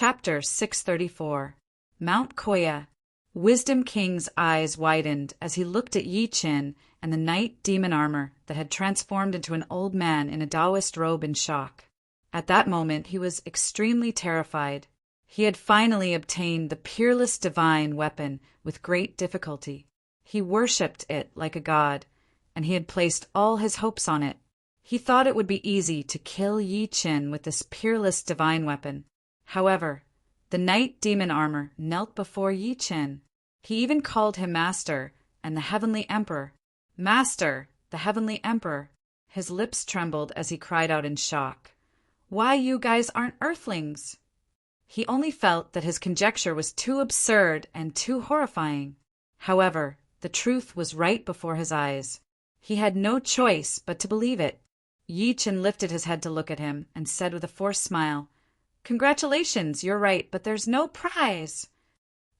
Chapter 634. Mount Koya. Wisdom King's eyes widened as he looked at Yi Qin and the knight demon armor that had transformed into an old man in a Taoist robe in shock. At that moment he was extremely terrified. He had finally obtained the peerless divine weapon with great difficulty. He worshipped it like a god, and he had placed all his hopes on it. He thought it would be easy to kill Yi Qin with this peerless divine weapon. However, the knight demon armor knelt before Yi Qin. He even called him Master and the Heavenly Emperor. Master, the Heavenly Emperor. His lips trembled as he cried out in shock. Why, you guys aren't Earthlings? He only felt that his conjecture was too absurd and too horrifying. However, the truth was right before his eyes. He had no choice but to believe it. Yi Qin lifted his head to look at him and said with a forced smile, "Congratulations, you're right, but there's no prize."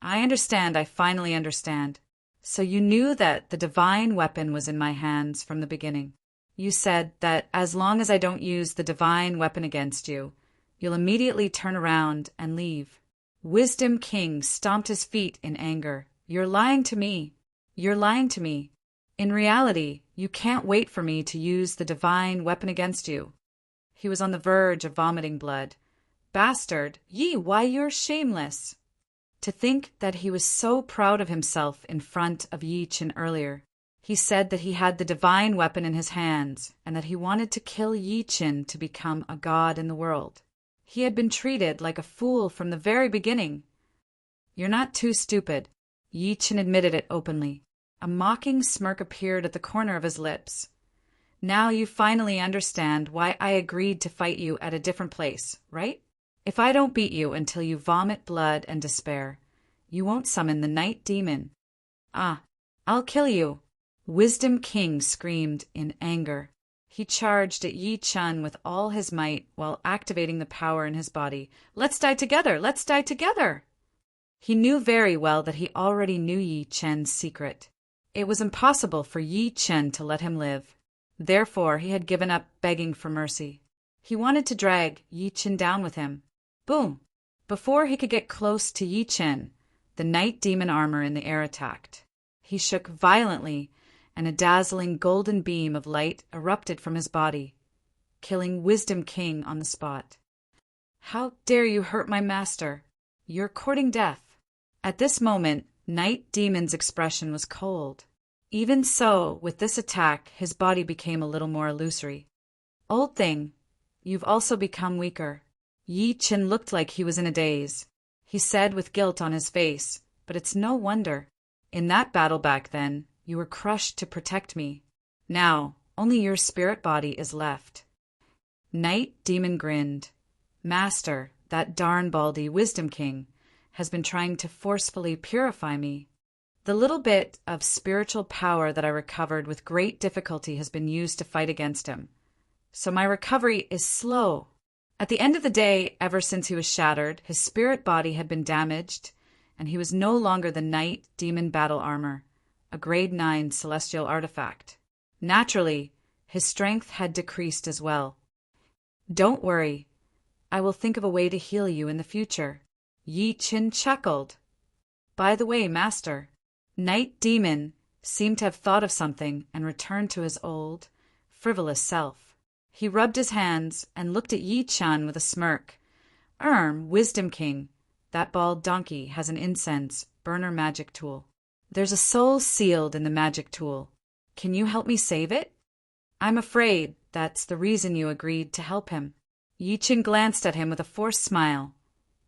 "I understand, I finally understand. So you knew that the divine weapon was in my hands from the beginning. You said that as long as I don't use the divine weapon against you, you'll immediately turn around and leave." Wisdom King stomped his feet in anger. "You're lying to me. You're lying to me. In reality, you can't wait for me to use the divine weapon against you." He was on the verge of vomiting blood. "Bastard, Yi, why you're shameless." To think that he was so proud of himself in front of Yi Qin earlier. He said that he had the divine weapon in his hands and that he wanted to kill Yi Qin to become a god in the world. He had been treated like a fool from the very beginning. "You're not too stupid." Yi Qin admitted it openly. A mocking smirk appeared at the corner of his lips. "Now you finally understand why I agreed to fight you at a different place, right? If I don't beat you until you vomit blood and despair, you won't summon the night demon. Ah, I'll kill you." Wisdom King screamed in anger. He charged at Yi Qin with all his might while activating the power in his body. "Let's die together! Let's die together!" He knew very well that he already knew Yi Qin's secret. It was impossible for Yi Qin to let him live. Therefore, he had given up begging for mercy. He wanted to drag Yi Qin down with him. Boom! Before he could get close to Yi Qin, the night demon armor in the air attacked. He shook violently, and a dazzling golden beam of light erupted from his body, killing Wisdom King on the spot. "How dare you hurt my master? You're courting death." At this moment, Night Demon's expression was cold. Even so, with this attack, his body became a little more illusory. "Old thing, you've also become weaker." Yi Qin looked like he was in a daze. He said with guilt on his face, "But it's no wonder. In that battle back then, you were crushed to protect me. Now, only your spirit body is left." Night Demon grinned. "Master, that darn baldy Wisdom King has been trying to forcefully purify me. The little bit of spiritual power that I recovered with great difficulty has been used to fight against him. So my recovery is slow." At the end of the day, ever since he was shattered, his spirit body had been damaged, and he was no longer the Night Demon battle armor, a grade 9 celestial artifact. Naturally, his strength had decreased as well. "Don't worry. I will think of a way to heal you in the future." Yi Qin chuckled. "By the way, Master." Night Demon seemed to have thought of something and returned to his old, frivolous self. He rubbed his hands and looked at Yi Qin with a smirk. Wisdom King, that bald donkey has an incense burner magic tool. There's a soul sealed in the magic tool. Can you help me save it?" "I'm afraid that's the reason you agreed to help him." Yi Qin glanced at him with a forced smile,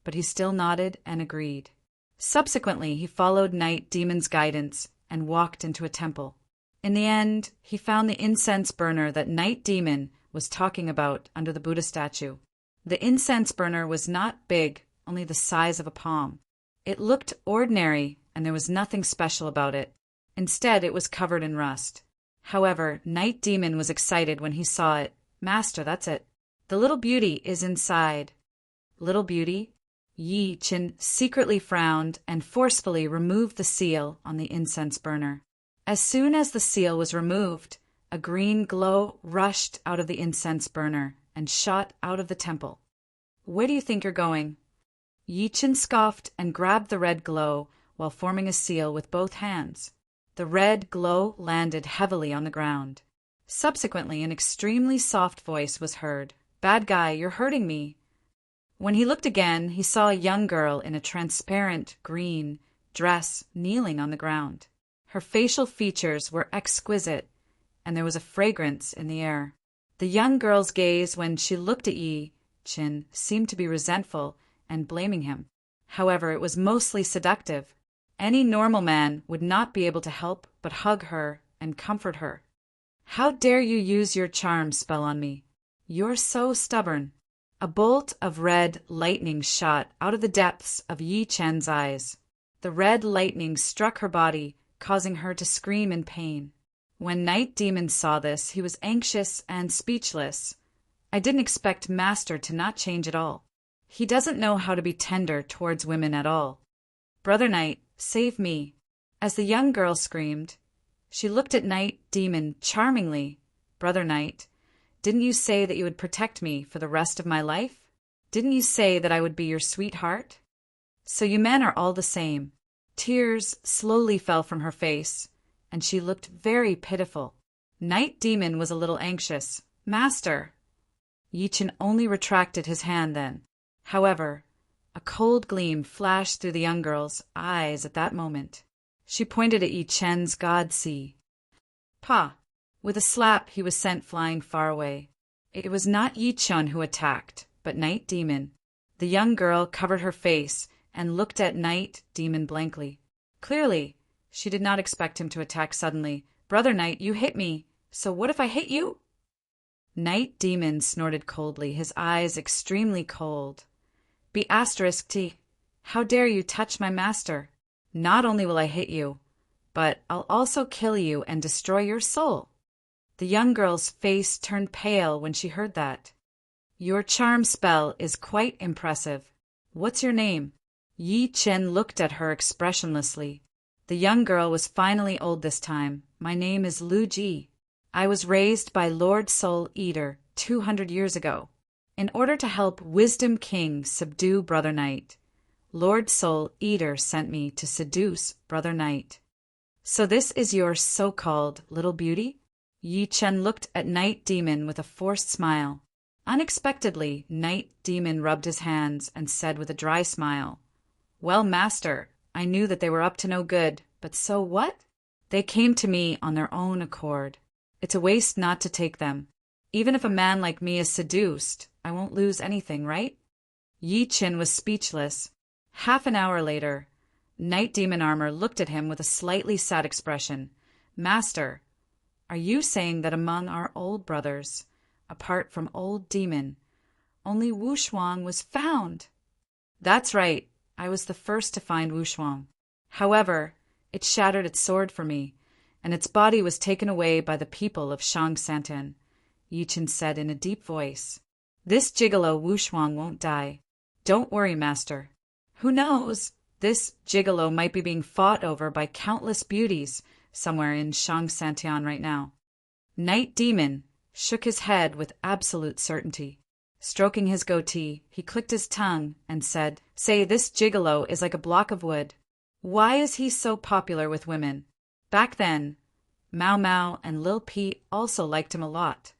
but he still nodded and agreed. Subsequently, he followed Night Demon's guidance and walked into a temple. In the end, he found the incense burner that Night Demon was talking about under the Buddha statue. The incense burner was not big, only the size of a palm. It looked ordinary, and there was nothing special about it. Instead, it was covered in rust. However, Night Demon was excited when he saw it. "Master, that's it. The little beauty is inside." "Little beauty?" Yi Qin secretly frowned and forcefully removed the seal on the incense burner. As soon as the seal was removed, a green glow rushed out of the incense burner and shot out of the temple. "Where do you think you're going?" Yi Chen scoffed and grabbed the red glow while forming a seal with both hands. The red glow landed heavily on the ground. Subsequently, an extremely soft voice was heard. "Bad guy, you're hurting me." When he looked again, he saw a young girl in a transparent green dress kneeling on the ground. Her facial features were exquisite, and there was a fragrance in the air. The young girl's gaze when she looked at Yi Chen seemed to be resentful and blaming him. However, it was mostly seductive. Any normal man would not be able to help but hug her and comfort her. "How dare you use your charm spell on me? You're so stubborn." A bolt of red lightning shot out of the depths of Yi Chen's eyes. The red lightning struck her body, causing her to scream in pain. When Night Demon saw this, he was anxious and speechless. "I didn't expect Master to not change at all. He doesn't know how to be tender towards women at all. Brother Night, save me." As the young girl screamed, she looked at Night Demon charmingly. "Brother Night, didn't you say that you would protect me for the rest of my life? Didn't you say that I would be your sweetheart? So you men are all the same." Tears slowly fell from her face, and she looked very pitiful. Night Demon was a little anxious. "Master!" Yi Chen only retracted his hand then. However, a cold gleam flashed through the young girl's eyes at that moment. She pointed at Yi Chen's god sea. "Pah!" With a slap, he was sent flying far away. It was not Yi Chen who attacked, but Night Demon. The young girl covered her face and looked at Night Demon blankly. Clearly, she did not expect him to attack suddenly. "Brother Night, you hit me, so what if I hit you?" Night Demon snorted coldly, his eyes extremely cold. "Be asterisk T. How dare you touch my master? Not only will I hit you, but I'll also kill you and destroy your soul." The young girl's face turned pale when she heard that. "Your charm spell is quite impressive. What's your name?" Yi Chen looked at her expressionlessly. The young girl was finally old this time. "My name is Lu Ji. I was raised by Lord Soul Eater 200 years ago. In order to help Wisdom King subdue Brother Night, Lord Soul Eater sent me to seduce Brother Night. So this is your so-called little beauty?" Yi Chen looked at Night Demon with a forced smile. Unexpectedly, Night Demon rubbed his hands and said with a dry smile, "Well, Master, I knew that they were up to no good, but so what? They came to me on their own accord. It's a waste not to take them. Even if a man like me is seduced, I won't lose anything, right?" Yi Chen was speechless. Half an hour later, Night Demon Armor looked at him with a slightly sad expression. "Master, are you saying that among our old brothers, apart from Old Demon, only Wu Shuang was found?" "That's right. I was the first to find Wu Shuang. However, it shattered its sword for me, and its body was taken away by the people of Shang Santan," Yi Chen said in a deep voice. "This gigolo Wu Shuang won't die. Don't worry, Master. Who knows? This gigolo might be being fought over by countless beauties somewhere in Shang Santian right now." Night Demon shook his head with absolute certainty. Stroking his goatee, he clicked his tongue and said, "Say, this gigolo is like a block of wood. Why is he so popular with women? Back then, Mao Mao and Lil Pete also liked him a lot.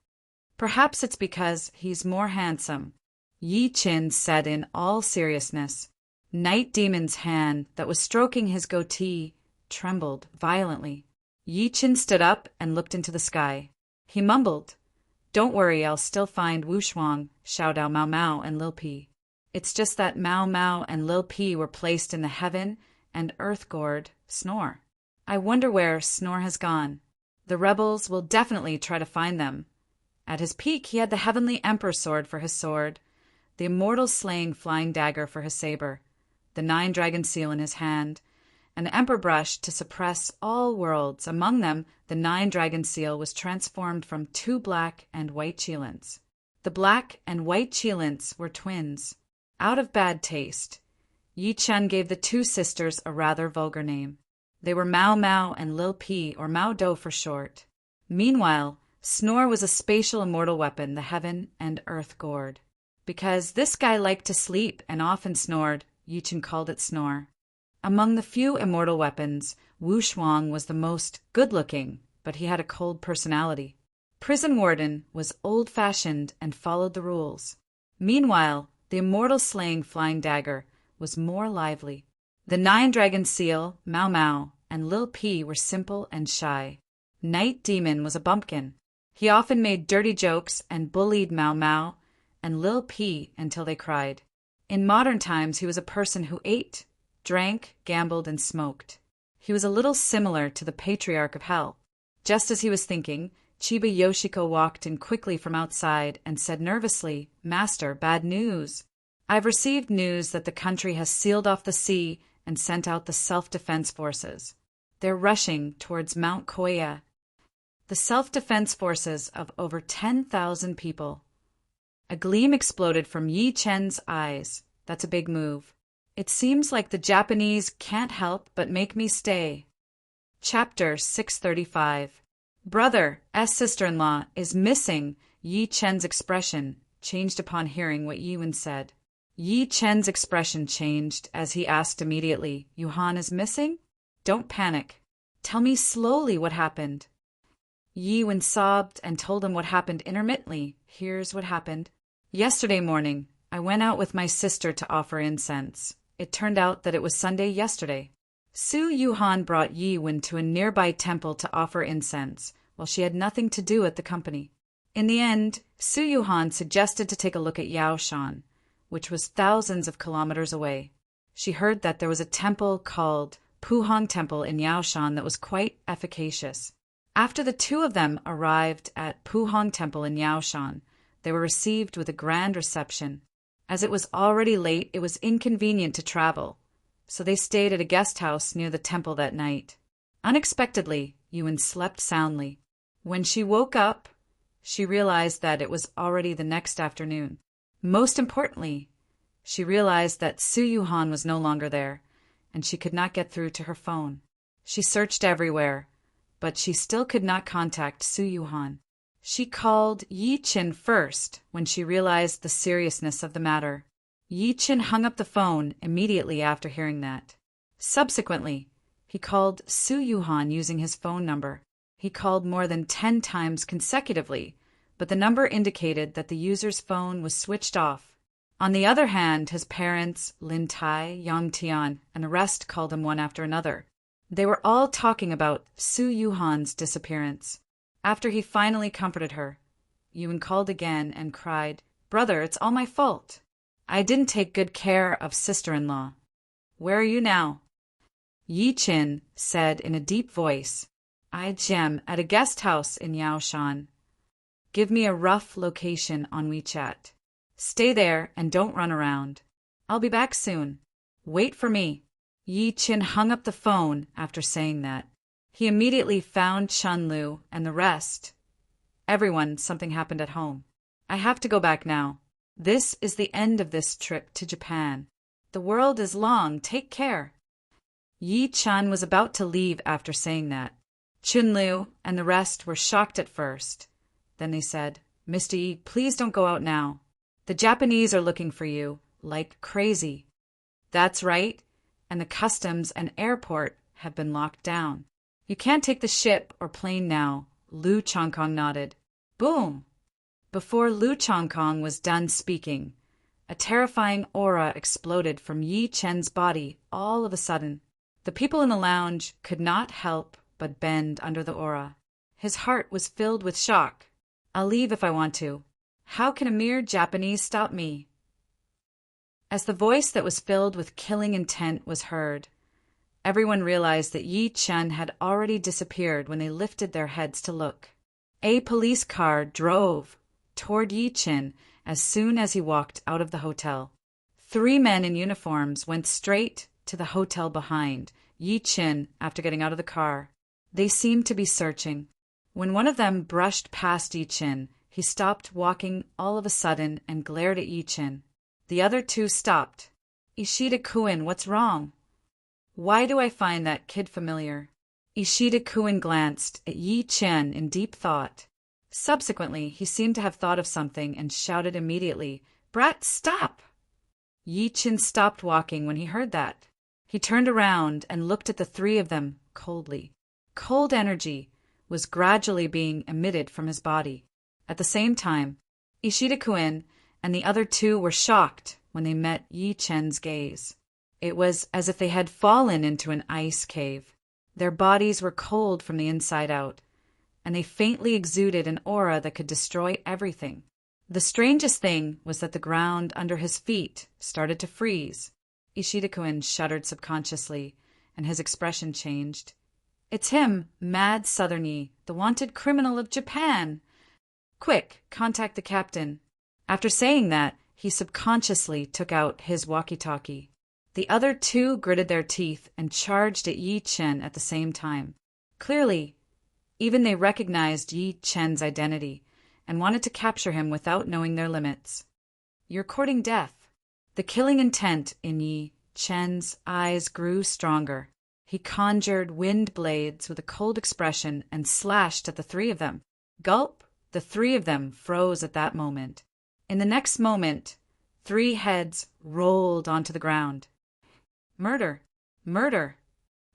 Perhaps it's because he's more handsome," Yi Chen said in all seriousness. Night Demon's hand that was stroking his goatee trembled violently. Yi Chen stood up and looked into the sky. He mumbled, "Don't worry, I'll still find Wu Shuang, Xiaodao Mao Mao, and Lil Pi. It's just that Mao Mao and Lil Pi were placed in the heaven and earth gourd Snore. I wonder where Snore has gone. The rebels will definitely try to find them. At his peak, he had the Heavenly Emperor sword for his sword, the Immortal Slaying Flying Dagger for his saber, the 9-dragon seal in his hand, an emperor brush to suppress all worlds. Among them, the 9-dragon seal was transformed from 2 black and white Qilins. The black and white Qilins were twins. Out of bad taste, Yi Chen gave the 2 sisters a rather vulgar name. They were Mao Mao and Lil Pi, or Mao Do for short. Meanwhile, Snore was a spatial immortal weapon, the heaven and earth gourd. Because this guy liked to sleep and often snored, Yi Chen called it snore. Among the few immortal weapons, Wu Shuang was the most good-looking, but he had a cold personality. Prison Warden was old-fashioned and followed the rules. Meanwhile, the immortal slaying flying dagger was more lively. The nine-dragon seal, Mao Mao, and Lil P were simple and shy. Night Demon was a bumpkin. He often made dirty jokes and bullied Mao Mao and Lil P until they cried. In modern times, he was a person who ate, drank, gambled, and smoked. He was a little similar to the Patriarch of Hell. Just as he was thinking, Chiba Yoshiko walked in quickly from outside and said nervously, "Master, bad news. I've received news that the country has sealed off the sea and sent out the self-defense forces. They're rushing towards Mount Koya." The self-defense forces of over 10,000 people. A gleam exploded from Yi Chen's eyes. That's a big move. It seems like the Japanese can't help but make me stay. Chapter 635. Brother, sister-in-law, is missing. Yi Chen's expression changed upon hearing what Yiwen said. Yi Chen's expression changed as he asked immediately, "Yuhan is missing? Don't panic. Tell me slowly what happened." Yiwen sobbed and told him what happened intermittently. Here's what happened. Yesterday morning, I went out with my sister to offer incense. It turned out that it was Sunday yesterday. Su Yuhan brought Yiwen to a nearby temple to offer incense, while she had nothing to do at the company. In the end, Su Yuhan suggested to take a look at Yaoshan, which was thousands of kilometers away. She heard that there was a temple called Puhong Temple in Yaoshan that was quite efficacious. After the two of them arrived at Puhong Temple in Yaoshan, they were received with a grand reception. As it was already late, it was inconvenient to travel, so they stayed at a guest house near the temple that night. Unexpectedly, Yuan slept soundly. When she woke up, she realized that it was already the next afternoon. Most importantly, she realized that Su Yuhan was no longer there, and she could not get through to her phone. She searched everywhere, but she still could not contact Su Yuhan. She called Yi Chen first when she realized the seriousness of the matter. Yi Chen hung up the phone immediately after hearing that. Subsequently, he called Su Yuhan using his phone number. He called more than 10 times consecutively, but the number indicated that the user's phone was switched off. On the other hand, his parents, Lin Tai, Yang Tian, and the rest called him one after another. They were all talking about Su Yuhan's disappearance. After he finally comforted her, Yuan called again and cried, "Brother, it's all my fault. I didn't take good care of sister-in-law. Where are you now?" Yi Chen said in a deep voice, "I am at a guest house in Yaoshan. Give me a rough location on WeChat. Stay there and don't run around. I'll be back soon. Wait for me." Yi Chen hung up the phone after saying that. He immediately found Chun Lu and the rest. "Everyone, something happened at home. I have to go back now. This is the end of this trip to Japan. The world is long. Take care." Yi Chen was about to leave after saying that. Chun Lu and the rest were shocked at first. Then they said, "Mr. Yi, please don't go out now. The Japanese are looking for you, like crazy." "That's right, and the customs and airport have been locked down. You can't take the ship or plane now." Lu Chongkong nodded. Boom! Before Lu Chongkong was done speaking, a terrifying aura exploded from Yi Chen's body all of a sudden. The people in the lounge could not help but bend under the aura. His heart was filled with shock. "I'll leave if I want to. How can a mere Japanese stop me?" As the voice that was filled with killing intent was heard, everyone realized that Yi Chen had already disappeared when they lifted their heads to look. A police car drove toward Yi Chen as soon as he walked out of the hotel. 3 men in uniforms went straight to the hotel behind Yi Chen after getting out of the car. They seemed to be searching. When one of them brushed past Yi Chen, he stopped walking all of a sudden and glared at Yi Chen. The other 2 stopped. "Ishida-kun, what's wrong? Why do I find that kid familiar?" Ishida-kun glanced at Yi Chen in deep thought. Subsequently, he seemed to have thought of something and shouted immediately, "Brat, stop!" Yi Qin stopped walking when he heard that. He turned around and looked at the three of them coldly. Cold energy was gradually being emitted from his body. At the same time, Ishida-kun and the other two were shocked when they met Yi Chen's gaze. It was as if they had fallen into an ice cave. Their bodies were cold from the inside out, and they faintly exuded an aura that could destroy everything. The strangest thing was that the ground under his feet started to freeze. Ishida-kun shuddered subconsciously, and his expression changed. "It's him, Mad Southerny, the wanted criminal of Japan! Quick, contact the captain." After saying that, he subconsciously took out his walkie-talkie. The other two gritted their teeth and charged at Yi Chen at the same time. Clearly, even they recognized Yi Chen's identity and wanted to capture him without knowing their limits. "You're courting death." The killing intent in Yi Chen's eyes grew stronger. He conjured wind blades with a cold expression and slashed at the three of them. Gulp! The three of them froze at that moment. In the next moment, 3 heads rolled onto the ground. Murder! Murder!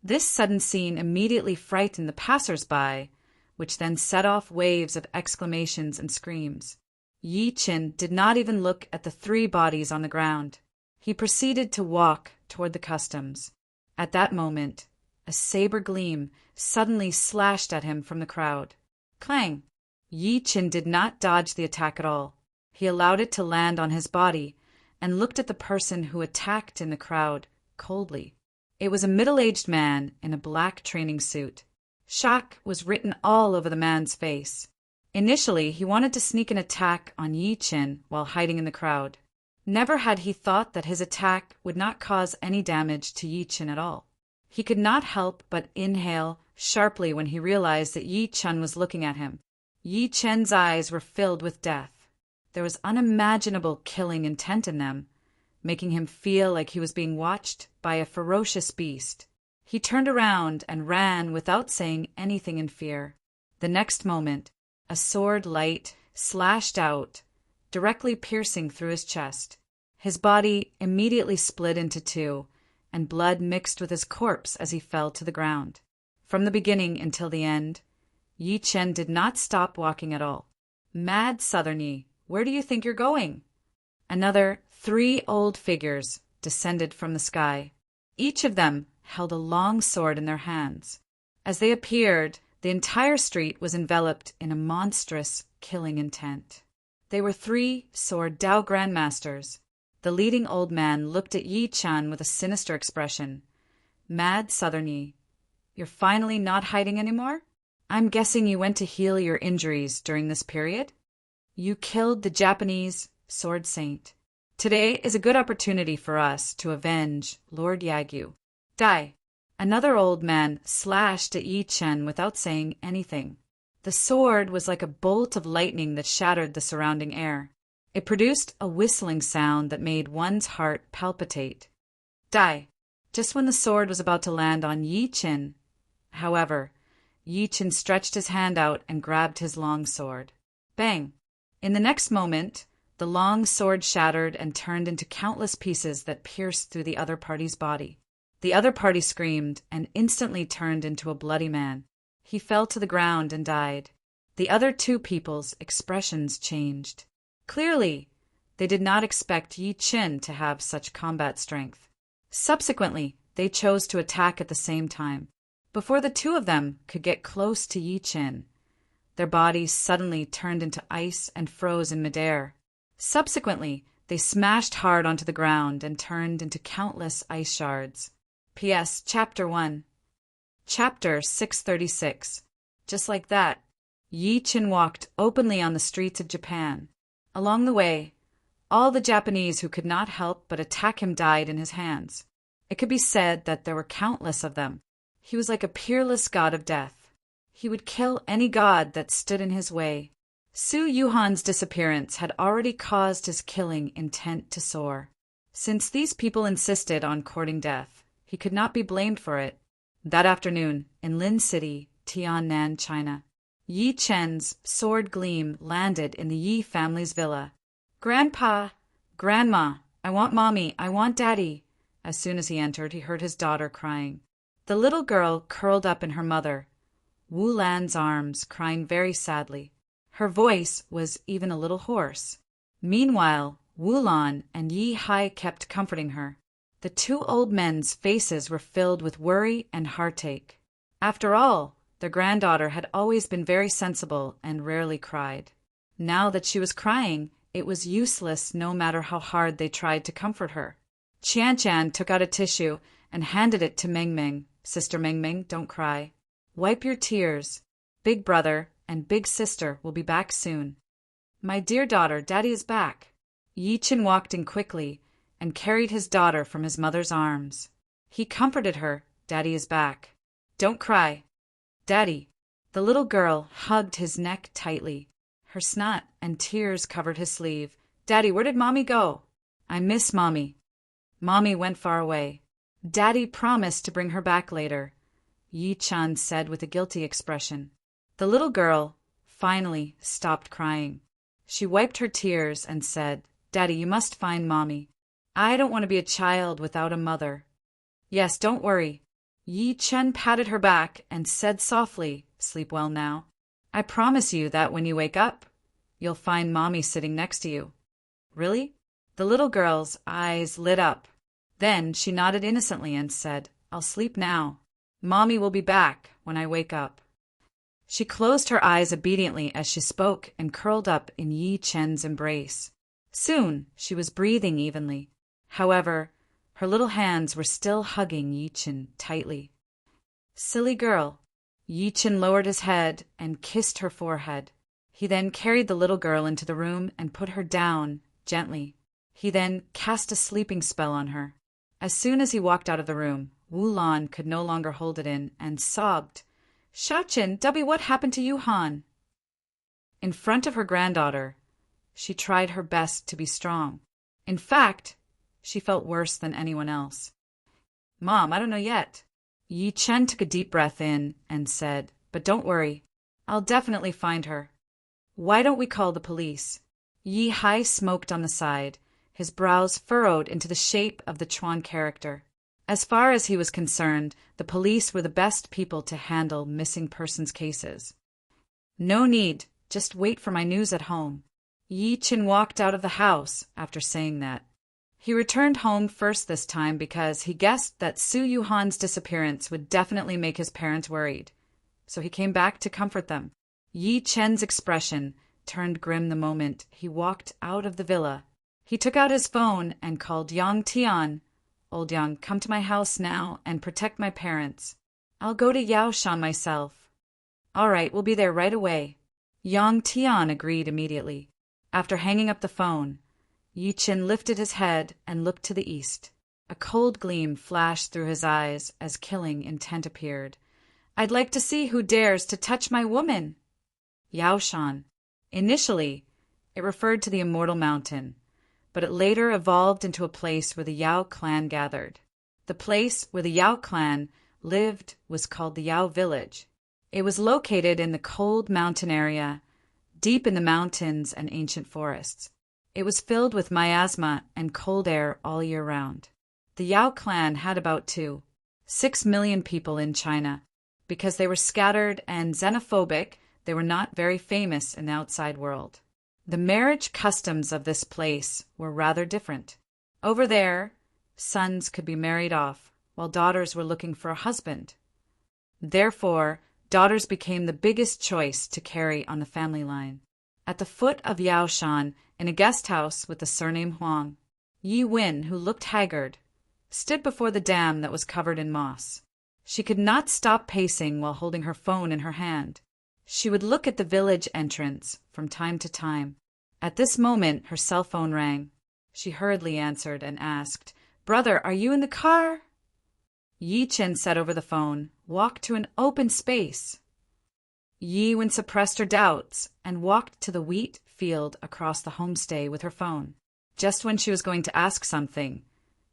This sudden scene immediately frightened the passers-by, which then set off waves of exclamations and screams. Yi Chen did not even look at the 3 bodies on the ground. He proceeded to walk toward the customs. At that moment, a saber gleam suddenly slashed at him from the crowd. Clang! Yi Chen did not dodge the attack at all. He allowed it to land on his body and looked at the person who attacked in the crowd coldly. It was a middle-aged man in a black training suit. Shock was written all over the man's face. Initially, he wanted to sneak an attack on Yi Chen while hiding in the crowd. Never had he thought that his attack would not cause any damage to Yi Chen at all. He could not help but inhale sharply when he realized that Yi Chen was looking at him. Yi Chen's eyes were filled with death. There was unimaginable killing intent in them, making him feel like he was being watched by a ferocious beast. He turned around and ran without saying anything in fear. The next moment, a sword light slashed out, directly piercing through his chest. His body immediately split into 2, and blood mixed with his corpse as he fell to the ground. From the beginning until the end, Yi Chen did not stop walking at all. "Mad Southerny, where do you think you're going?" Another 3 old figures descended from the sky. Each of them held a long sword in their hands. As they appeared, the entire street was enveloped in a monstrous killing intent. They were 3 sword Dao grandmasters. The leading old man looked at Yi Chen with a sinister expression. "Mad Southerny, you're finally not hiding anymore? I'm guessing you went to heal your injuries during this period? You killed the Japanese sword saint. Today is a good opportunity for us to avenge Lord Yagyu. Die!" Another old man slashed at Yi Chen without saying anything. The sword was like a bolt of lightning that shattered the surrounding air. It produced a whistling sound that made one's heart palpitate. Die! Just when the sword was about to land on Yi Chen, however, Yi Chen stretched his hand out and grabbed his long sword. Bang! In the next moment, the long sword shattered and turned into countless pieces that pierced through the other party's body. The other party screamed and instantly turned into a bloody man. He fell to the ground and died. The other 2 people's expressions changed. Clearly, they did not expect Yi Chen to have such combat strength. Subsequently, they chose to attack at the same time. Before the 2 of them could get close to Yi Chen, their bodies suddenly turned into ice and froze in midair. Subsequently, they smashed hard onto the ground and turned into countless ice shards. P.S. Chapter 1. Chapter 636. Just like that, Yi Chen walked openly on the streets of Japan. Along the way, all the Japanese who could not help but attack him died in his hands. It could be said that there were countless of them. He was like a peerless god of death. He would kill any god that stood in his way. Su Yuhan's disappearance had already caused his killing intent to soar. Since these people insisted on courting death, he could not be blamed for it. That afternoon, in Lin City, Tiannan, China, Yi Chen's sword gleam landed in the Yi family's villa. "Grandpa, Grandma, I want Mommy, I want Daddy. As soon as he entered, he heard his daughter crying. The little girl curled up in her mother, Wu Lan's arms, crying very sadly. Her voice was even a little hoarse. Meanwhile, Wu Lan and Yi Hai kept comforting her. The two old men's faces were filled with worry and heartache. After all, their granddaughter had always been very sensible and rarely cried. Now that she was crying, it was useless no matter how hard they tried to comfort her. Qian took out a tissue and handed it to Meng Meng. Sister Meng Meng, don't cry. Wipe your tears. Big brother and big sister will be back soon. My dear daughter, Daddy is back. Yi Chen walked in quickly and carried his daughter from his mother's arms. He comforted her. Daddy is back. Don't cry. Daddy. The little girl hugged his neck tightly. Her snot and tears covered his sleeve. Daddy, where did Mommy go? I miss Mommy. Mommy went far away. Daddy promised to bring her back later, Yi Chen said with a guilty expression. The little girl finally stopped crying. She wiped her tears and said, Daddy, you must find Mommy. I don't want to be a child without a mother. Yes, don't worry. Yi Chen patted her back and said softly, sleep well now. I promise you that when you wake up, you'll find Mommy sitting next to you. Really? The little girl's eyes lit up. Then she nodded innocently and said, I'll sleep now. Mommy will be back when I wake up. She closed her eyes obediently as she spoke and curled up in Yi Chen's embrace. Soon she was breathing evenly. However, her little hands were still hugging Yi Chen tightly. Silly girl. Yi Chen lowered his head and kissed her forehead. He then carried the little girl into the room and put her down gently. He then cast a sleeping spell on her. As soon as he walked out of the room, Wu Lan could no longer hold it in and sobbed. Xiaochen, Dubby, what happened to you, Han? In front of her granddaughter, she tried her best to be strong. In fact, she felt worse than anyone else. Mom, I don't know yet. Yi Chen took a deep breath in and said, but don't worry, I'll definitely find her. Why don't we call the police? Yi Hai smoked on the side, his brows furrowed into the shape of the Chuan character. As far as he was concerned, the police were the best people to handle missing persons cases. No need, just wait for my news at home. Yi Chen walked out of the house after saying that. He returned home first this time because he guessed that Su Yuhan's disappearance would definitely make his parents worried. So he came back to comfort them. Yi Chen's expression turned grim the moment he walked out of the villa. He took out his phone and called Yang Tian. Old Yang, come to my house now and protect my parents. I'll go to Yaoshan myself. All right, we'll be there right away. Yang Tian agreed immediately. After hanging up the phone, Yi Chen lifted his head and looked to the east. A cold gleam flashed through his eyes as killing intent appeared. I'd like to see who dares to touch my woman. Yaoshan. Initially, it referred to the Immortal Mountain, but it later evolved into a place where the Yao clan gathered. The place where the Yao clan lived was called the Yao Village. It was located in the cold mountain area, deep in the mountains and ancient forests. It was filled with miasma and cold air all year round. The Yao clan had about 6 million people in China. Because they were scattered and xenophobic, they were not very famous in the outside world. The marriage customs of this place were rather different. Over there, sons could be married off, while daughters were looking for a husband. Therefore, daughters became the biggest choice to carry on the family line. At the foot of Yaoshan, in a guest house with the surname Huang, Yi Wen, who looked haggard, stood before the dam that was covered in moss. She could not stop pacing while holding her phone in her hand. She would look at the village entrance from time to time. At this moment, her cell phone rang. She hurriedly answered and asked, Brother, are you in the car? Yi Chen said over the phone, Walk to an open space. Yi Wen suppressed her doubts and walked to the wheat field across the homestay with her phone. Just when she was going to ask something,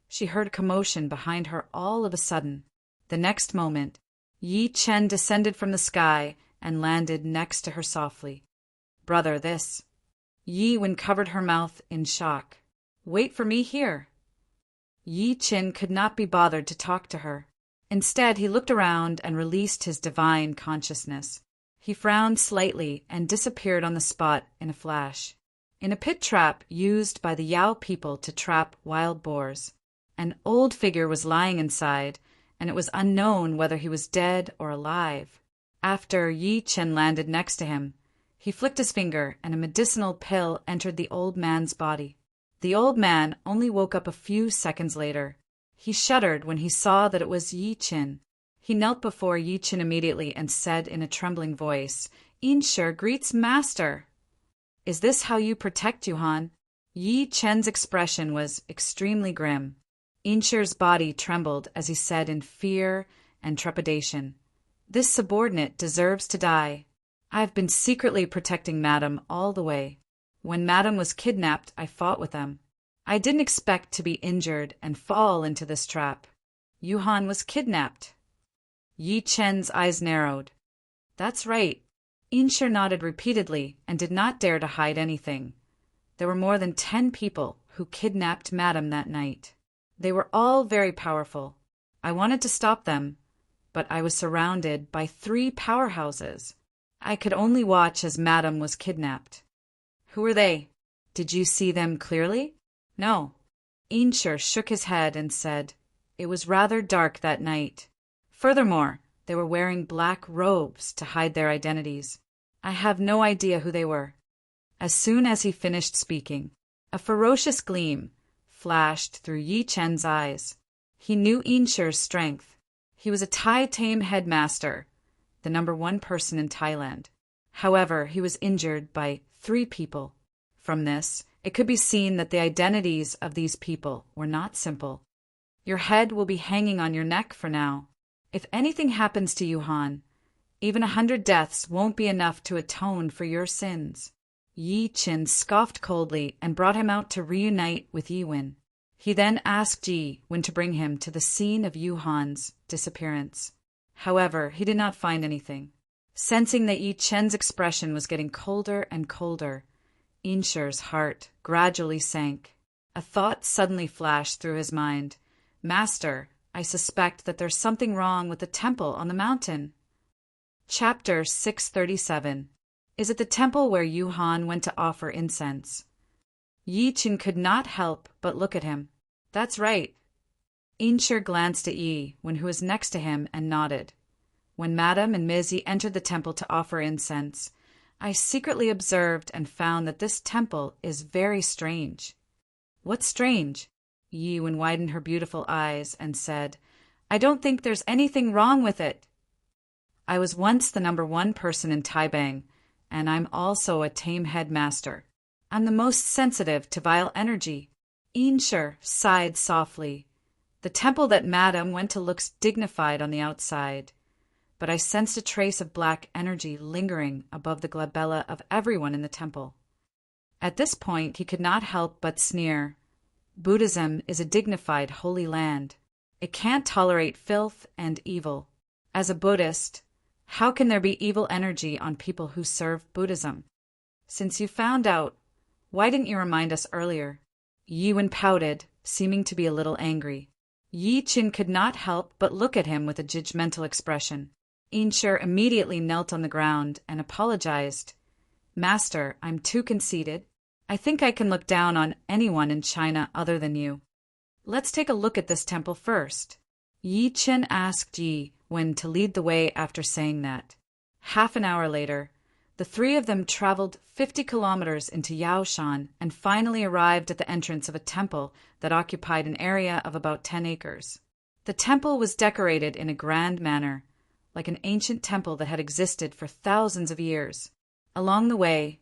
she heard commotion behind her all of a sudden. The next moment, Yi Chen descended from the sky and landed next to her softly. Brother, this. Yi Wen covered her mouth in shock. Wait for me here." Yi Qin could not be bothered to talk to her. Instead, he looked around and released his divine consciousness. He frowned slightly and disappeared on the spot in a flash. In a pit trap used by the Yao people to trap wild boars. An old figure was lying inside, and it was unknown whether he was dead or alive. After Yi Qin landed next to him, he flicked his finger and a medicinal pill entered the old man's body. The old man only woke up a few seconds later. He shuddered when he saw that it was Yi Qin. He knelt before Yi Qin immediately and said in a trembling voice, "Inshur greets master." "Is this how you protect Yuhan?" Yi Qin's expression was extremely grim. Inshur's body trembled as he said in fear and trepidation, "This subordinate deserves to die. I've been secretly protecting Madame all the way. When Madame was kidnapped, I fought with them. I didn't expect to be injured and fall into this trap. Yuhan was kidnapped." Yi Qin's eyes narrowed. "That's right." Inshur nodded repeatedly and did not dare to hide anything. There were more than 10 people who kidnapped Madame that night. They were all very powerful. I wanted to stop them, but I was surrounded by 3 powerhouses. I could only watch as Madame was kidnapped. "Who were they? Did you see them clearly?" "No." Inshur shook his head and said, "It was rather dark that night. Furthermore, they were wearing black robes to hide their identities. I have no idea who they were." As soon as he finished speaking, a ferocious gleam flashed through Yi Qin's eyes. He knew Inshur's strength. He was a Thai tame headmaster, the #1 person in Thailand. However, he was injured by 3 people. From this, it could be seen that the identities of these people were not simple. "Your head will be hanging on your neck for now. If anything happens to Yuhan, even 100 deaths won't be enough to atone for your sins." Yi Qin scoffed coldly and brought him out to reunite with Yi Wen. He then asked Yi Wen to bring him to the scene of Yuhan's disappearance. However, he did not find anything. Sensing that Yi Qin's expression was getting colder and colder, Inshur's heart gradually sank. A thought suddenly flashed through his mind. "Master, I suspect that there's something wrong with the temple on the mountain." Chapter 637. Is it the temple where Yuhan went to offer incense? Yi Qin could not help but look at him. "That's right." Inshur glanced at Yi Wen, who was next to him, and nodded. "When Madame and Ms. Yi entered the temple to offer incense, I secretly observed and found that this temple is very strange." "What's strange?" Yi Wen widened her beautiful eyes and said, "I don't think there's anything wrong with it. I was once the #1 person in Taibang, and I'm also a tame headmaster. I'm the most sensitive to vile energy." Inshur sighed softly. "The temple that Madame went to looks dignified on the outside, but I sensed a trace of black energy lingering above the glabella of everyone in the temple." At this point, he could not help but sneer. Buddhism is a dignified holy land. It can't tolerate filth and evil. As a Buddhist, how can there be evil energy on people who serve Buddhism? Since you found out, why didn't you remind us earlier? Yi Wen pouted, seeming to be a little angry. Yi Qin could not help but look at him with a judgmental expression. Inshur immediately knelt on the ground and apologized. "Master, I'm too conceited. I think I can look down on anyone in China other than you. Let's take a look at this temple first." Yi Qin asked Yi Wen to lead the way after saying that. Half an hour later, the 3 of them traveled 50 kilometers into Yaoshan and finally arrived at the entrance of a temple that occupied an area of about 10 acres. The temple was decorated in a grand manner, like an ancient temple that had existed for thousands of years. Along the way,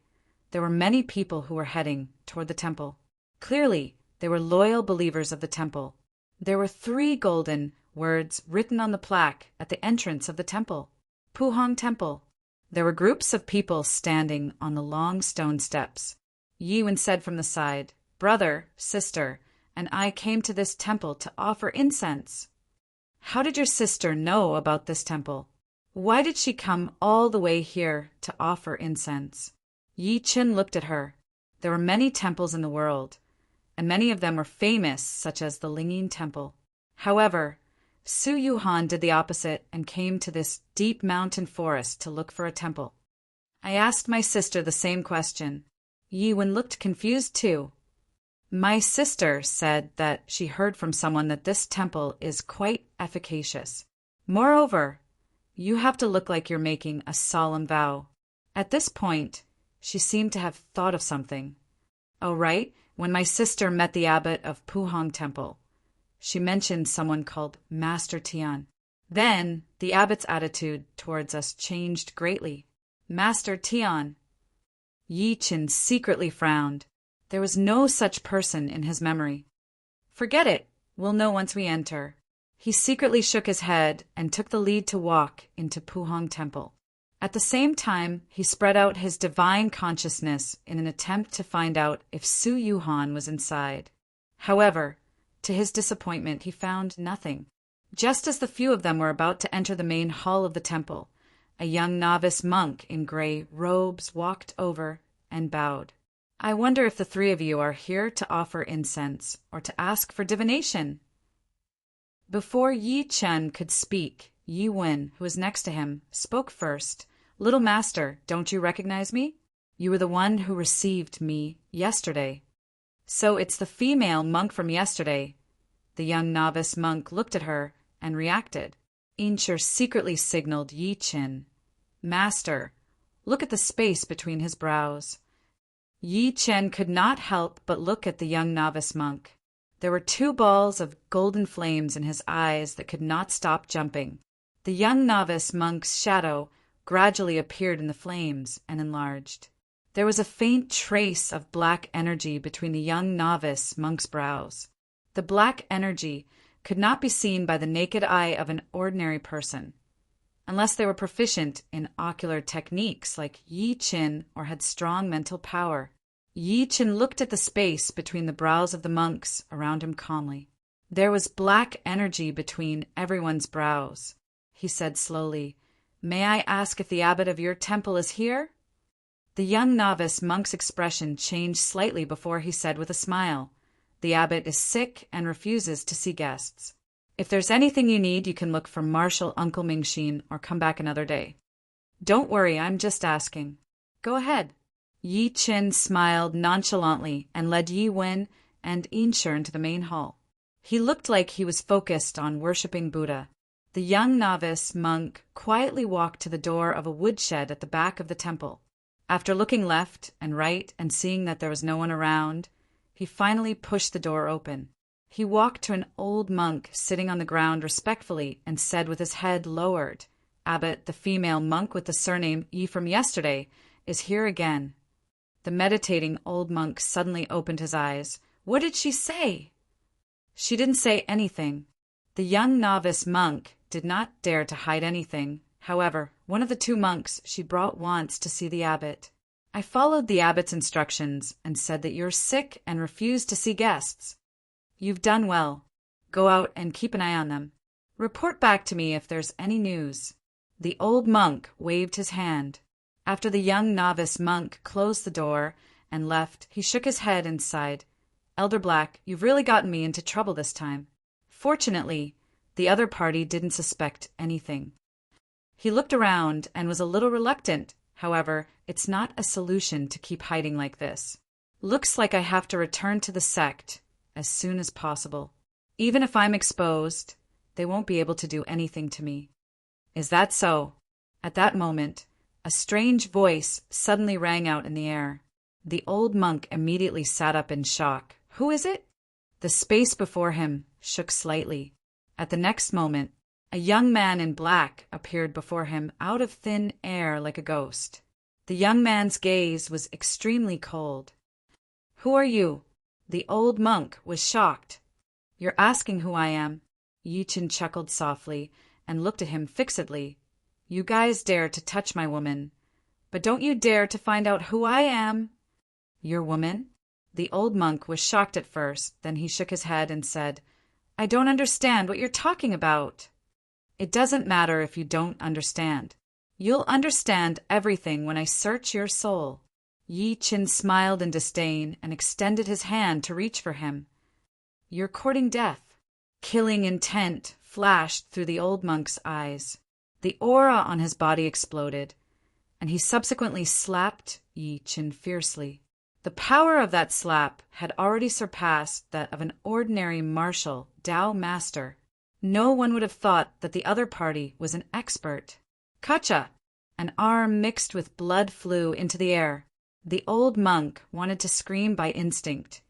there were many people who were heading toward the temple. Clearly, they were loyal believers of the temple. There were 3 golden words written on the plaque at the entrance of the temple. Puhong Temple. There were groups of people standing on the long stone steps. Yi Wen said from the side, "Brother, sister, and I came to this temple to offer incense." "How did your sister know about this temple? Why did she come all the way here to offer incense?" Yi Qin looked at her. There were many temples in the world, and many of them were famous, such as the Lingyin Temple. However, Su Yuhan did the opposite and came to this deep mountain forest to look for a temple. I asked my sister the same question. Yi Wen looked confused too. My sister said that she heard from someone that this temple is quite efficacious. Moreover, you have to look like you're making a solemn vow. At this point, she seemed to have thought of something. Oh, right, when my sister met the abbot of Puhong Temple, she mentioned someone called Master Tian. Then, the abbot's attitude towards us changed greatly. Master Tian. Yi Chen secretly frowned. There was no such person in his memory. Forget it. We'll know once we enter. He secretly shook his head and took the lead to walk into Puhong Temple. At the same time, he spread out his divine consciousness in an attempt to find out if Su Yuhan was inside. However, to his disappointment, he found nothing. Just as the few of them were about to enter the main hall of the temple, a young novice monk in gray robes walked over and bowed. I wonder if the three of you are here to offer incense or to ask for divination. Before Yi Chen could speak, Yi Wen, who was next to him, spoke first. Little master, don't you recognize me? You were the one who received me yesterday. So it's the female monk from yesterday. The young novice monk looked at her and reacted. Incher secretly signaled Yi Chen. Master, look at the space between his brows. Yi Chen could not help but look at the young novice monk. There were two balls of golden flames in his eyes that could not stop jumping. The young novice monk's shadow gradually appeared in the flames and enlarged. There was a faint trace of black energy between the young novice monk's brows. The black energy could not be seen by the naked eye of an ordinary person, unless they were proficient in ocular techniques like Yi Chen or had strong mental power. Yi Chen looked at the space between the brows of the monks around him calmly. There was black energy between everyone's brows. He said slowly, "May I ask if the abbot of your temple is here?" The young novice monk's expression changed slightly before he said with a smile, "The abbot is sick and refuses to see guests. If there's anything you need, you can look for Marshal Uncle Mingxin or come back another day. Don't worry, I'm just asking. Go ahead." Yi Chen smiled nonchalantly and led Yi Wen and Incher into the main hall. He looked like he was focused on worshipping Buddha. The young novice monk quietly walked to the door of a woodshed at the back of the temple. After looking left and right and seeing that there was no one around, he finally pushed the door open. He walked to an old monk sitting on the ground respectfully and said with his head lowered, "Abbot, the female monk with the surname Yi from yesterday, is here again." The meditating old monk suddenly opened his eyes. "What did she say?" "She didn't say anything." The young novice monk did not dare to hide anything. However, one of the two monks she brought wants to see the abbot. "I followed the abbot's instructions and said that you're sick and refuse to see guests. You've done well. Go out and keep an eye on them. Report back to me if there's any news." The old monk waved his hand. After the young novice monk closed the door and left, he shook his head and sighed, "Elder Black, you've really gotten me into trouble this time." Fortunately, the other party didn't suspect anything. He looked around and was a little reluctant. However, it's not a solution to keep hiding like this. Looks like I have to return to the sect as soon as possible. Even if I'm exposed, they won't be able to do anything to me. Is that so? At that moment, a strange voice suddenly rang out in the air. The old monk immediately sat up in shock. Who is it? The space before him shook slightly. At the next moment, a young man in black appeared before him out of thin air like a ghost. The young man's gaze was extremely cold. "Who are you?" The old monk was shocked. "You're asking who I am?" Yi Chen chuckled softly and looked at him fixedly. "You guys dare to touch my woman, but don't you dare to find out who I am." "Your woman?" The old monk was shocked at first, then he shook his head and said, "I don't understand what you're talking about." "It doesn't matter if you don't understand. You'll understand everything when I search your soul." Yi Qin smiled in disdain and extended his hand to reach for him. "You're courting death." Killing intent flashed through the old monk's eyes. The aura on his body exploded, and he subsequently slapped Yi Qin fiercely. The power of that slap had already surpassed that of an ordinary martial Tao master. No one would have thought that the other party was an expert. Kacha! An arm mixed with blood flew into the air. The old monk wanted to scream by instinct,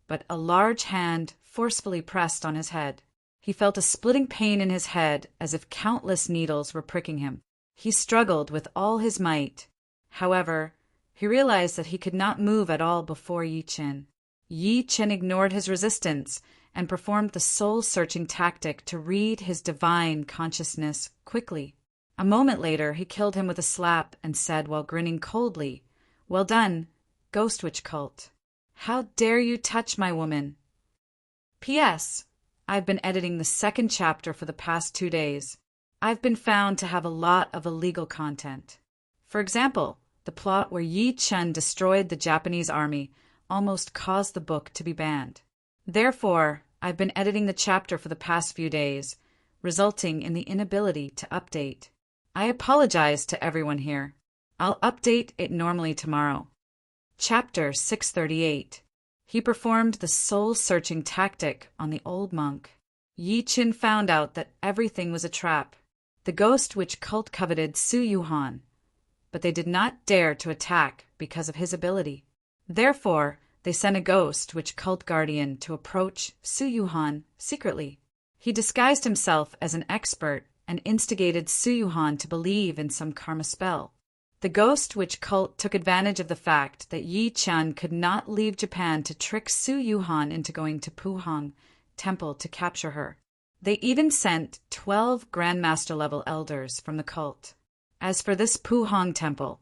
but a large hand forcefully pressed on his head. He felt a splitting pain in his head as if countless needles were pricking him. He struggled with all his might. However, he realized that he could not move at all before Yi Qin. Yi Qin ignored his resistance and performed the soul-searching tactic to read his divine consciousness quickly. A moment later, he killed him with a slap and said while grinning coldly, "Well done, Ghost Witch Cult. How dare you touch my woman? P.S. I've been editing the second chapter for the past 2 days. I've been found to have a lot of illegal content. For example, the plot where Yi Qin destroyed the Japanese army almost caused the book to be banned. Therefore, I've been editing the chapter for the past few days, resulting in the inability to update. I apologize to everyone here. I'll update it normally tomorrow." Chapter 638. He performed the soul-searching tactic on the old monk. Yi Qin found out that everything was a trap. The Ghost Witch Cult coveted Su Yuhan, but they did not dare to attack because of his ability. Therefore, they sent a Ghost Witch Cult guardian to approach Su Yuhan secretly. He disguised himself as an expert and instigated Su Yuhan to believe in some karma spell. The Ghost Witch Cult took advantage of the fact that Yi Qin could not leave Japan to trick Su Yuhan into going to Puhang Temple to capture her. They even sent 12 Grandmaster-level elders from the cult. As for this Puhang Temple,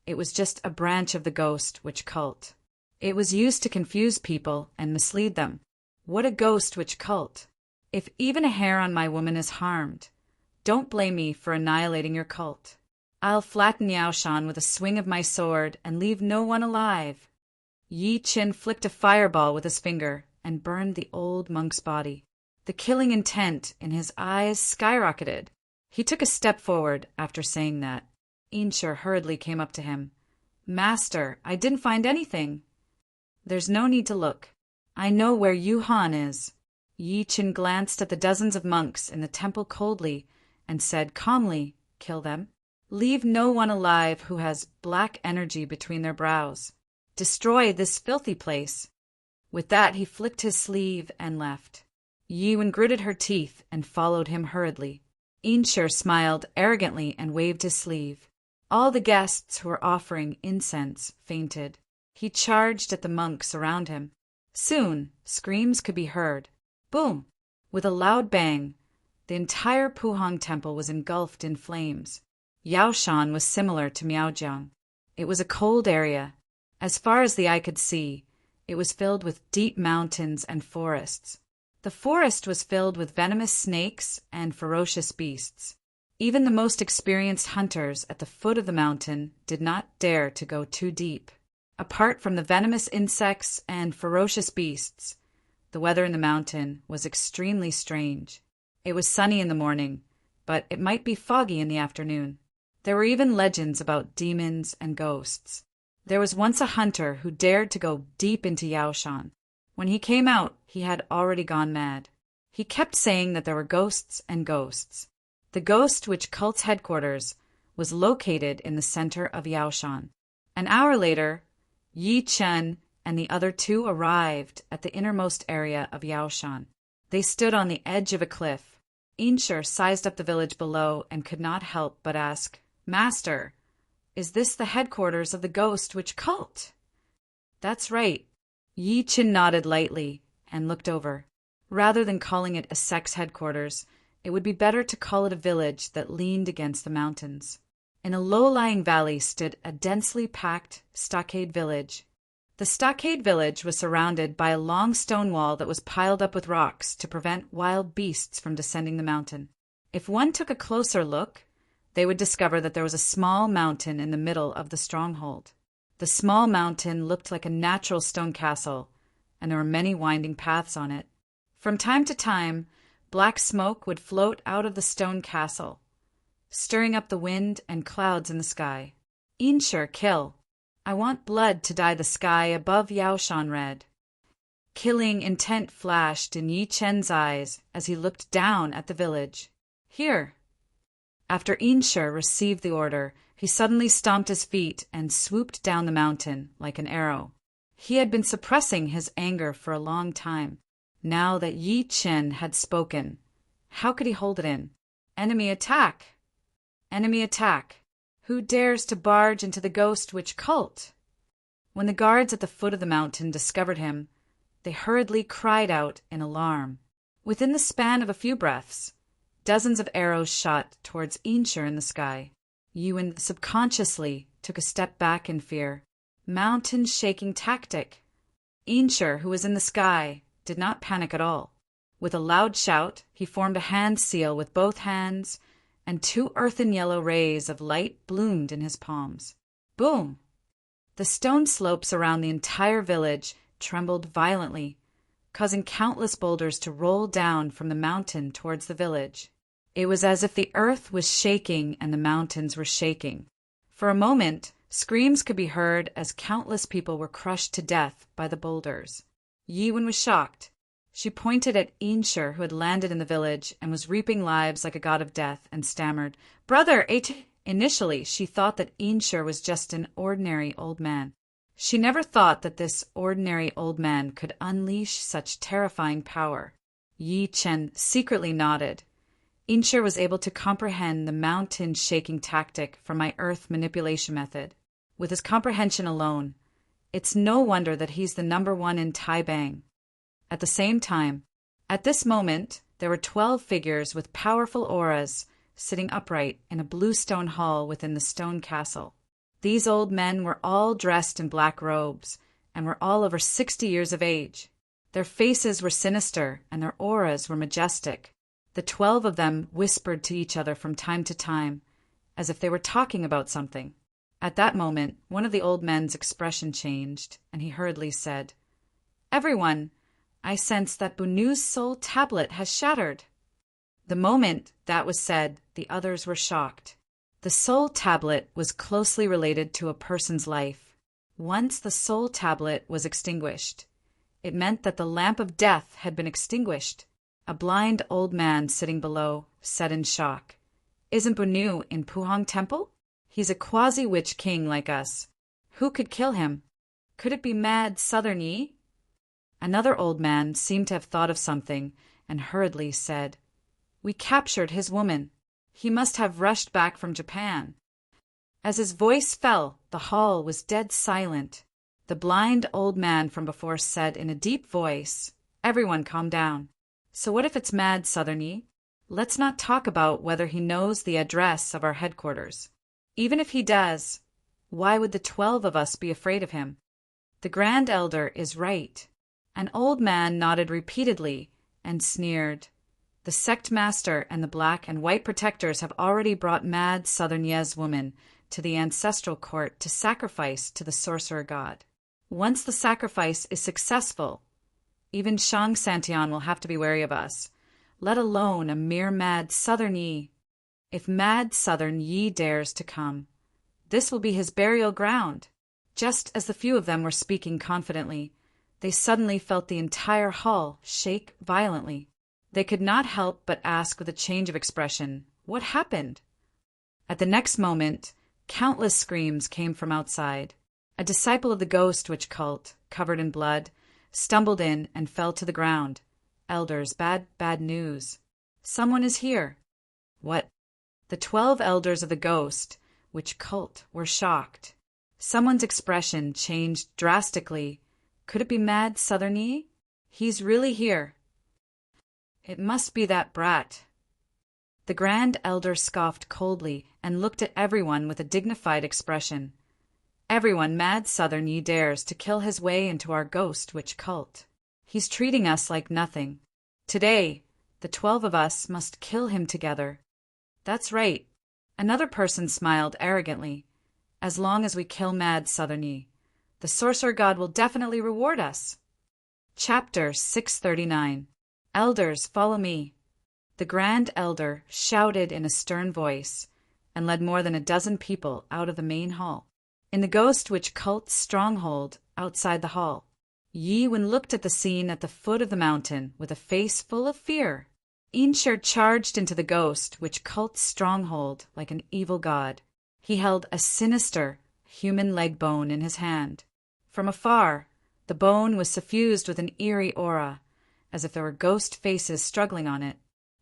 it was just a branch of the Ghost Witch Cult. It was used to confuse people and mislead them. What a Ghost Witch Cult! If even a hair on my woman is harmed, don't blame me for annihilating your cult. I'll flatten Yaoshan with a swing of my sword and leave no one alive." Yi Qin flicked a fireball with his finger and burned the old monk's body. The killing intent in his eyes skyrocketed. He took a step forward after saying that. Inshur hurriedly came up to him. "Master, I didn't find anything." "There's no need to look. I know where Yuhan is." Yi Qin glanced at the dozens of monks in the temple coldly and said calmly, "Kill them. Leave no one alive who has black energy between their brows. Destroy this filthy place." With that, he flicked his sleeve and left. Yiwen gritted her teeth and followed him hurriedly. Inshur smiled arrogantly and waved his sleeve. All the guests who were offering incense fainted. He charged at the monks around him. Soon, screams could be heard. Boom! With a loud bang, the entire Puhang Temple was engulfed in flames. Yaoshan was similar to Miaojiang. It was a cold area. As far as the eye could see, it was filled with deep mountains and forests. The forest was filled with venomous snakes and ferocious beasts. Even the most experienced hunters at the foot of the mountain did not dare to go too deep. Apart from the venomous insects and ferocious beasts, the weather in the mountain was extremely strange. It was sunny in the morning, but it might be foggy in the afternoon. There were even legends about demons and ghosts. There was once a hunter who dared to go deep into Yaoshan. When he came out, he had already gone mad. He kept saying that there were ghosts and ghosts. The Ghost Witch Cult's headquarters was located in the center of Yaoshan. An hour later, Yi Qin and the other two arrived at the innermost area of Yaoshan. They stood on the edge of a cliff. Inshur sized up the village below and could not help but ask, "Master, is this the headquarters of the Ghost Witch Cult?" "That's right." Yi Qin nodded lightly and looked over. Rather than calling it a sect's headquarters, it would be better to call it a village that leaned against the mountains. In a low-lying valley stood a densely packed stockade village. The stockade village was surrounded by a long stone wall that was piled up with rocks to prevent wild beasts from descending the mountain. If one took a closer look, they would discover that there was a small mountain in the middle of the stronghold. The small mountain looked like a natural stone castle, and there were many winding paths on it. From time to time, black smoke would float out of the stone castle, stirring up the wind and clouds in the sky. Inshur, kill. I want blood to dye the sky above Yaoshan red. Killing intent flashed in Yi Chen's eyes as he looked down at the village. Here. After Inshur received the order, he suddenly stomped his feet and swooped down the mountain like an arrow. He had been suppressing his anger for a long time. Now that Yi Chen had spoken, how could he hold it in? Enemy attack! Enemy attack! Who dares to barge into the Ghost Witch cult? When the guards at the foot of the mountain discovered him, they hurriedly cried out in alarm. Within the span of a few breaths, dozens of arrows shot towards Inshur in the sky. Yuan subconsciously took a step back in fear. Mountain-shaking tactic. Inshur, who was in the sky, did not panic at all. With a loud shout, he formed a hand seal with both hands, and 2 earthen yellow rays of light bloomed in his palms. Boom! The stone slopes around the entire village trembled violently, causing countless boulders to roll down from the mountain towards the village. It was as if the earth was shaking and the mountains were shaking. For a moment, screams could be heard as countless people were crushed to death by the boulders. Yiwen was shocked. She pointed at Inshur, who had landed in the village and was reaping lives like a god of death, and stammered, "Brother, Initially, she thought that Inshur was just an ordinary old man. She never thought that this ordinary old man could unleash such terrifying power. Yi Chen secretly nodded. Inshur was able to comprehend the mountain-shaking tactic from my earth manipulation method. With his comprehension alone, it's no wonder that he's the #1 in Taibang. At the same time, at this moment, there were 12 figures with powerful auras sitting upright in a blue stone hall within the stone castle. These old men were all dressed in black robes and were all over 60 years of age. Their faces were sinister and their auras were majestic. The 12 of them whispered to each other from time to time, as if they were talking about something. At that moment, one of the old men's expression changed, and he hurriedly said, "Everyone, I sense that Bunu's soul tablet has shattered." The moment that was said, the others were shocked. The soul tablet was closely related to a person's life. Once the soul tablet was extinguished, it meant that the lamp of death had been extinguished. A blind old man sitting below said in shock, "Isn't Bunu in Puhong Temple? He's a quasi-witch king like us. Who could kill him? Could it be mad Southern Yi?" Another old man seemed to have thought of something and hurriedly said, "We captured his woman. He must have rushed back from Japan." As his voice fell, the hall was dead silent. The blind old man from before said in a deep voice, "Everyone calm down. So what if it's mad Southern Yi? Let's not talk about whether he knows the address of our headquarters. Even if he does, why would the 12 of us be afraid of him? The Grand Elder is right." An old man nodded repeatedly and sneered, "The sect master and the black and white protectors have already brought mad Southern Ye's woman to the ancestral court to sacrifice to the sorcerer god. Once the sacrifice is successful, even Shang Santian will have to be wary of us, let alone a mere mad Southern Yi. If mad Southern Yi dares to come, this will be his burial ground." Just as the few of them were speaking confidently, they suddenly felt the entire hall shake violently. They could not help but ask with a change of expression, "What happened?" At the next moment, countless screams came from outside. A disciple of the Ghost Witch cult, covered in blood, stumbled in and fell to the ground. "Elders, bad news. Someone is here." "What?" The 12 elders of the Ghost Witch cult were shocked. Someone's expression changed drastically. Could it be mad Southern Yi? He's really here. It must be that brat. The Grand Elder scoffed coldly and looked at everyone with a dignified expression. "Everyone mad Southern Yi dares to kill his way into our Ghost Witch cult. He's treating us like nothing. Today, the 12 of us must kill him together." "That's right." Another person smiled arrogantly. as long as we kill Mad Southern Yi. The sorcerer god will definitely reward us. Chapter 639. Elders, follow me. The Grand Elder shouted in a stern voice and led more than a dozen people out of the main hall. In the Ghost Witch cult's stronghold outside the hall, Yi Wen looked at the scene at the foot of the mountain with a face full of fear. Inshur charged into the Ghost Witch cult's stronghold like an evil god. He held a sinister human leg bone in his hand. From afar, the bone was suffused with an eerie aura, as if there were ghost faces struggling on it.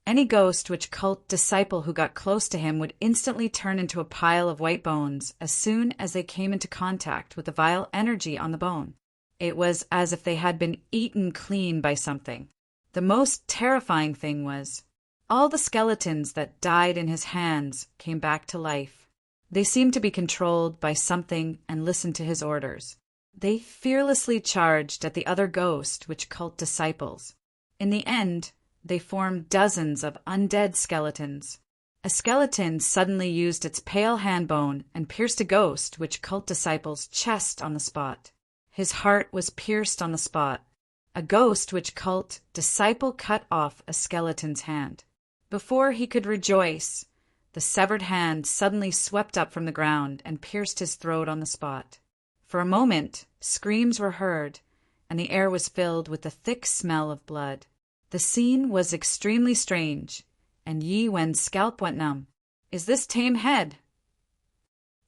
Any Ghost Witch cult disciple who got close to him would instantly turn into a pile of white bones as soon as they came into contact with the vile energy on the bone. It was as if they had been eaten clean by something. The most terrifying thing was, all the skeletons that died in his hands came back to life. They seemed to be controlled by something and listened to his orders. They fearlessly charged at the other Ghost Witch cult disciples. In the end, they formed dozens of undead skeletons. A skeleton suddenly used its pale hand bone and pierced a Ghost Witch cult disciple's chest on the spot. His heart was pierced on the spot. A Ghost Witch cult disciple cut off a skeleton's hand. Before he could rejoice, the severed hand suddenly swept up from the ground and pierced his throat on the spot. For a moment, screams were heard, and the air was filled with the thick smell of blood. The scene was extremely strange, and Yi Wen's scalp went numb. Is this tame head?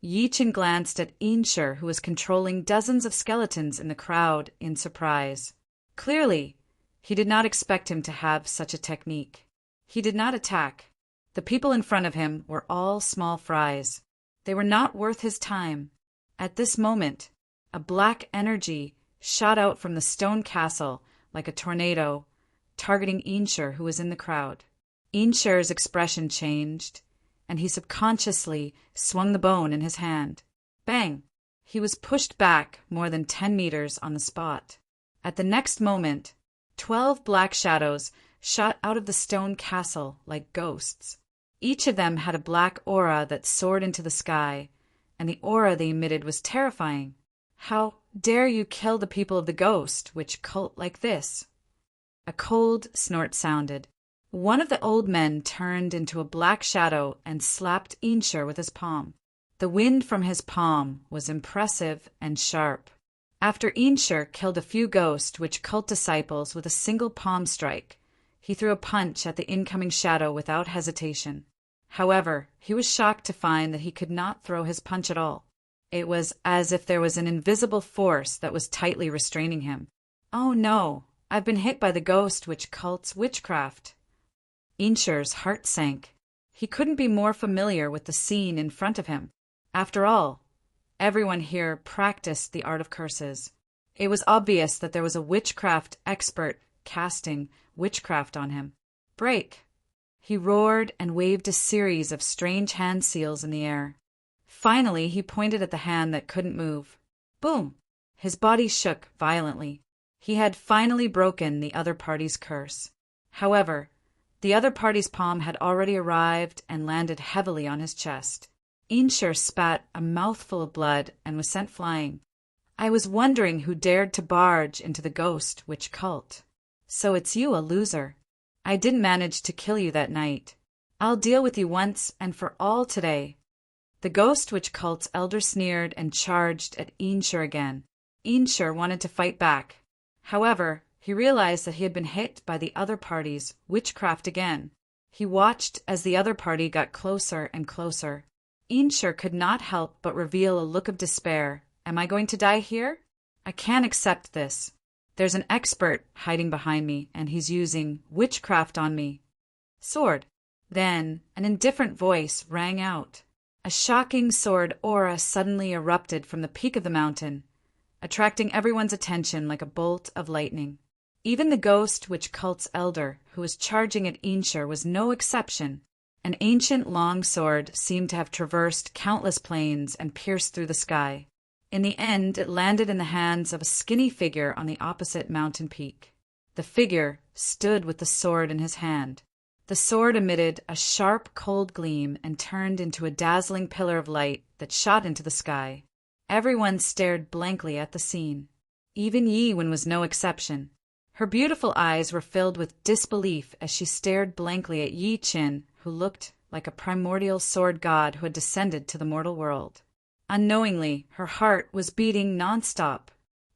Yi Chen glanced at Inshur, who was controlling dozens of skeletons in the crowd in surprise. Clearly, he did not expect him to have such a technique. He did not attack. The people in front of him were all small fries. They were not worth his time. At this moment, a black energy shot out from the stone castle like a tornado, targeting Inshur, who was in the crowd. Inshur's expression changed, and he subconsciously swung the bone in his hand. Bang! He was pushed back more than 10 meters on the spot. At the next moment, 12 black shadows shot out of the stone castle like ghosts. Each of them had a black aura that soared into the sky, and the aura they emitted was terrifying. How dare you kill the people of the Ghost Witch cult like this? A cold snort sounded. One of the old men turned into a black shadow and slapped Inshur with his palm. The wind from his palm was impressive and sharp. After Inshur killed a few Ghost Witch cult disciples with a single palm strike, he threw a punch at the incoming shadow without hesitation. However, he was shocked to find that he could not throw his punch at all. It was as if there was an invisible force that was tightly restraining him. Oh no! I've been hit by the Ghost Witch cult's witchcraft. Inshur's heart sank. He couldn't be more familiar with the scene in front of him. After all, everyone here practiced the art of curses. It was obvious that there was a witchcraft expert casting witchcraft on him. Break! He roared and waved a series of strange hand seals in the air. Finally, he pointed at the hand that couldn't move. Boom! His body shook violently. He had finally broken the other party's curse. However, the other party's palm had already arrived and landed heavily on his chest. Inshur spat a mouthful of blood and was sent flying. I was wondering who dared to barge into the Ghost Witch cult. So it's you, a loser. I didn't manage to kill you that night. I'll deal with you once and for all today. The Ghost Witch cult's elder sneered and charged at Inshur again. Inshur wanted to fight back. However, he realized that he had been hit by the other party's witchcraft again. He watched as the other party got closer and closer. Inshur could not help but reveal a look of despair. Am I going to die here? I can't accept this. There's an expert hiding behind me, and he's using witchcraft on me. Sword. Then an indifferent voice rang out. A shocking sword aura suddenly erupted from the peak of the mountain, attracting everyone's attention like a bolt of lightning. Even the Ghost Witch cult's elder, who was charging at Inshur, was no exception. An ancient long sword seemed to have traversed countless plains and pierced through the sky. In the end, it landed in the hands of a skinny figure on the opposite mountain peak. The figure stood with the sword in his hand. The sword emitted a sharp, cold gleam and turned into a dazzling pillar of light that shot into the sky. Everyone stared blankly at the scene. Even Yi Wen was no exception. Her beautiful eyes were filled with disbelief as she stared blankly at Yi Qin, who looked like a primordial sword god who had descended to the mortal world. Unknowingly, her heart was beating nonstop.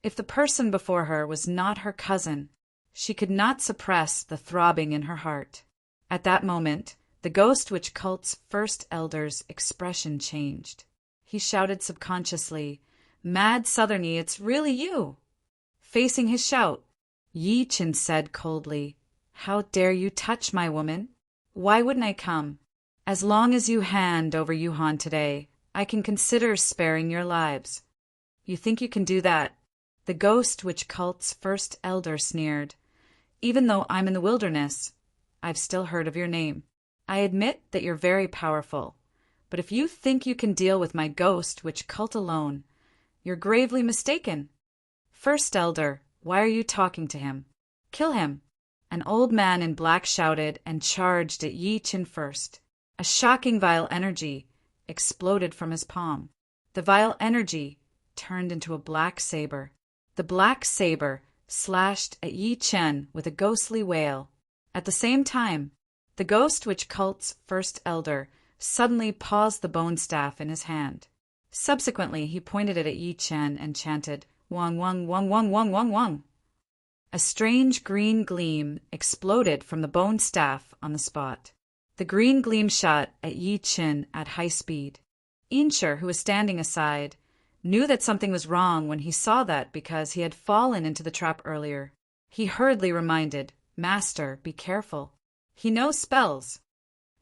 If the person before her was not her cousin, she could not suppress the throbbing in her heart. At that moment, the Ghost Witch cult's first elder's expression changed. He shouted subconsciously, "Mad Southerny, it's really you!" Facing his shout, Yi Qin said coldly, "How dare you touch my woman? Why wouldn't I come? As long as you hand over Yuhan today, I can consider sparing your lives." "You think you can do that?" The Ghost Witch cult's first elder sneered. "Even though I'm in the wilderness, I've still heard of your name. I admit that you're very powerful, but if you think you can deal with my Ghost Witch cult alone, you're gravely mistaken. First Elder, why are you talking to him? Kill him!" An old man in black shouted and charged at Yi Qin first. A shocking vile energy exploded from his palm. The vile energy turned into a black saber. The black saber slashed at Yi Qin with a ghostly wail. At the same time, the Ghost Witch cult's first elder suddenly paused the bone staff in his hand. Subsequently, he pointed it at Yi Qin and chanted, "Wang, wang, wang, wang, wang, wang, wang." A strange green gleam exploded from the bone staff on the spot. The green gleam shot at Yi Qin at high speed. Inshur, who was standing aside, knew that something was wrong when he saw that because he had fallen into the trap earlier. He hurriedly reminded, "Master, be careful. He knows spells."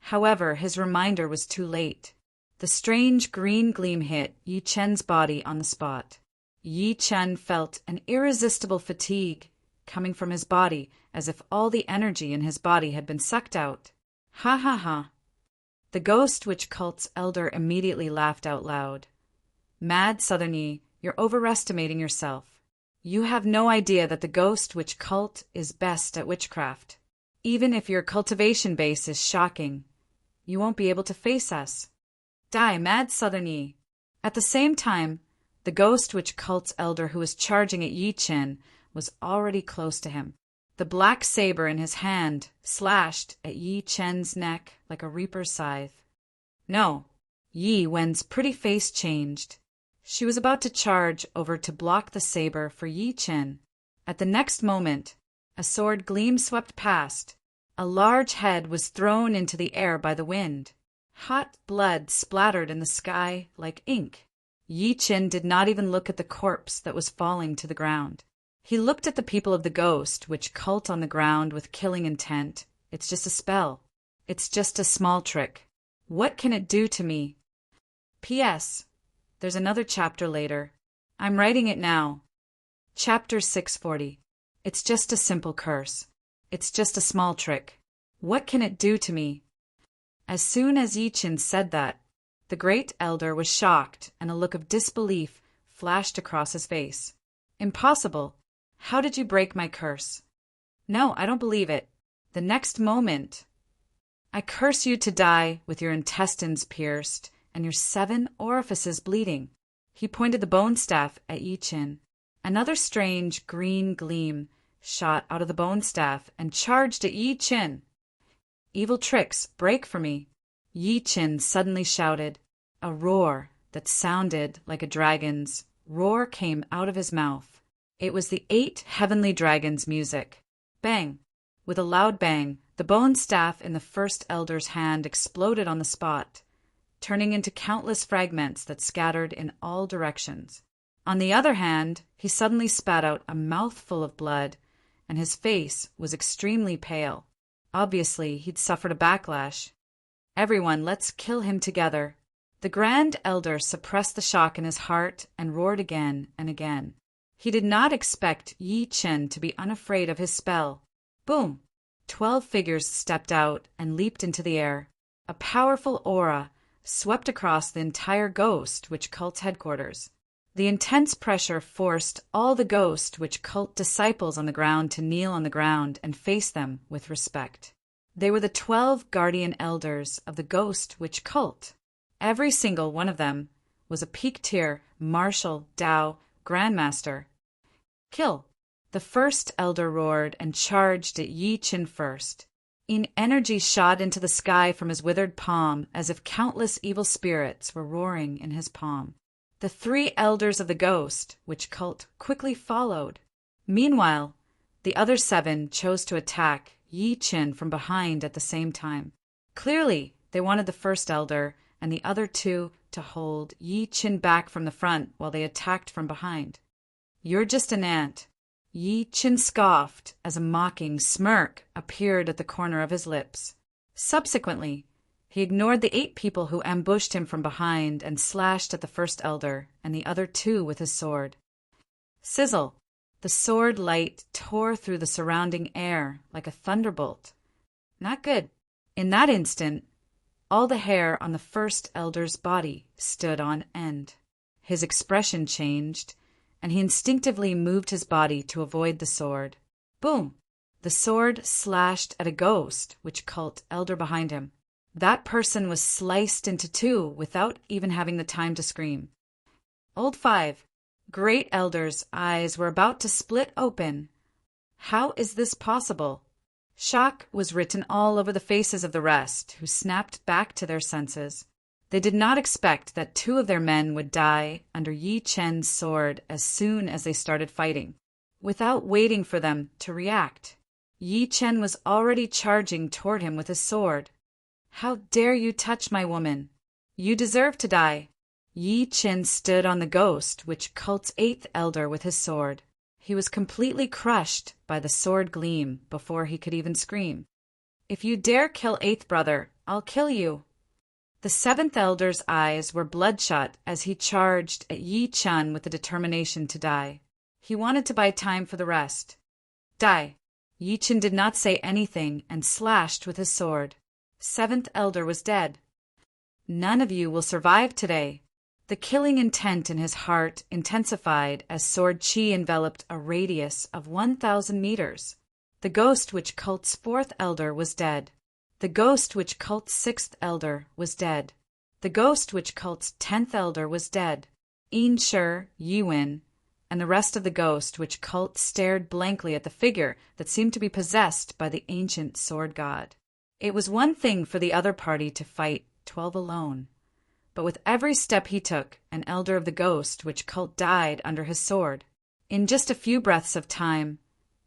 However, his reminder was too late. The strange green gleam hit Yi Chen's body on the spot. Yi Chen felt an irresistible fatigue coming from his body as if all the energy in his body had been sucked out. "Ha ha ha." The Ghost Witch cult's elder immediately laughed out loud. "Mad Southerny, you're overestimating yourself. You have no idea that the Ghost Witch cult is best at witchcraft. Even if your cultivation base is shocking, you won't be able to face us. Die, Mad Southerny." At the same time, the Ghost Witch cult's elder who was charging at Yi Qin was already close to him. The black saber in his hand slashed at Yi Chen's neck like a reaper's scythe. No, Yi Wen's pretty face changed. She was about to charge over to block the saber for Yi Chen. At the next moment, a sword gleam swept past. A large head was thrown into the air by the wind. Hot blood splattered in the sky like ink. Yi Chen did not even look at the corpse that was falling to the ground. He looked at the people of the Ghost Witch cult on the ground with killing intent. "It's just a spell. It's just a small trick. What can it do to me?" P.S. There's another chapter later. I'm writing it now. Chapter 640. It's just a simple curse. It's just a small trick. What can it do to me? As soon as Yi Qin said that, the great elder was shocked and a look of disbelief flashed across his face. "Impossible. How did you break my curse?" "No, I don't believe it." The next moment, "I curse you to die with your intestines pierced and your 7 orifices bleeding." He pointed the bone staff at Yi Qin. Another strange green gleam shot out of the bone staff and charged at Yi Qin. "Evil tricks, break for me." Yi Qin suddenly shouted. A roar that sounded like a dragon's roar came out of his mouth. It was the 8 heavenly dragons' music. Bang! With a loud bang, the bone staff in the first elder's hand exploded on the spot, turning into countless fragments that scattered in all directions. On the other hand, he suddenly spat out a mouthful of blood, and his face was extremely pale. Obviously, he'd suffered a backlash. "Everyone, let's kill him together." The Grand Elder suppressed the shock in his heart and roared again and again. He did not expect Yi Chen to be unafraid of his spell. Boom! 12 figures stepped out and leaped into the air. A powerful aura swept across the entire Ghost Witch cult's headquarters. The intense pressure forced all the Ghost Witch cult disciples on the ground to kneel on the ground and face them with respect. They were the 12 guardian elders of the Ghost Witch cult. Every single one of them was a peak-tier martial Dao grandmaster. Kill! The first elder roared and charged at Yi Qin first. Energy shot into the sky from his withered palm as if countless evil spirits were roaring in his palm. The 3 elders of the Ghost Witch cult quickly followed. Meanwhile, the other 7 chose to attack Yi Qin from behind at the same time. Clearly, they wanted the first elder and the other 2 to hold Yi Qin back from the front while they attacked from behind. "You're just an ant." Yi Qin scoffed as a mocking smirk appeared at the corner of his lips. Subsequently, he ignored the 8 people who ambushed him from behind and slashed at the first elder and the other 2 with his sword. Sizzle! The sword light tore through the surrounding air like a thunderbolt. Not good. In that instant, all the hair on the first elder's body stood on end. His expression changed, and he instinctively moved his body to avoid the sword. Boom! The sword slashed at a Ghost Witch cult elder behind him. That person was sliced into 2 without even having the time to scream. Old 5. Great Elder's eyes were about to split open. How is this possible? Shock was written all over the faces of the rest, who snapped back to their senses. They did not expect that 2 of their men would die under Yi Qin's sword as soon as they started fighting. Without waiting for them to react, Yi Qin was already charging toward him with his sword. "How dare you touch my woman? You deserve to die." Yi Qin stood on the Ghost Witch cult's 8th elder with his sword. He was completely crushed by the sword gleam before he could even scream. "If you dare kill 8th brother, I'll kill you." The 7th elder's eyes were bloodshot as he charged at Yi Qin with the determination to die. He wanted to buy time for the rest. "Die!" Yi Qin did not say anything and slashed with his sword. 7th elder was dead. "None of you will survive today." The killing intent in his heart intensified as sword chi enveloped a radius of 1,000 meters. The Ghost Witch cult's 4th elder was dead. The Ghost Witch cult's 6th elder was dead. The Ghost Witch cult's 10th elder was dead. Yin Shi, Yiwen, and the rest of the Ghost Witch cult stared blankly at the figure that seemed to be possessed by the ancient sword god. It was one thing for the other party to fight 12 alone. But with every step he took, an elder of the Ghost Witch cult died under his sword. In just a few breaths of time,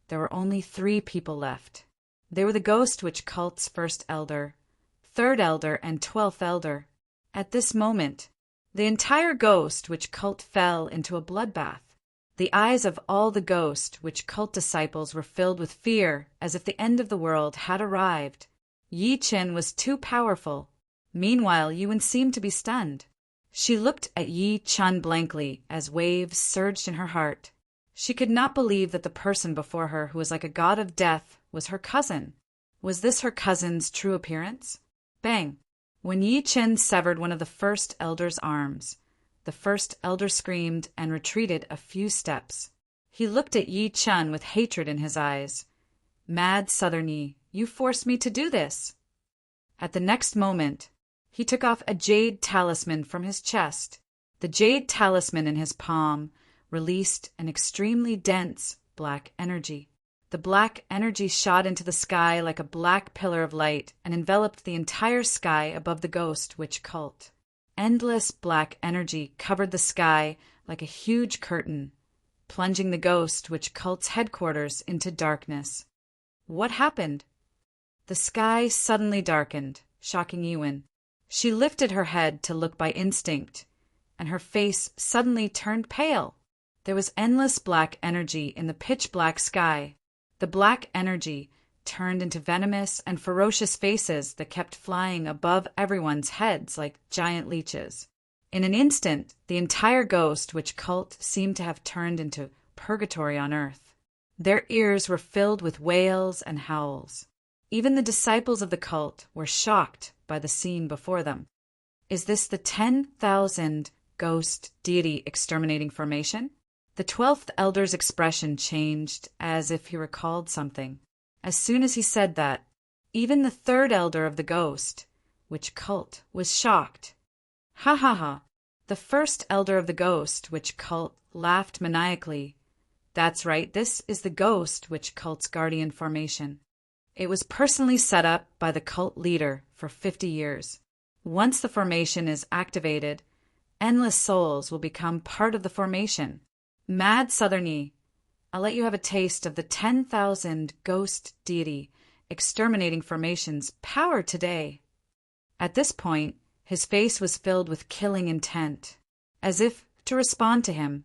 there were only 3 people left. They were the Ghost Witch cult's 1st elder, 3rd elder, and 12th elder. At this moment, the entire Ghost Witch cult fell into a bloodbath. The eyes of all the Ghost Witch cult disciples were filled with fear, as if the end of the world had arrived. Yi Qin was too powerful. Meanwhile, Yuan seemed to be stunned. She looked at Yi Qin blankly as waves surged in her heart. She could not believe that the person before her, who was like a god of death, was her cousin. Was this her cousin's true appearance? Bang! When Yi Qin severed one of the 1st elder's arms, the 1st elder screamed and retreated a few steps. He looked at Yi Qin with hatred in his eyes. "Mad Southern Yi, you forced me to do this." At the next moment, he took off a jade talisman from his chest. The jade talisman in his palm released an extremely dense black energy. The black energy shot into the sky like a black pillar of light and enveloped the entire sky above the Ghost Witch cult. Endless black energy covered the sky like a huge curtain, plunging the Ghost Witch cult's headquarters into darkness. What happened? The sky suddenly darkened, shocking Ewan. She lifted her head to look by instinct, and her face suddenly turned pale. There was endless black energy in the pitch-black sky. The black energy turned into venomous and ferocious faces that kept flying above everyone's heads like giant leeches. In an instant, the entire Ghost Witch cult seemed to have turned into purgatory on earth. Their ears were filled with wails and howls. Even the disciples of the cult were shocked by the scene before them. Is this the 10,000 ghost deity exterminating formation? The 12th elder's expression changed as if he recalled something. As soon as he said that, Even the third elder of the ghost, witch cult, was shocked. Ha ha ha! The first elder of the ghost, witch cult, laughed maniacally. That's right, this is the ghost witch cult's guardian formation. It was personally set up by the cult leader for 50 years. Once the formation is activated, endless souls will become part of the formation. Mad Southerny, I'll let you have a taste of the 10,000 ghost deity exterminating formation's power today. At this point, his face was filled with killing intent. As if to respond to him,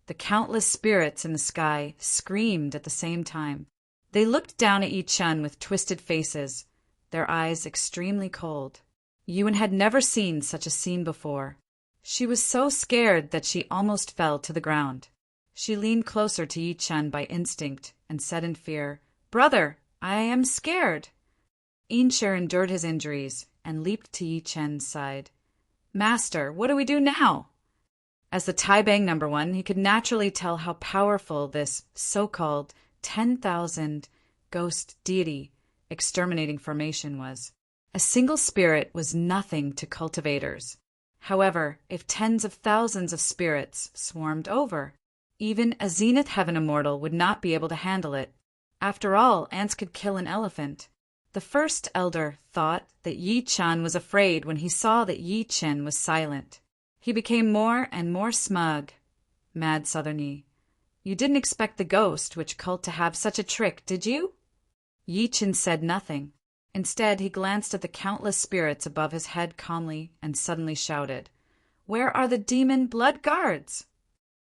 the countless spirits in the sky screamed at the same time. They looked down at Yi Chun with twisted faces, their eyes extremely cold. Yuan had never seen such a scene before. She was so scared that she almost fell to the ground. She leaned closer to Yi Chun by instinct and said in fear, "Brother, I am scared." Yinsher endured his injuries and leaped to Yi Chun's side. "Master, what do we do now?" As the Taibang #1, he could naturally tell how powerful this so-called 10,000 ghost deity exterminating formation was. A single spirit was nothing to cultivators. However, if tens of thousands of spirits swarmed over, even a zenith heaven immortal would not be able to handle it. After all, ants could kill an elephant. The first elder thought that Yi Chun was afraid when he saw that Yi Chun was silent. He became more and more smug. Mad Southerny, you didn't expect the ghost witch cult to have such a trick, did you? Yi Chun said nothing. Instead, he glanced at the countless spirits above his head calmly and suddenly shouted, "Where are the demon blood guards?"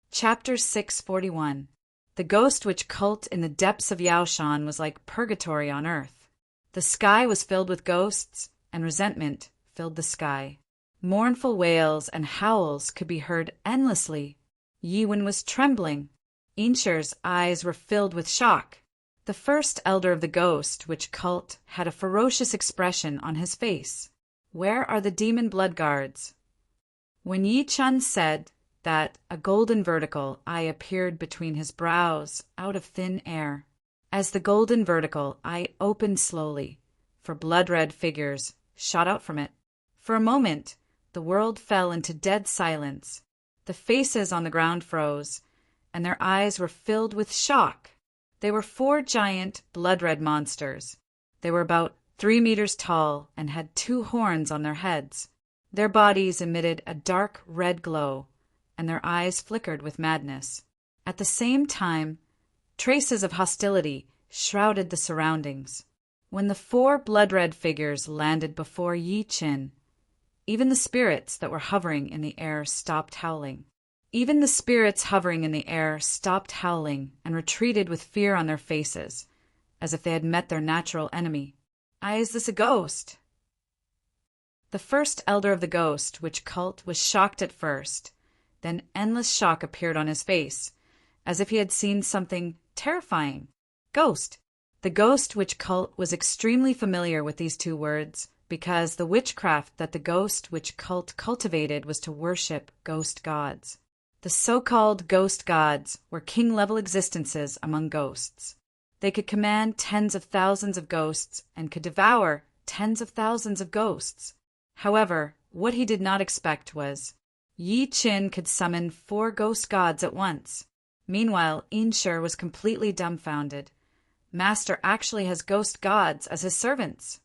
Chapter 641. The ghost witch cult in the depths of Yaoshan was like purgatory on earth. The sky was filled with ghosts, and resentment filled the sky. Mournful wails and howls could be heard endlessly. Yiwen was trembling. Yinsher's eyes were filled with shock. The first elder of the ghost witch cult had a ferocious expression on his face. "Where are the demon blood guards?" When Yi Chun said that, a golden vertical eye appeared between his brows out of thin air. As the golden vertical eye opened slowly, for blood-red figures shot out from it. For a moment, the world fell into dead silence. The faces on the ground froze, and their eyes were filled with shock. They were 4 giant, blood-red monsters. They were about 3 meters tall and had 2 horns on their heads. Their bodies emitted a dark red glow, and their eyes flickered with madness. At the same time, traces of hostility shrouded the surroundings. When the 4 blood-red figures landed before Yi Chun, even the spirits that were hovering in the air stopped howling. Even the spirits hovering in the air stopped howling and retreated with fear on their faces, as if they had met their natural enemy. Is this a ghost? The first elder of the ghost witch cult was shocked at first. Then endless shock appeared on his face, as if he had seen something terrifying. Ghost. The ghost witch cult was extremely familiar with these 2 words, because the witchcraft that the ghost witch cult cultivated was to worship ghost gods. The so-called ghost gods were king-level existences among ghosts. They could command tens of thousands of ghosts and could devour tens of thousands of ghosts. However, what he did not expect was Yi Chun could summon 4 ghost gods at once. Meanwhile, Yinsher was completely dumbfounded. Master actually has ghost gods as his servants.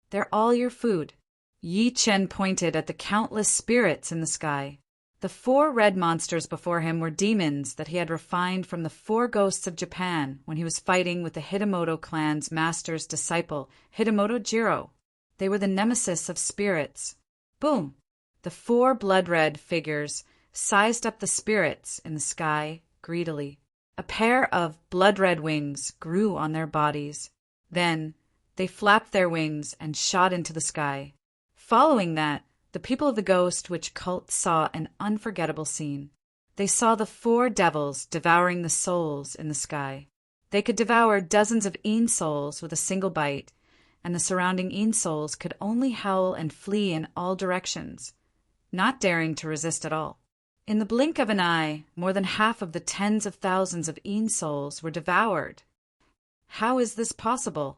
"They're all your food." Yi Chun pointed at the countless spirits in the sky. The 4 red monsters before him were demons that he had refined from the 4 ghosts of Japan when he was fighting with the Hitamoto clan's master's disciple, Hitamoto Jiro. They were the nemesis of spirits. Boom! The 4 blood-red figures sized up the spirits in the sky greedily. A pair of blood-red wings grew on their bodies. Then they flapped their wings and shot into the sky. Following that, the people of the ghost witch cult saw an unforgettable scene. They saw the 4 devils devouring the souls in the sky. They could devour dozens of Een souls with a single bite, and the surrounding Een souls could only howl and flee in all directions, not daring to resist at all. In the blink of an eye, more than half of the tens of thousands of Een souls were devoured. How is this possible?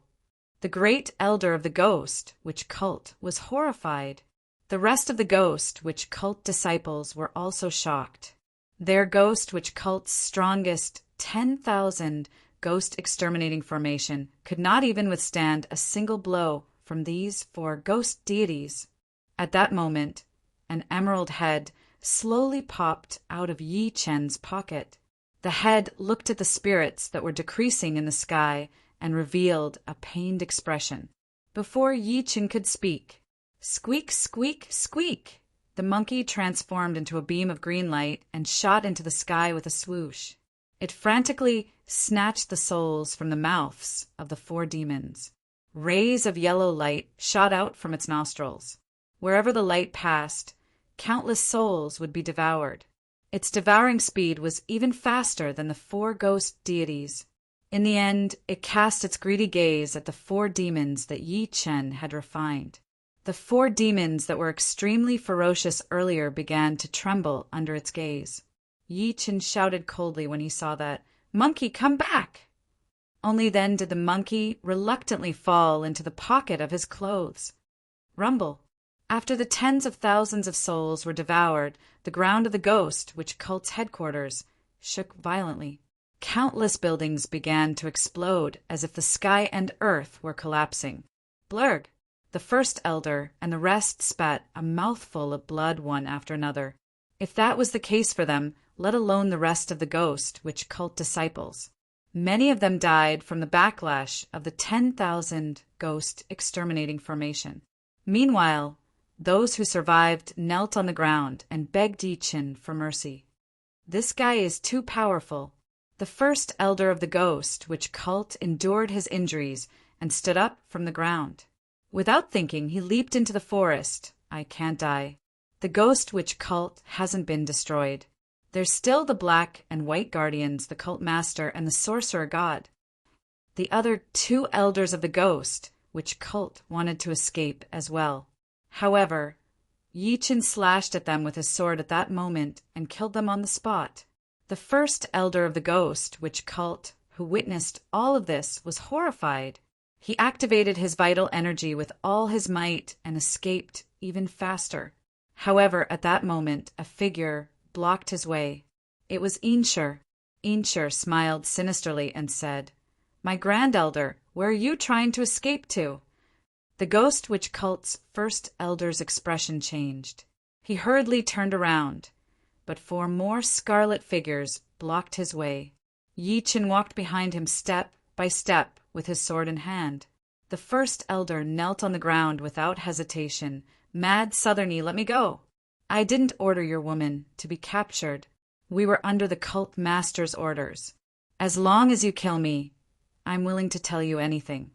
The great elder of the ghost, which cult, was horrified. The rest of the ghost, which cult disciples, were also shocked. Their ghost, which cult's strongest 10,000 ghost exterminating formation, could not even withstand a single blow from these 4 ghost deities. At that moment, an emerald head slowly popped out of Yi Chen's pocket. The head looked at the spirits that were decreasing in the sky and revealed a pained expression. Before Yi Chen could speak, squeak, squeak, squeak! The monkey transformed into a beam of green light and shot into the sky with a swoosh. It frantically snatched the souls from the mouths of the 4 demons. Rays of yellow light shot out from its nostrils. Wherever the light passed, countless souls would be devoured. Its devouring speed was even faster than the 4 ghost deities. In the end, it cast its greedy gaze at the 4 demons that Yi Chen had refined. The 4 demons that were extremely ferocious earlier began to tremble under its gaze. Yi Chen shouted coldly when he saw that. "Monkey, come back!" Only then did the monkey reluctantly fall into the pocket of his clothes. Rumble. After the tens of thousands of souls were devoured, the ground of the ghost, which cult's headquarters, shook violently. Countless buildings began to explode as if the sky and earth were collapsing. Blurg! The first elder and the rest spat a mouthful of blood one after another. If that was the case for them, let alone the rest of the ghost, which cult disciples. Many of them died from the backlash of the 10,000 ghost exterminating formation. Meanwhile, those who survived knelt on the ground and begged Yi Chen for mercy. "This guy is too powerful." The first elder of the ghost, which cult, endured his injuries and stood up from the ground. Without thinking, he leaped into the forest. "I can't die. The ghost, which cult, hasn't been destroyed. There's still the black and white guardians, the cult master, and the sorcerer god." The other 2 elders of the ghost, which cult, wanted to escape as well. However, Yi Chen slashed at them with his sword at that moment and killed them on the spot. The first elder of the ghost, which cult, who witnessed all of this, was horrified. He activated his vital energy with all his might and escaped even faster. However, at that moment, a figure blocked his way. It was Inshur. Inshur smiled sinisterly and said, "My grand elder, where are you trying to escape to?" The ghost, which cult's first elder's expression changed. He hurriedly turned around, but 4 more scarlet figures blocked his way. Yi Chen walked behind him step by step with his sword in hand. The first elder knelt on the ground without hesitation. "Mad Southerny, let me go. I didn't order your woman to be captured. We were under the cult master's orders. As long as you kill me, I'm willing to tell you anything."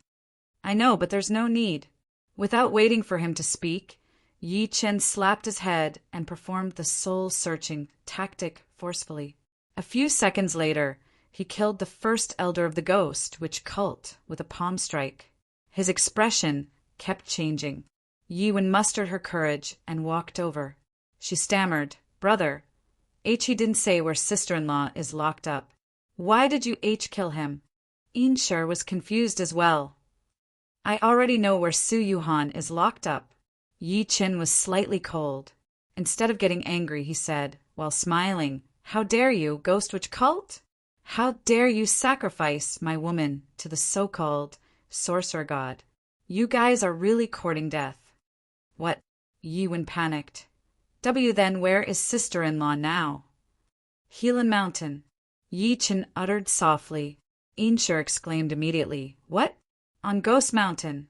"I know, but there's no need." Without waiting for him to speak, Yi Chen slapped his head and performed the soul-searching tactic forcefully. A few seconds later, he killed the first elder of the ghost, which cult, with a palm strike. His expression kept changing. Yi Wen mustered her courage and walked over. She stammered, "Brother, He didn't say where sister-in-law is locked up. Why did you kill him?" Inshur was confused as well. "I already know where Su Yuhan is locked up." Yi Chen was slightly cold. Instead of getting angry, he said, while smiling, "How dare you, Ghost Witch cult? How dare you sacrifice my woman to the so-called sorcerer god? You guys are really courting death." "What?" Yi Wen panicked. Then where is sister-in-law now?" "Healing Mountain." Yi Chen uttered softly. Inshur exclaimed immediately, "What? On Ghost Mountain?"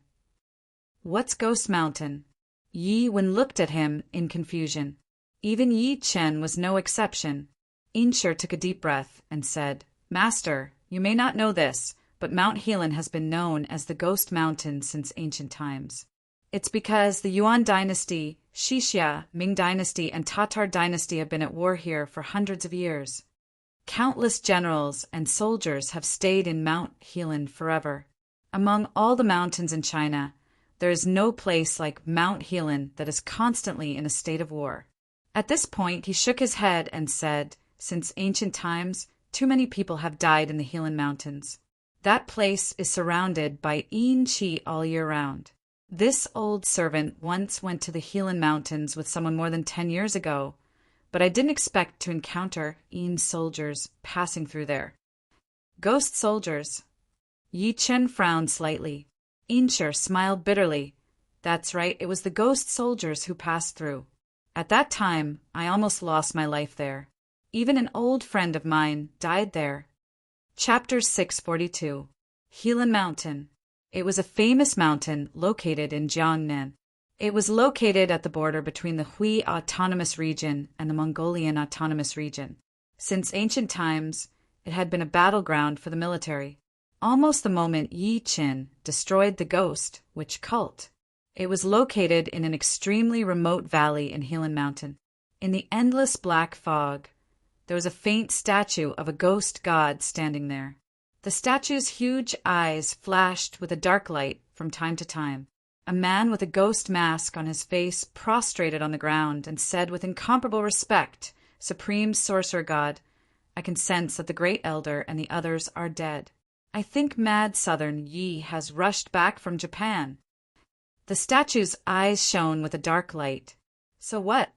"What's Ghost Mountain?" Yi Wen looked at him in confusion. Even Yi Chen was no exception. Inshur took a deep breath and said, "Master, you may not know this, but Mount Helan has been known as the Ghost Mountain since ancient times. It's because the Yuan dynasty, Shixia, Ming dynasty, and Tatar dynasty have been at war here for hundreds of years. Countless generals and soldiers have stayed in Mount Helan forever. Among all the mountains in China, there is no place like Mount Helan that is constantly in a state of war." At this point, he shook his head and said, "Since ancient times, too many people have died in the Helan Mountains. That place is surrounded by Yin Qi all year round. This old servant once went to the Helan Mountains with someone more than 10 years ago, but I didn't expect to encounter Yin soldiers passing through there. Ghost soldiers. Yi Chen frowned slightly. Incher smiled bitterly. That's right, it was the ghost soldiers who passed through. At that time, I almost lost my life there. Even an old friend of mine died there. Chapter 642. Helan Mountain. It was a famous mountain located in Jiangnan. It was located at the border between the Hui Autonomous Region and the Mongolian Autonomous Region. Since ancient times, it had been a battleground for the military. Almost the moment Yi Qin destroyed the ghost witch cult. It was located in an extremely remote valley in Helan Mountain. In the endless black fog, there was a faint statue of a ghost god standing there. The statue's huge eyes flashed with a dark light from time to time. A man with a ghost mask on his face prostrated on the ground and said with incomparable respect, "Supreme Sorcerer God, I can sense that the Great Elder and the others are dead. I think Mad Southern Yi has rushed back from Japan." The statue's eyes shone with a dark light. "So what?"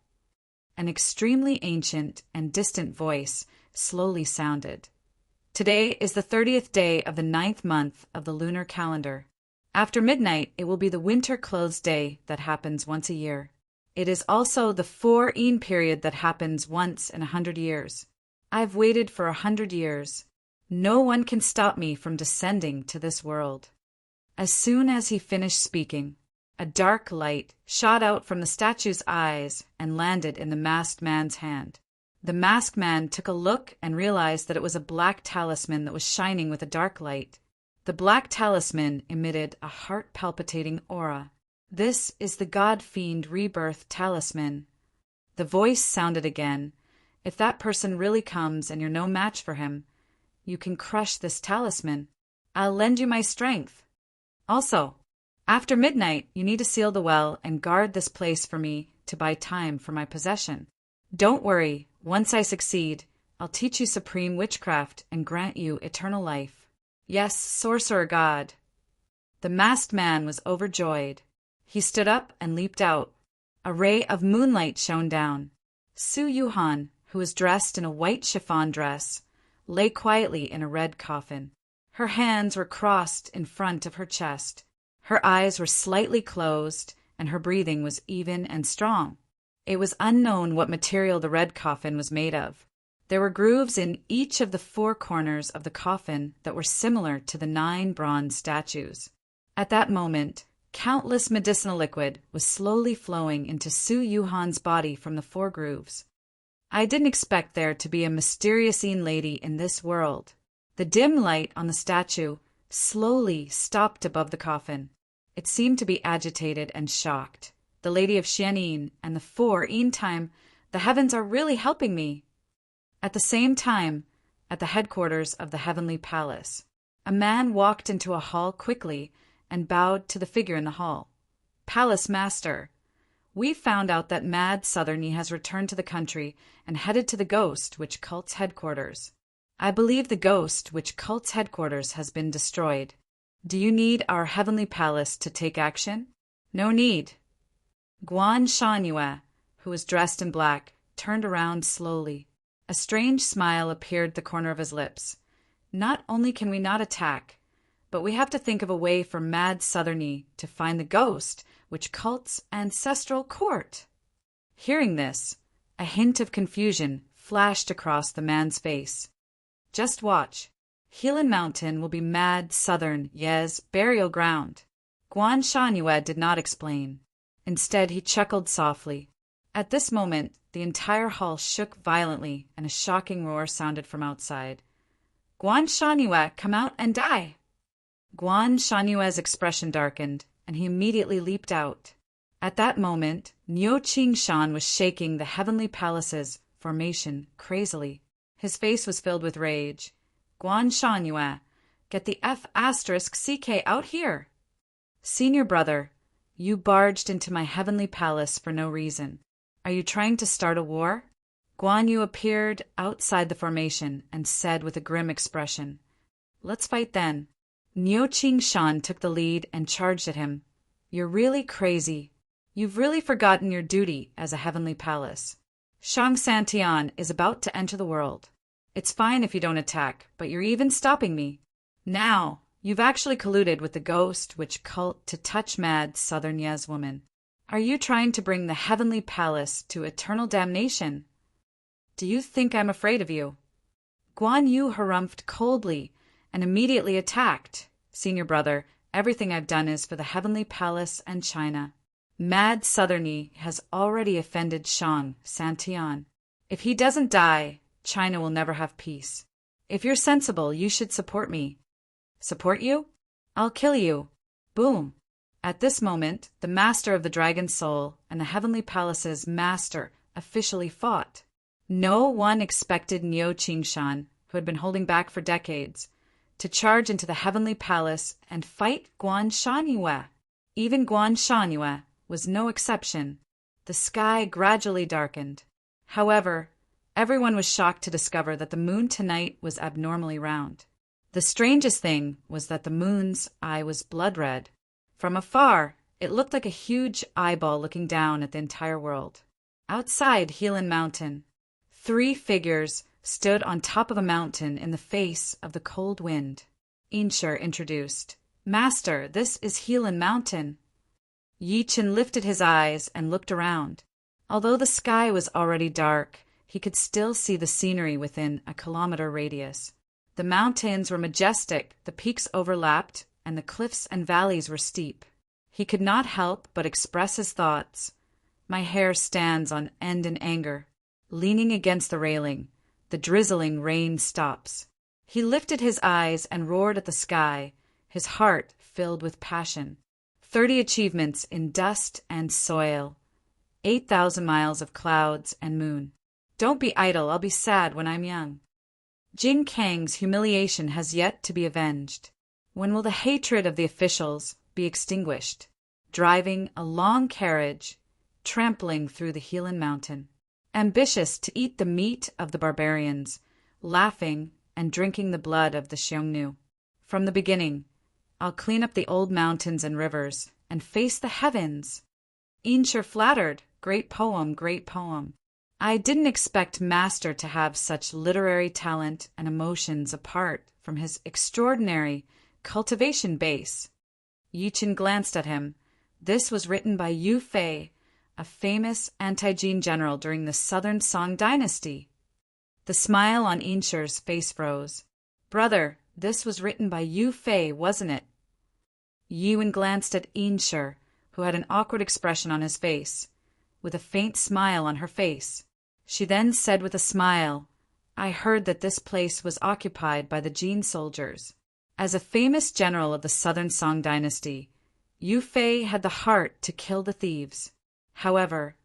An extremely ancient and distant voice slowly sounded. "Today is the 30th day of the 9th month of the lunar calendar. After midnight, it will be the winter clothes day that happens once a year. It is also the 4-Yin period that happens once in 100 years. I've waited for 100 years. No one can stop me from descending to this world." As soon as he finished speaking, a dark light shot out from the statue's eyes and landed in the masked man's hand. The masked man took a look and realized that it was a black talisman that was shining with a dark light. The black talisman emitted a heart-palpitating aura. "This is the God-Fiend Rebirth Talisman." The voice sounded again. "If that person really comes and you're no match for him, you can crush this talisman. I'll lend you my strength. Also, after midnight, you need to seal the well and guard this place for me to buy time for my possession. Don't worry, once I succeed, I'll teach you supreme witchcraft and grant you eternal life. Yes, Sorcerer God." The masked man was overjoyed. He stood up and leaped out. A ray of moonlight shone down. Su Yuhan, who was dressed in a white chiffon dress, lay quietly in a red coffin. Her hands were crossed in front of her chest. Her eyes were slightly closed, and her breathing was even and strong. It was unknown what material the red coffin was made of. There were grooves in each of the 4 corners of the coffin that were similar to the 9 bronze statues. At that moment, countless medicinal liquid was slowly flowing into Su Yuhan's body from the 4 grooves. I didn't expect there to be a mysterious Yin lady in this world. The dim light on the statue slowly stopped above the coffin. It seemed to be agitated and shocked. "The Lady of Xianin and the 4-Yin time, the heavens are really helping me." At the same time, at the headquarters of the Heavenly Palace, a man walked into a hall quickly and bowed to the figure in the hall. "Palace Master, we found out that Mad Southern Yi has returned to the country and headed to the Ghost Witch Cult's headquarters. I believe the Ghost Witch Cult's headquarters has been destroyed. Do you need our Heavenly Palace to take action?" "No need." Guan Shanyue, who was dressed in black, turned around slowly. A strange smile appeared at the corner of his lips. "Not only can we not attack, but we have to think of a way for Mad Southern Yi to find the Ghost Witch Cult's ancestral court." Hearing this, a hint of confusion flashed across the man's face. "Just watch. Helan Mountain will be Mad Southern Yi's burial ground." Guan Shanyue did not explain. Instead, he chuckled softly. At this moment, the entire hall shook violently and a shocking roar sounded from outside. "Guan Shanyue, come out and die!" Guan Shanyue's expression darkened, and he immediately leaped out. At that moment, Niu Qingshan was shaking the Heavenly Palace's formation crazily. His face was filled with rage. "Guan Shanyue, get the F*CK out here!" "Senior brother, you barged into my Heavenly Palace for no reason. Are you trying to start a war?" Guan Yu appeared outside the formation and said with a grim expression, "Let's fight then. Niu Shan took the lead and charged at him. You're really crazy. You've really forgotten your duty as a heavenly palace. Shang Santian is about to enter the world. It's fine if you don't attack, but you're even stopping me. Now, you've actually colluded with the ghost witch cult to touch mad Southern Yez woman. Are you trying to bring the heavenly palace to eternal damnation? Do you think I'm afraid of you? Guan Yu harumphed coldly and immediately attacked. Senior brother, everything I've done is for the heavenly palace and China. Mad Southerny has already offended Shang Santian. If he doesn't die, China will never have peace. If you're sensible, you should support me. Support you? I'll kill you. Boom. At this moment, the master of the Dragon Soul and the Heavenly Palace's master officially fought. No one expected Niu Shan, who had been holding back for decades, to charge into the Heavenly Palace and fight Guan Shanyue. Even Guan Shanyue was no exception. The sky gradually darkened. However, everyone was shocked to discover that the moon tonight was abnormally round. The strangest thing was that the moon's eye was blood red. From afar, it looked like a huge eyeball looking down at the entire world. Outside Helan Mountain, 3 figures stood on top of a mountain in the face of the cold wind. Inshur introduced, Master, this is Helan Mountain. Yichen lifted his eyes and looked around. Although the sky was already dark, he could still see the scenery within a kilometer radius. The mountains were majestic, the peaks overlapped, and the cliffs and valleys were steep. He could not help but express his thoughts. My hair stands on end in anger. Leaning against the railing, the drizzling rain stops. He lifted his eyes and roared at the sky, his heart filled with passion. 30 achievements in dust and soil. 8,000 miles of clouds and moon. Don't be idle, I'll be sad when I'm young. Jing Kang's humiliation has yet to be avenged. When will the hatred of the officials be extinguished? Driving a long carriage, trampling through the Helan Mountain. Ambitious to eat the meat of the barbarians, laughing and drinking the blood of the Xiongnu. From the beginning, I'll clean up the old mountains and rivers and face the heavens. Inshur flattered, great poem, great poem. I didn't expect Master to have such literary talent and emotions apart from his extraordinary cultivation base. Yichen glanced at him. This was written by Yu Fei, a famous anti-Jin general during the Southern Song dynasty. The smile on Inshur's face froze. Brother, this was written by Yu Fei, wasn't it? Yiwen glanced at Inshur, who had an awkward expression on his face, with a faint smile on her face. She then said with a smile, I heard that this place was occupied by the Jin soldiers. As a famous general of the Southern Song dynasty, Yu Fei had the heart to kill the thieves. However,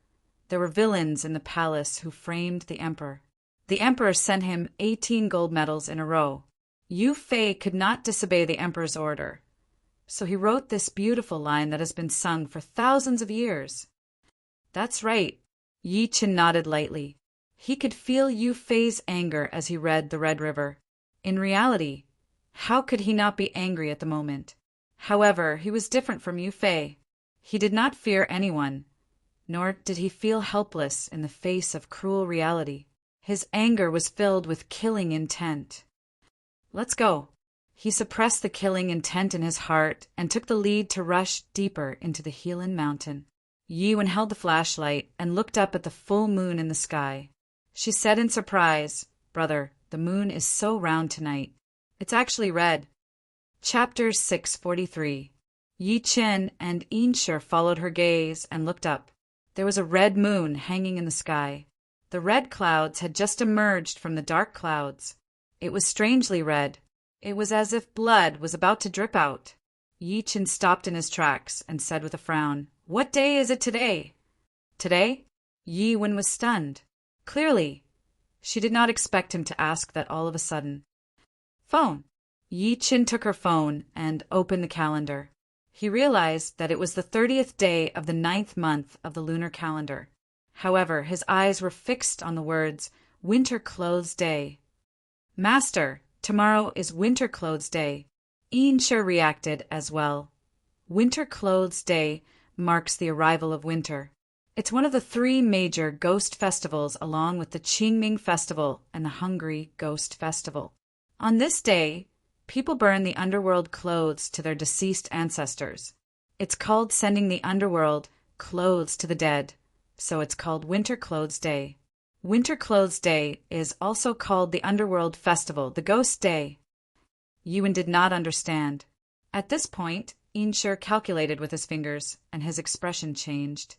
there were villains in the palace who framed the emperor. The emperor sent him 18 gold medals in a row. Yu Fei could not disobey the emperor's order, so he wrote this beautiful line that has been sung for thousands of years. That's right, Yichen nodded lightly. He could feel Yu Fei's anger as he read the Red River. In reality, how could he not be angry at the moment? However, he was different from Yu Fei. He did not fear anyone, nor did he feel helpless in the face of cruel reality. His anger was filled with killing intent. Let's go. He suppressed the killing intent in his heart and took the lead to rush deeper into the Helan Mountain. Yiwen held the flashlight and looked up at the full moon in the sky. She said in surprise, Brother, the moon is so round tonight. It's actually red. Chapter 643. Yichen and Inshur followed her gaze and looked up. There was a red moon hanging in the sky. The red clouds had just emerged from the dark clouds. It was strangely red. It was as if blood was about to drip out. Yichen stopped in his tracks and said with a frown, What day is it today? Today? Yiwen was stunned. Clearly, she did not expect him to ask that all of a sudden. Phone. Yichen took her phone and opened the calendar. He realized that it was the 30th day of the 9th month of the lunar calendar. However, his eyes were fixed on the words, Winter Clothes Day. Master, tomorrow is Winter Clothes Day. Insher reacted as well. Winter Clothes Day marks the arrival of winter. It's one of the three major ghost festivals along with the Qingming Festival and the Hungry Ghost Festival. On this day, people burn the underworld clothes to their deceased ancestors. It's called sending the underworld clothes to the dead, so it's called Winter Clothes Day. Winter Clothes Day is also called the Underworld Festival, the Ghost Day. Yuan did not understand. At this point, Insher calculated with his fingers, and his expression changed.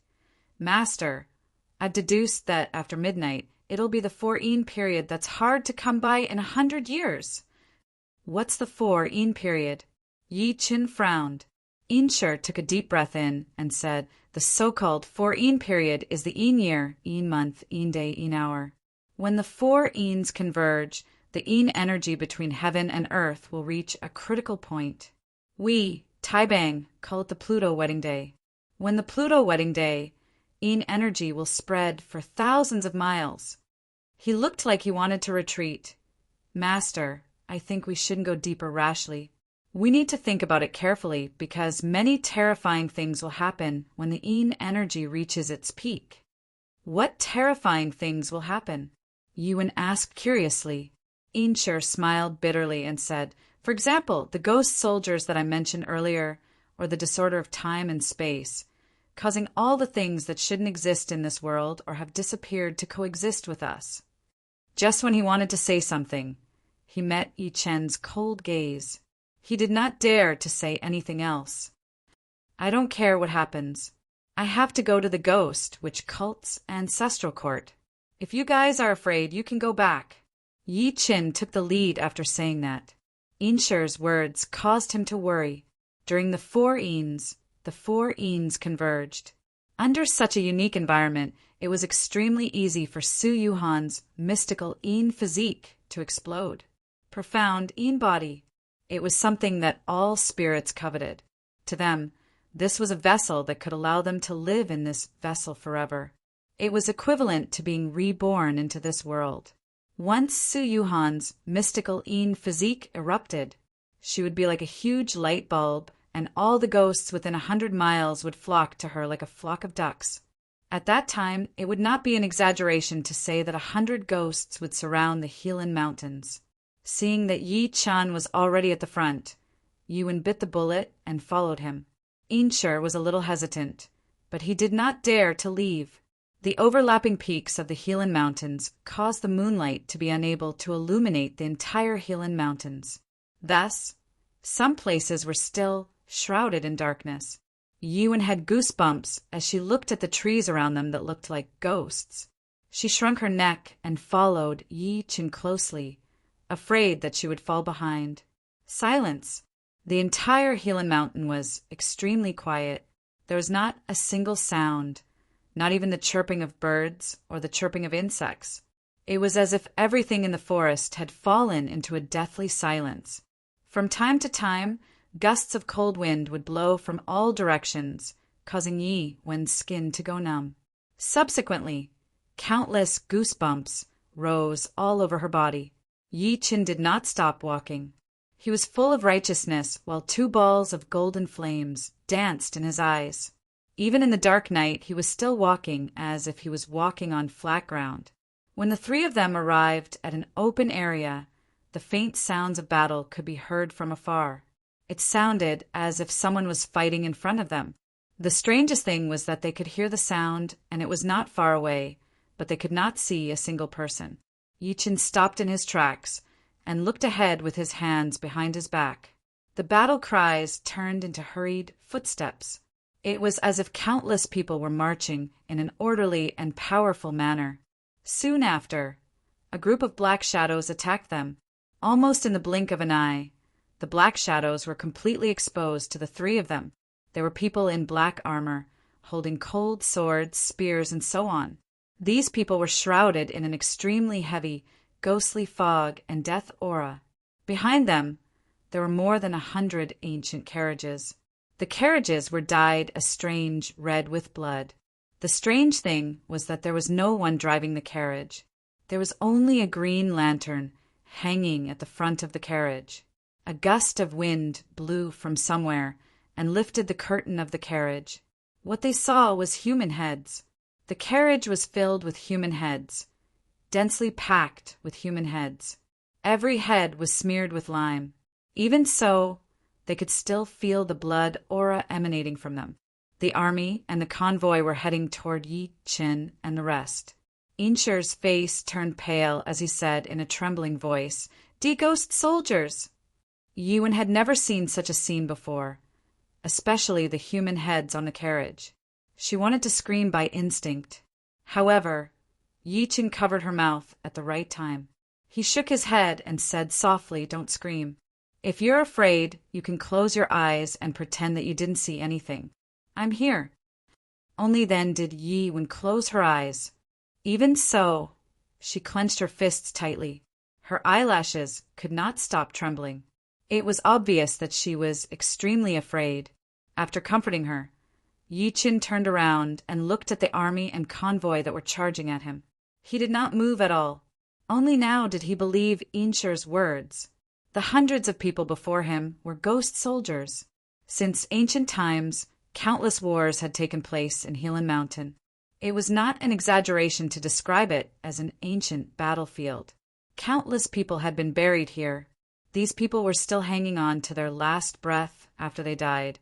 Master, I've deduced that after midnight, it'll be the 4-yin period that's hard to come by in 100 years. What's the 4-yin period? Yi Qin frowned. Insher took a deep breath in and said, the so-called 4-yin period is the yin year, yin month, yin day, yin hour. When the 4 yins converge, the yin energy between heaven and earth will reach a critical point. We, Taibang, call it the Pluto wedding day. When the Pluto wedding day, yin energy will spread for thousands of miles. He looked like he wanted to retreat. Master, I think we shouldn't go deeper rashly. We need to think about it carefully because many terrifying things will happen when the yin energy reaches its peak. What terrifying things will happen? Yuan asked curiously. Insher smiled bitterly and said, for example, the ghost soldiers that I mentioned earlier, or the disorder of time and space, causing all the things that shouldn't exist in this world or have disappeared to coexist with us. Just when he wanted to say something, he met Yi Chen's cold gaze. He did not dare to say anything else. I don't care what happens. I have to go to the ghost, which cult's ancestral court. If you guys are afraid, you can go back. Yi Chen took the lead after saying that. Insher's words caused him to worry. During the 4 yins, the 4 yins converged. Under such a unique environment, it was extremely easy for Su Yuhan's mystical yin physique to explode. Profound yin body. It was something that all spirits coveted. To them, this was a vessel that could allow them to live in this vessel forever. It was equivalent to being reborn into this world. Once Su Yuhan's mystical yin physique erupted, she would be like a huge light bulb, and all the ghosts within 100 miles would flock to her like a flock of ducks. At that time, it would not be an exaggeration to say that 100 ghosts would surround the Helan Mountains. Seeing that Yi Chan was already at the front, Yuan bit the bullet and followed him. Insher was a little hesitant, but he did not dare to leave. The overlapping peaks of the Helan Mountains caused the moonlight to be unable to illuminate the entire Helan Mountains. Thus, some places were still shrouded in darkness. Yuan had goosebumps as she looked at the trees around them that looked like ghosts. She shrunk her neck and followed Yi Chen closely, afraid that she would fall behind. Silence. The entire Helan Mountain was extremely quiet. There was not a single sound, not even the chirping of birds or the chirping of insects. It was as if everything in the forest had fallen into a deathly silence. From time to time, gusts of cold wind would blow from all directions, causing Yi Wen's skin to go numb. Subsequently, countless goosebumps rose all over her body. Yi Chen did not stop walking. He was full of righteousness while 2 balls of golden flames danced in his eyes. Even in the dark night, he was still walking as if he was walking on flat ground. When the 3 of them arrived at an open area, the faint sounds of battle could be heard from afar. It sounded as if someone was fighting in front of them. The strangest thing was that they could hear the sound, and it was not far away, but they could not see a single person. Yi Chen stopped in his tracks and looked ahead with his hands behind his back. The battle cries turned into hurried footsteps. It was as if countless people were marching in an orderly and powerful manner. Soon after, a group of black shadows attacked them. Almost in the blink of an eye, the black shadows were completely exposed to the 3 of them. There were people in black armor, holding cold swords, spears, and so on. These people were shrouded in an extremely heavy, ghostly fog and death aura. Behind them, there were more than 100 ancient carriages. The carriages were dyed a strange red with blood. The strange thing was that there was no one driving the carriage. There was only a green lantern hanging at the front of the carriage. A gust of wind blew from somewhere and lifted the curtain of the carriage. What they saw was human heads. The carriage was filled with human heads, densely packed with human heads. Every head was smeared with lime. Even so, they could still feel the blood aura emanating from them. The army and the convoy were heading toward Yi Qin and the rest. Inshir's face turned pale as he said in a trembling voice, "The ghost soldiers!" Yiwen had never seen such a scene before, especially the human heads on the carriage. She wanted to scream by instinct. However, Yi Qin covered her mouth at the right time. He shook his head and said softly, "Don't scream. If you're afraid, you can close your eyes and pretend that you didn't see anything. I'm here." Only then did Yiwen close her eyes. Even so, she clenched her fists tightly. Her eyelashes could not stop trembling. It was obvious that she was extremely afraid. After comforting her, Yi Qin turned around and looked at the army and convoy that were charging at him. He did not move at all. Only now did he believe Inshir's words. The hundreds of people before him were ghost soldiers. Since ancient times, countless wars had taken place in Helan Mountain. It was not an exaggeration to describe it as an ancient battlefield. Countless people had been buried here. These people were still hanging on to their last breath after they died,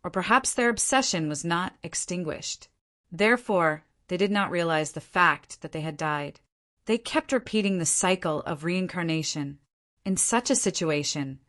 or perhaps their obsession was not extinguished. Therefore, they did not realize the fact that they had died. They kept repeating the cycle of reincarnation. In such a situation,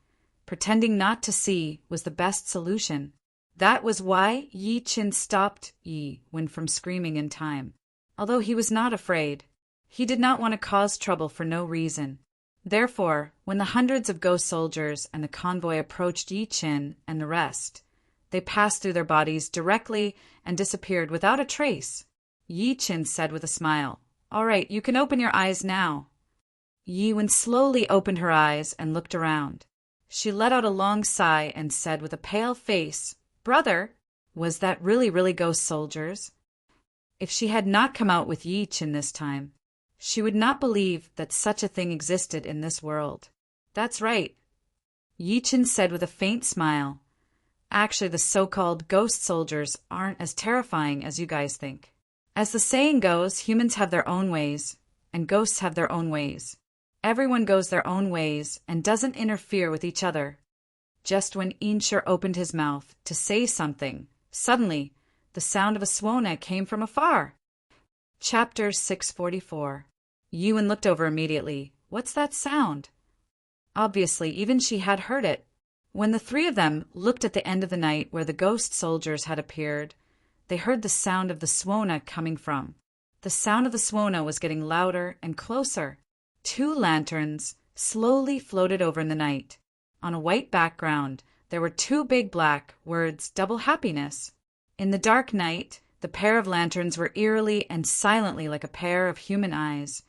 pretending not to see was the best solution. That was why Yi Qin stopped Yiwen from screaming in time. Although he was not afraid, he did not want to cause trouble for no reason. Therefore, when the hundreds of ghost soldiers and the convoy approached Yi Qin and the rest, they passed through their bodies directly and disappeared without a trace. Yi Qin said with a smile, "All right, you can open your eyes now." Yiwen slowly opened her eyes and looked around. She let out a long sigh and said with a pale face, "Brother, was that really ghost soldiers?" If she had not come out with Yi Qin this time, she would not believe that such a thing existed in this world. "That's right," Yi Qin said with a faint smile. "Actually, the so-called ghost soldiers aren't as terrifying as you guys think. As the saying goes, humans have their own ways, and ghosts have their own ways. Everyone goes their own ways and doesn't interfere with each other." Just when Inshir opened his mouth to say something, suddenly, the sound of a swona came from afar. Chapter 644. Yiwen looked over immediately. What's that sound? Obviously, even she had heard it. When the three of them looked at the end of the night where the ghost soldiers had appeared, they heard the sound of the swona coming from. The sound of the swona was getting louder and closer. 2 lanterns slowly floated over in the night. On a white background, there were 2 big black words, "Double Happiness." In the dark night, the pair of lanterns were eerily and silently like a pair of human eyes,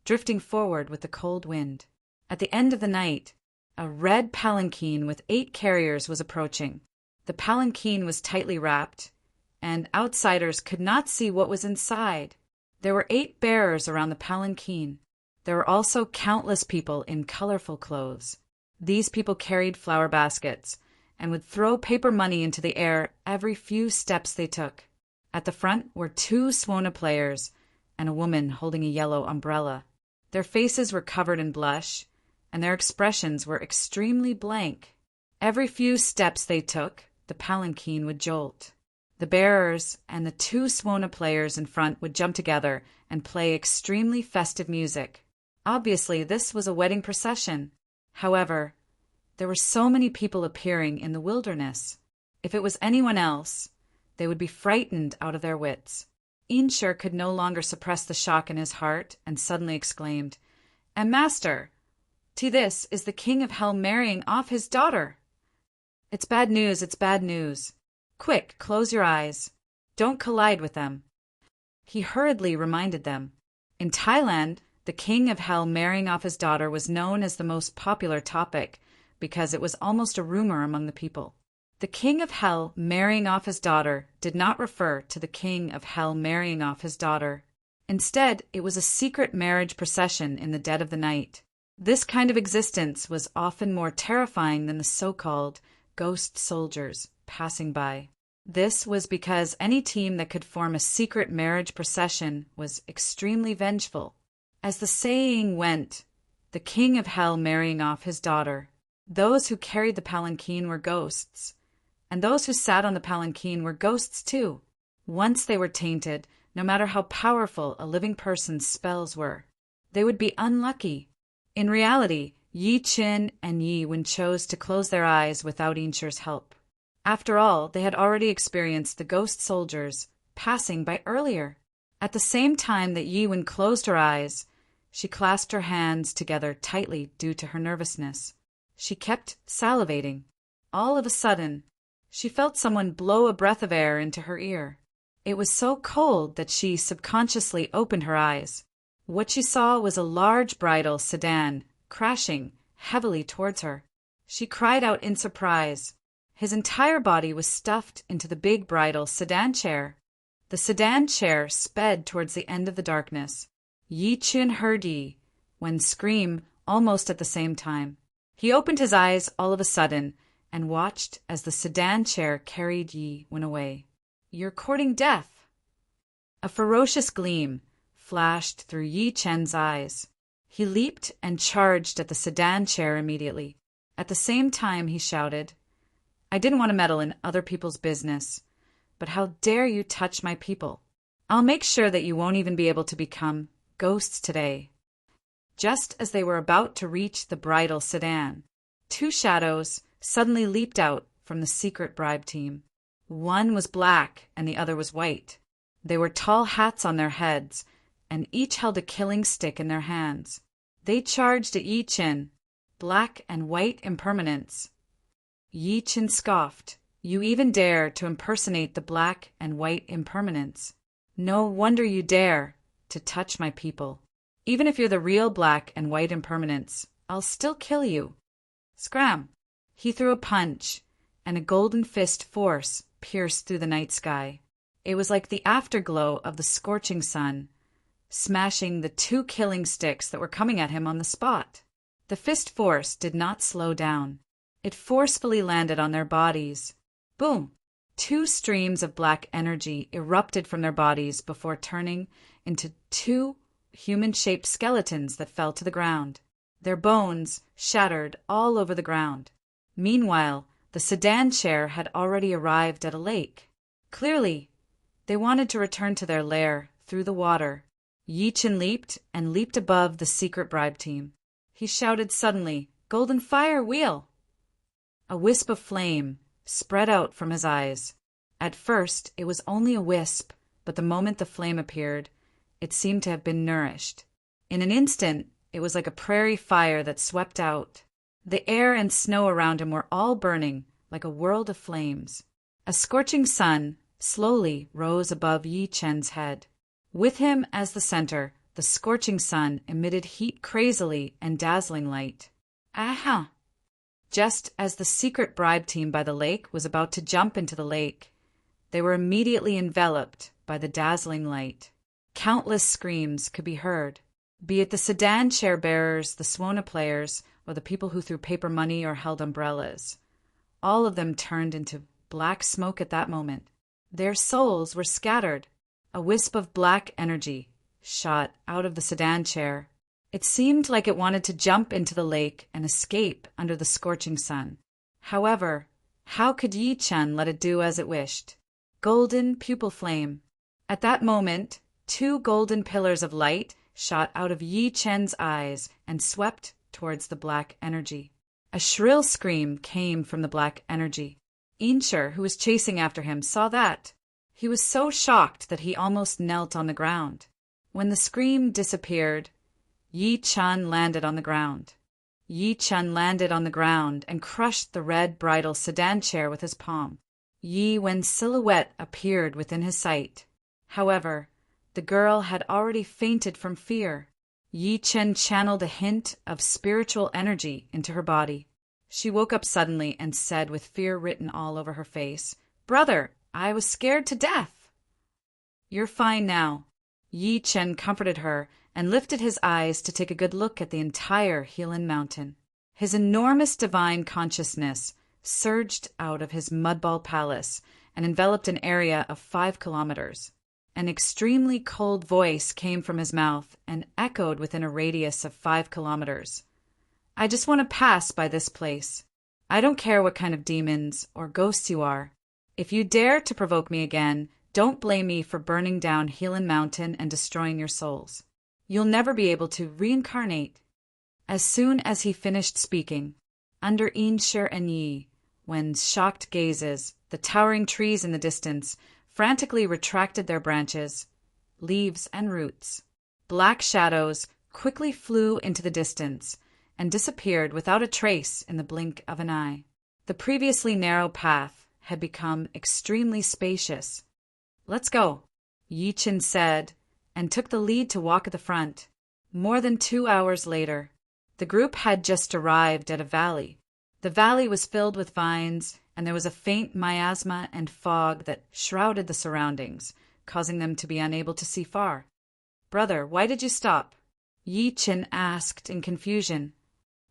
drifting forward with the cold wind. At the end of the night, a red palanquin with 8 carriers was approaching. The palanquin was tightly wrapped, and outsiders could not see what was inside. There were 8 bearers around the palanquin. There were also countless people in colorful clothes. These people carried flower baskets and would throw paper money into the air every few steps they took. At the front were 2 swona players and a woman holding a yellow umbrella. Their faces were covered in blush, and their expressions were extremely blank. Every few steps they took, the palanquin would jolt. The bearers and the 2 swona players in front would jump together and play extremely festive music. Obviously, this was a wedding procession. However, there were so many people appearing in the wilderness. If it was anyone else, they would be frightened out of their wits. Inshir could no longer suppress the shock in his heart and suddenly exclaimed, "And master, this is the king of hell marrying off his daughter. It's bad news, it's bad news. Quick, close your eyes. Don't collide with them." He hurriedly reminded them. In Thailand, the king of hell marrying off his daughter was known as the most popular topic because it was almost a rumor among the people. The king of hell marrying off his daughter did not refer to the king of hell marrying off his daughter. Instead, it was a secret marriage procession in the dead of the night. This kind of existence was often more terrifying than the so-called ghost soldiers passing by. This was because any team that could form a secret marriage procession was extremely vengeful. As the saying went, the king of hell marrying off his daughter. Those who carried the palanquin were ghosts, and those who sat on the palanquin were ghosts too. Once they were tainted, no matter how powerful a living person's spells were, they would be unlucky. In reality, Yi Qin and Yi Wen chose to close their eyes without Inshir's help. After all, they had already experienced the ghost soldiers passing by earlier. At the same time that Yi Wen closed her eyes, she clasped her hands together tightly due to her nervousness. She kept salivating. All of a sudden, she felt someone blow a breath of air into her ear. It was so cold that she subconsciously opened her eyes. What she saw was a large bridal sedan crashing heavily towards her. She cried out in surprise. His entire body was stuffed into the big bridal sedan chair. The sedan chair sped towards the end of the darkness. Yi Qin heard Yi Wen scream almost at the same time. He opened his eyes all of a sudden and watched as the sedan chair carried Yi Wen away. "You're courting death." A ferocious gleam flashed through Yi Chen's eyes. He leaped and charged at the sedan chair immediately. At the same time he shouted, "I didn't want to meddle in other people's business, but how dare you touch my people? I'll make sure that you won't even be able to become ghosts today." Just as they were about to reach the bridal sedan, two shadows suddenly leaped out from the secret bribe team. One was black and the other was white. They wore tall hats on their heads, and each held a killing stick in their hands. They charged at Yi Qin. Black and white impermanence. Yi Qin scoffed. "You even dare to impersonate the black and white impermanence. No wonder you dare to touch my people. Even if you're the real black and white impermanence, I'll still kill you." Scram! He threw a punch, and a golden fist force pierced through the night sky. It was like the afterglow of the scorching sun, smashing the two killing sticks that were coming at him on the spot. The fist force did not slow down. It forcefully landed on their bodies. Boom! Two streams of black energy erupted from their bodies before turning into two human-shaped skeletons that fell to the ground. Their bones shattered all over the ground. Meanwhile, the sedan chair had already arrived at a lake. Clearly, they wanted to return to their lair through the water. Yi Qin leaped and leaped above the secret bribe team. He shouted suddenly, "Golden fire wheel!" A wisp of flame spread out from his eyes. At first, it was only a wisp, but the moment the flame appeared, it seemed to have been nourished. In an instant, it was like a prairie fire that swept out. The air and snow around him were all burning like a world of flames. A scorching sun slowly rose above Yi Chen's head. With him as the center, the scorching sun emitted heat crazily and dazzling light. Aha! Just as the secret bribe team by the lake was about to jump into the lake, they were immediately enveloped by the dazzling light. Countless screams could be heard, be it the sedan chair bearers, the Swona players, or the people who threw paper money or held umbrellas. All of them turned into black smoke at that moment. Their souls were scattered. A wisp of black energy shot out of the sedan chair. It seemed like it wanted to jump into the lake and escape under the scorching sun. However, how could Yi Chen let it do as it wished? Golden pupil flame. At that moment, two golden pillars of light shot out of Yi Chen's eyes and swept towards the black energy. A shrill scream came from the black energy. Inshir, who was chasing after him, saw that. He was so shocked that he almost knelt on the ground. When the scream disappeared, Yi Chen landed on the ground. Yi Chen landed on the ground and crushed the red bridal sedan chair with his palm. Yi Wen's silhouette appeared within his sight. However, the girl had already fainted from fear. Yi Chen channeled a hint of spiritual energy into her body. She woke up suddenly and said with fear written all over her face, "Brother, I was scared to death." "You're fine now." Yi Chen comforted her and lifted his eyes to take a good look at the entire Helan Mountain. His enormous divine consciousness surged out of his mudball palace and enveloped an area of 5 kilometers. An extremely cold voice came from his mouth and echoed within a radius of 5 kilometers. I just want to pass by this place. I don't care what kind of demons or ghosts you are. If you dare to provoke me again, don't blame me for burning down Helan Mountain and destroying your souls. You'll never be able to reincarnate. As soon as he finished speaking, under Insher and Yi, Wen's shocked gazes, the towering trees in the distance frantically retracted their branches, leaves, and roots. Black shadows quickly flew into the distance and disappeared without a trace in the blink of an eye. The previously narrow path had become extremely spacious. Let's go, Yi Chen said, and took the lead to walk at the front. More than 2 hours later, the group had just arrived at a valley. The valley was filled with vines, and there was a faint miasma and fog that shrouded the surroundings, causing them to be unable to see far. Brother, why did you stop? Yi Chen asked in confusion.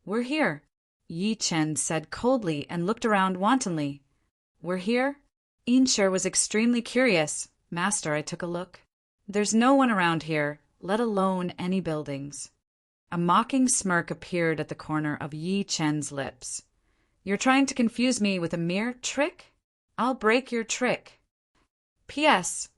We're here, Yi Chen said coldly and looked around wantonly. We're here? Insher was extremely curious. Master, I took a look. There's no one around here, let alone any buildings. A mocking smirk appeared at the corner of Yi Chen's lips. You're trying to confuse me with a mere trick? I'll break your trick. P.S.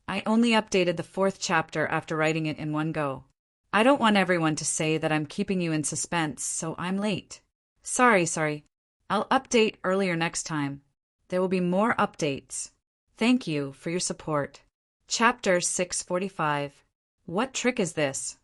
I only updated the 4th chapter after writing it in one go. I don't want everyone to say that I'm keeping you in suspense, so I'm late. Sorry. I'll update earlier next time. There will be more updates. Thank you for your support. Chapter 645. What trick is this?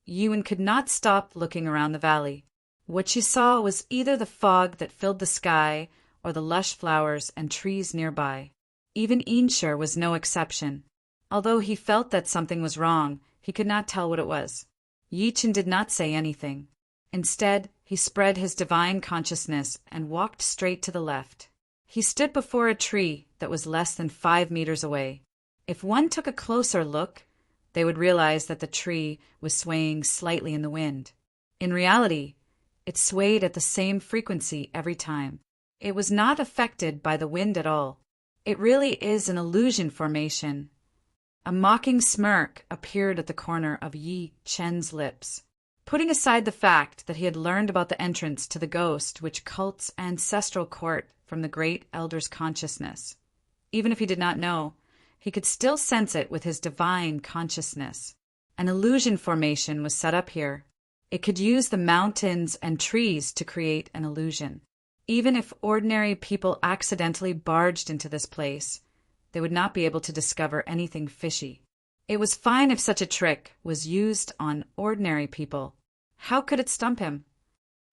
Yuan could not stop looking around the valley. What she saw was either the fog that filled the sky or the lush flowers and trees nearby. Even Insher was no exception. Although he felt that something was wrong, he could not tell what it was. Yi Chen did not say anything. Instead, he spread his divine consciousness and walked straight to the left. He stood before a tree that was less than 5 meters away. If one took a closer look, they would realize that the tree was swaying slightly in the wind. In reality, it swayed at the same frequency every time. It was not affected by the wind at all. It really is an illusion formation. A mocking smirk appeared at the corner of Yi Chen's lips. Putting aside the fact that he had learned about the entrance to the ghost which cults ancestral court from the great elder's consciousness, even if he did not know, he could still sense it with his divine consciousness. An illusion formation was set up here. It could use the mountains and trees to create an illusion. Even if ordinary people accidentally barged into this place, they would not be able to discover anything fishy. It was fine if such a trick was used on ordinary people. How could it stump him?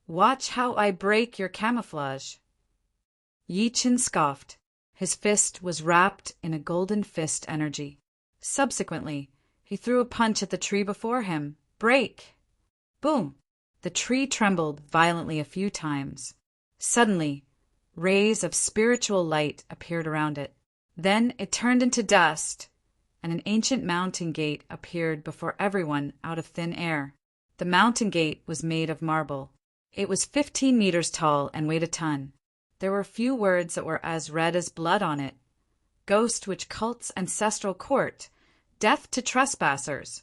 Watch how I break your camouflage. Yi Chen scoffed. His fist was wrapped in a golden fist energy. Subsequently, he threw a punch at the tree before him. Break! Boom! The tree trembled violently a few times. Suddenly, rays of spiritual light appeared around it. Then it turned into dust, and an ancient mountain gate appeared before everyone out of thin air. The mountain gate was made of marble. It was 15 meters tall and weighed a ton. There were few words that were as red as blood on it. Ghost which cults ancestral court. Death to trespassers.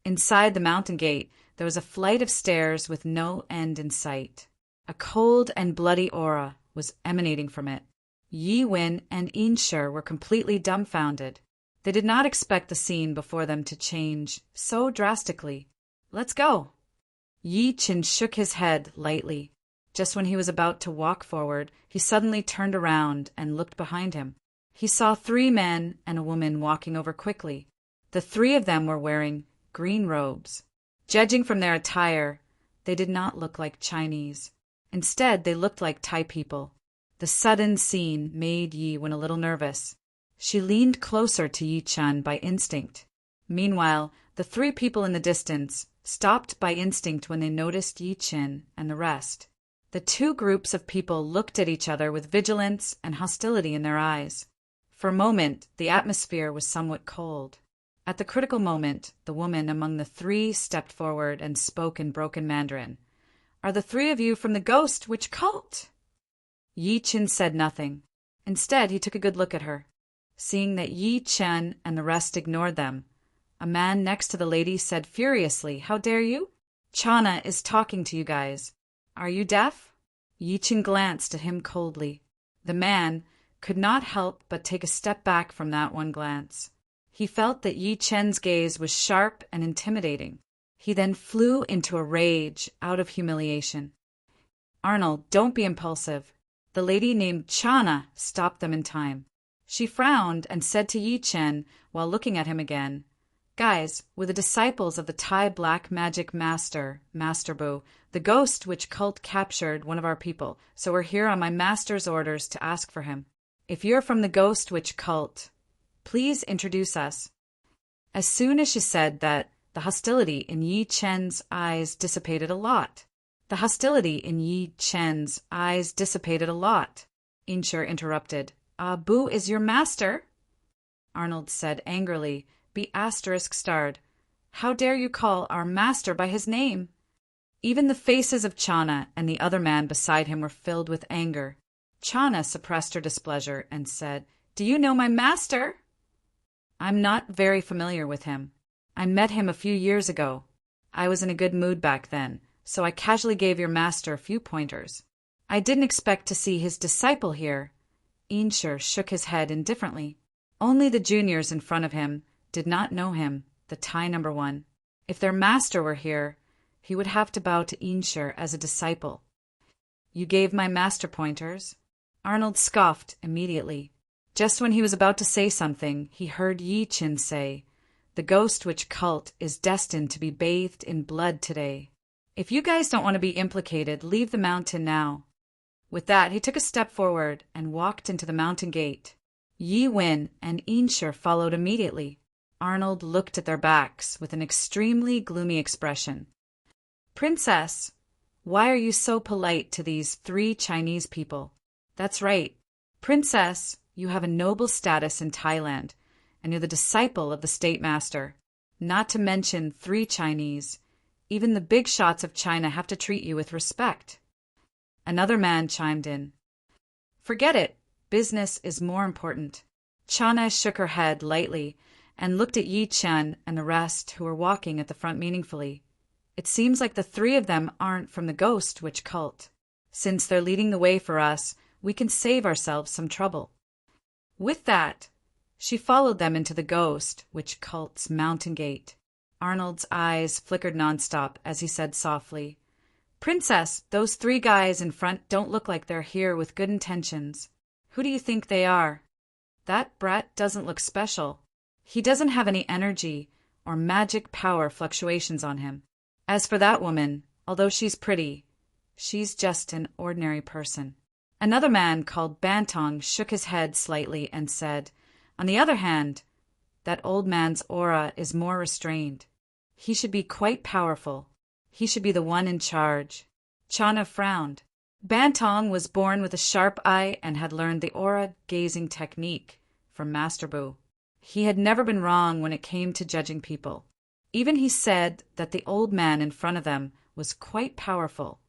Inside the mountain gate, there was a flight of stairs with no end in sight. A cold and bloody aura was emanating from it. Yi Wen and Insher were completely dumbfounded. They did not expect the scene before them to change so drastically. Let's go. Yi Chen shook his head lightly. Just when he was about to walk forward, he suddenly turned around and looked behind him. He saw 3 men and a woman walking over quickly. The 3 of them were wearing green robes. Judging from their attire, they did not look like Chinese. Instead, they looked like Thai people. The sudden scene made Yi Wen a little nervous. She leaned closer to Yi Chen by instinct. Meanwhile, the 3 people in the distance stopped by instinct when they noticed Yi Chen and the rest. The 2 groups of people looked at each other with vigilance and hostility in their eyes. For a moment, the atmosphere was somewhat cold. At the critical moment, the woman among the three stepped forward and spoke in broken Mandarin. "Are the three of you from the Ghost Witch cult?" Yi Chen said nothing. Instead, he took a good look at her. Seeing that Yi Chen and the rest ignored them, a man next to the lady said furiously, "How dare you? Chana is talking to you guys. Are you deaf?" Yi Chen glanced at him coldly. The man could not help but take a step back from that one glance. He felt that Yi Chen's gaze was sharp and intimidating. He then flew into a rage out of humiliation. "Arnold, don't be impulsive." The lady named Chana stopped them in time. She frowned and said to Yi Chen while looking at him again, "Guys, we're the disciples of the Thai black magic master, Master Bu. The Ghost Witch cult captured one of our people, so we're here on my master's orders to ask for him. If you're from the Ghost Witch cult, please introduce us." As soon as she said that, the hostility in Yi Chen's eyes dissipated a lot. Inshur interrupted. "Bu is your master?" Arnold said angrily, "Be ****. How dare you call our master by his name?" Even the faces of Chana and the other man beside him were filled with anger. Chana suppressed her displeasure and said, "Do you know my master?" "I'm not very familiar with him. I met him a few years ago. I was in a good mood back then, so I casually gave your master a few pointers. I didn't expect to see his disciple here." Inshur shook his head indifferently. Only the juniors in front of him did not know him, the Thai number one. If their master were here, he would have to bow to Inshur as a disciple. "You gave my master pointers?" Arnold scoffed immediately. Just when he was about to say something, he heard Yi Chen say, "The Ghost Witch cult is destined to be bathed in blood today. If you guys don't want to be implicated, leave the mountain now." With that, he took a step forward and walked into the mountain gate. Yi Wen and Inshur followed immediately. Arnold looked at their backs with an extremely gloomy expression. "Princess, why are you so polite to these three Chinese people?" "That's right. Princess, you have a noble status in Thailand, and you're the disciple of the state master. Not to mention three Chinese. Even the big shots of China have to treat you with respect." Another man chimed in. "Forget it. Business is more important." Chana shook her head lightly and looked at Yi Chen and the rest who were walking at the front meaningfully. "It seems like the three of them aren't from the Ghost Witch cult. Since they're leading the way for us, we can save ourselves some trouble." With that, she followed them into the Ghost Witch cult's mountain gate. Arnold's eyes flickered nonstop as he said softly, "Princess, those three guys in front don't look like they're here with good intentions. Who do you think they are? That brat doesn't look special. He doesn't have any energy or magic power fluctuations on him. As for that woman, although she's pretty, she's just an ordinary person." Another man called Bantong shook his head slightly and said, "On the other hand, that old man's aura is more restrained. He should be quite powerful. He should be the one in charge." Chana frowned. Bantong was born with a sharp eye and had learned the aura-gazing technique from Master Bu. He had never been wrong when it came to judging people. Even he said that the old man in front of them was quite powerful.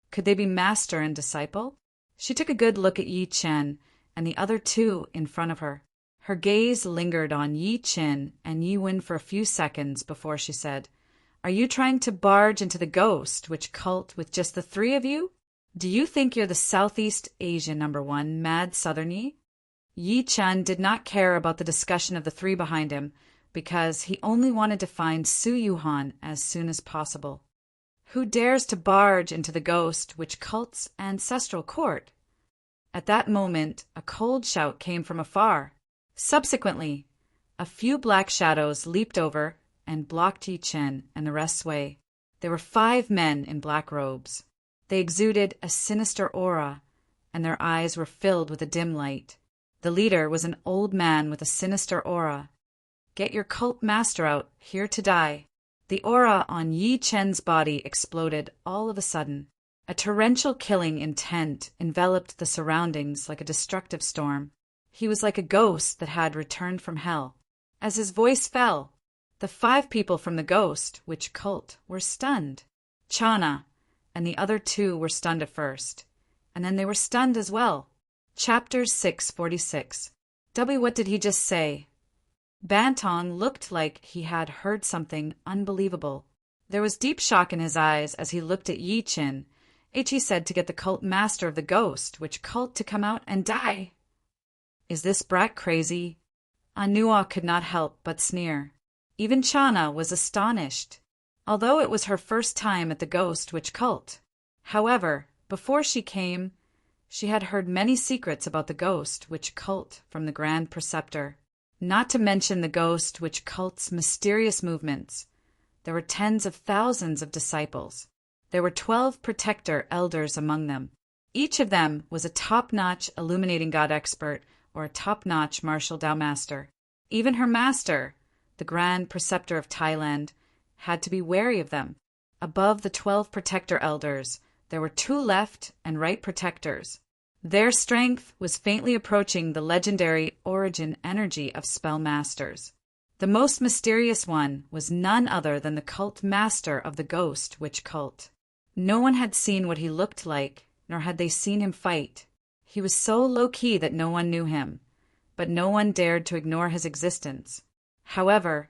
Could they be master and disciple? She took a good look at Yi Chen and the other two in front of her. Her gaze lingered on Yi Chen and Yi Wen for a few seconds before she said, "Are you trying to barge into the Ghost Witch cult with just the three of you? Do you think you're the Southeast Asia number one, mad southernie?" Yi Chen did not care about the discussion of the three behind him because he only wanted to find Su Yuhan as soon as possible. Who dares to barge into the Ghost Witch cult's ancestral court? At that moment, a cold shout came from afar. Subsequently, a few black shadows leaped over and blocked Yi Chen and the rest's way. There were 5 men in black robes. They exuded a sinister aura, and their eyes were filled with a dim light. The leader was an old man with a sinister aura. "Get your cult master out, here to die." The aura on Yi Chen's body exploded all of a sudden. A torrential killing intent enveloped the surroundings like a destructive storm. He was like a ghost that had returned from hell. As his voice fell, the 5 people from the Ghost Witch cult were stunned. Chana and the other 2 were stunned at first, and then they were stunned as well. Chapter 646. What did he just say? Bantong looked like he had heard something unbelievable. There was deep shock in his eyes as he looked at Yi Qin. He said to get the cult master of the Ghost Witch cult to come out and die. Is this brat crazy? Anua could not help but sneer. Even Chana was astonished, although it was her first time at the Ghost Witch cult. However, before she came, she had heard many secrets about the Ghost Witch cult from the Grand Preceptor, not to mention the Ghost Witch cult's mysterious movements. There were tens of thousands of disciples. There were 12 protector elders among them. Each of them was a top-notch illuminating god expert or a top-notch martial Dao master. Even her master, the Grand Preceptor of Thailand, had to be wary of them. Above the 12 protector elders, there were 2 left and right protectors. Their strength was faintly approaching the legendary origin energy of spell masters. The most mysterious one was none other than the cult master of the Ghost Witch cult. No one had seen what he looked like, nor had they seen him fight. He was so low-key that no one knew him, but no one dared to ignore his existence. However,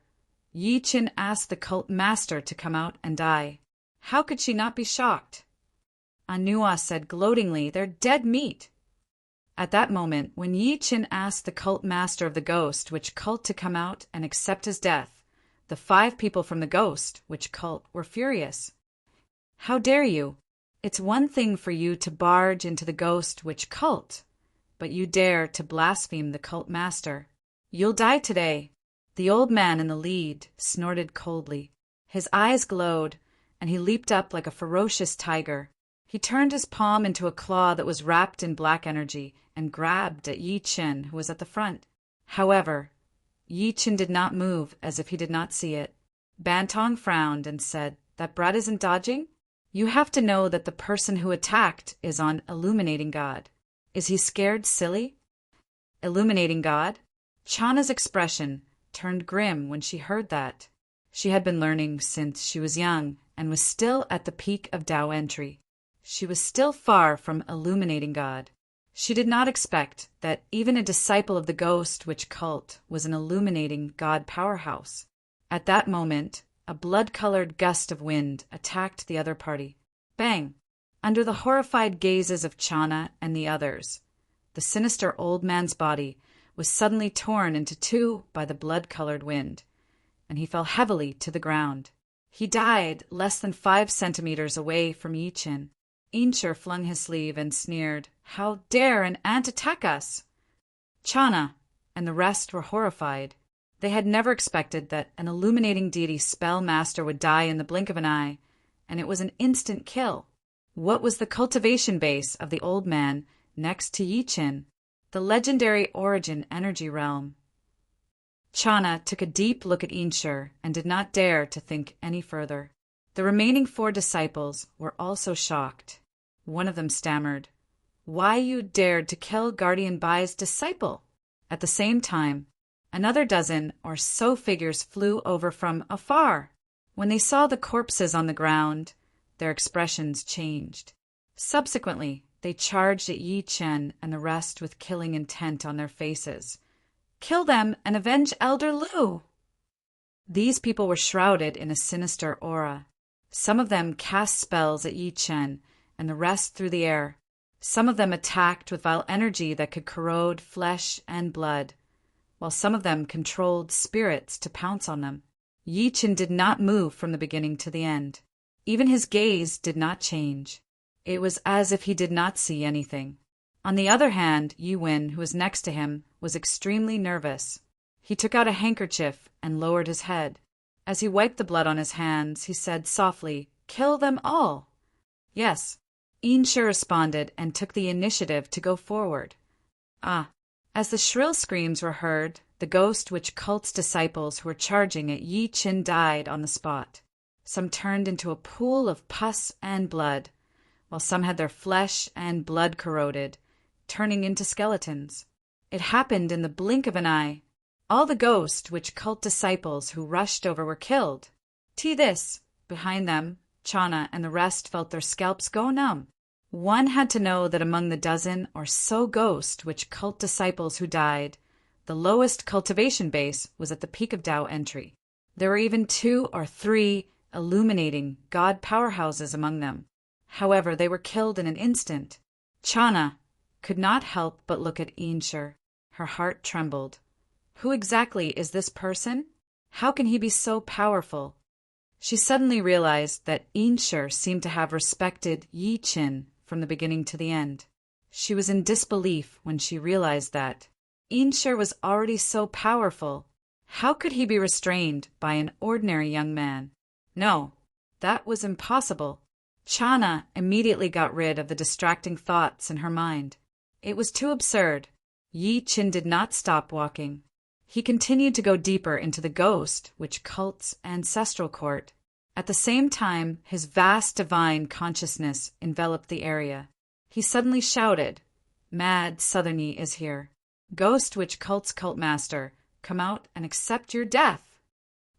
Yi Qin asked the cult master to come out and die. How could she not be shocked? Anua said gloatingly, "They're dead meat." At that moment, when Yi Qin asked the cult master of the Ghost Witch cult to come out and accept his death, the 5 people from the Ghost Witch cult were furious. How dare you? It's one thing for you to barge into the Ghost Witch cult, but you dare to blaspheme the cult master. You'll die today. The old man in the lead snorted coldly. His eyes glowed, and he leaped up like a ferocious tiger. He turned his palm into a claw that was wrapped in black energy and grabbed at Yi Qin, who was at the front. However, Yi Qin did not move as if he did not see it. Bantong frowned and said, "That brat isn't dodging? You have to know that the person who attacked is on Illuminating God. Is he scared silly?" Illuminating God? Chana's expression turned grim when she heard that. She had been learning since she was young and was still at the peak of Tao entry. She was still far from Illuminating God. She did not expect that even a disciple of the Ghost Witch cult was an Illuminating God powerhouse. At that moment, a blood-colored gust of wind attacked the other party. Bang! Under the horrified gazes of Chana and the others, the sinister old man's body was suddenly torn into 2 by the blood-colored wind, and he fell heavily to the ground. He died less than 5 centimeters away from Yi Qin. Incher flung his sleeve and sneered, "How dare an ant attack us?" Chana and the rest were horrified. They had never expected that an illuminating deity spell master would die in the blink of an eye, and it was an instant kill. What was the cultivation base of the old man next to Yi Qin? The legendary origin energy realm. Chana took a deep look at Incher and did not dare to think any further. The remaining 4 disciples were also shocked. One of them stammered, "Why you dared to kill Guardian Bai's disciple?" At the same time, another dozen or so figures flew over from afar. When they saw the corpses on the ground, their expressions changed. Subsequently, they charged at Yi Qin and the rest with killing intent on their faces. "Kill them and avenge Elder Lu!" These people were shrouded in a sinister aura. Some of them cast spells at Yi Qin and the rest through the air. Some of them attacked with vile energy that could corrode flesh and blood, while some of them controlled spirits to pounce on them. Yi Qin did not move from the beginning to the end. Even his gaze did not change. It was as if he did not see anything. On the other hand, Yi Wen, who was next to him, was extremely nervous. He took out a handkerchief and lowered his head. As he wiped the blood on his hands, he said softly, "Kill them all." "Yes." Incher responded and took the initiative to go forward. As the shrill screams were heard, the Ghost Witch cult's disciples who were charging at Yi Qin died on the spot. Some turned into a pool of pus and blood, while some had their flesh and blood corroded, turning into skeletons. It happened in the blink of an eye. All the ghost witch cult disciples who rushed over were killed. This, behind them, Chana and the rest felt their scalps go numb. One had to know that among the dozen or so ghost witch cult disciples who died, the lowest cultivation base was at the peak of Tao entry. There were even 2 or 3 illuminating god powerhouses among them. However, they were killed in an instant. Chana could not help but look at Inshur. Her heart trembled. Who exactly is this person? How can he be so powerful? She suddenly realized that Inshur seemed to have respected Yi Qin from the beginning to the end. She was in disbelief when she realized that Inshur was already so powerful. How could he be restrained by an ordinary young man? No, that was impossible. Chana immediately got rid of the distracting thoughts in her mind. It was too absurd. Yi Qin did not stop walking. He continued to go deeper into the ghost witch cult's ancestral court. At the same time, his vast divine consciousness enveloped the area. He suddenly shouted, "Mad Southerny is here. Ghost witch cult's cult master, come out and accept your death."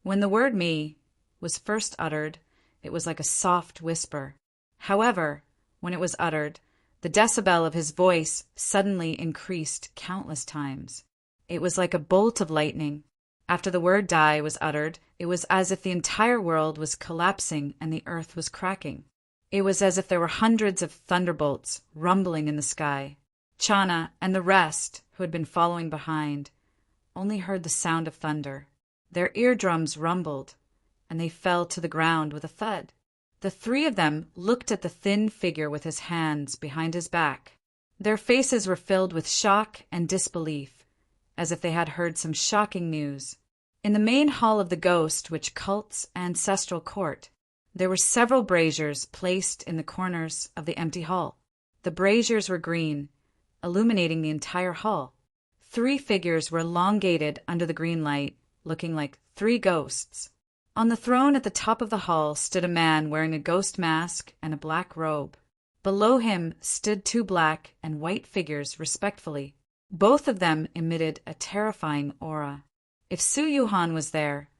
When the word "me" was first uttered, it was like a soft whisper. However, when it was uttered, the decibel of his voice suddenly increased countless times. It was like a bolt of lightning. After the word "die" was uttered, it was as if the entire world was collapsing and the earth was cracking. It was as if there were hundreds of thunderbolts rumbling in the sky. Chana and the rest, who had been following behind, only heard the sound of thunder. Their eardrums rumbled, and they fell to the ground with a thud. The 3 of them looked at the thin figure with his hands behind his back. Their faces were filled with shock and disbelief, as if they had heard some shocking news. In the main hall of the ghost witch cult's ancestral court, there were several braziers placed in the corners of the empty hall. The braziers were green, illuminating the entire hall. 3 figures were elongated under the green light, looking like 3 ghosts. On the throne at the top of the hall stood a man wearing a ghost mask and a black robe. Below him stood 2 black and white figures respectfully. Both of them emitted a terrifying aura. If Su Yuhan was there,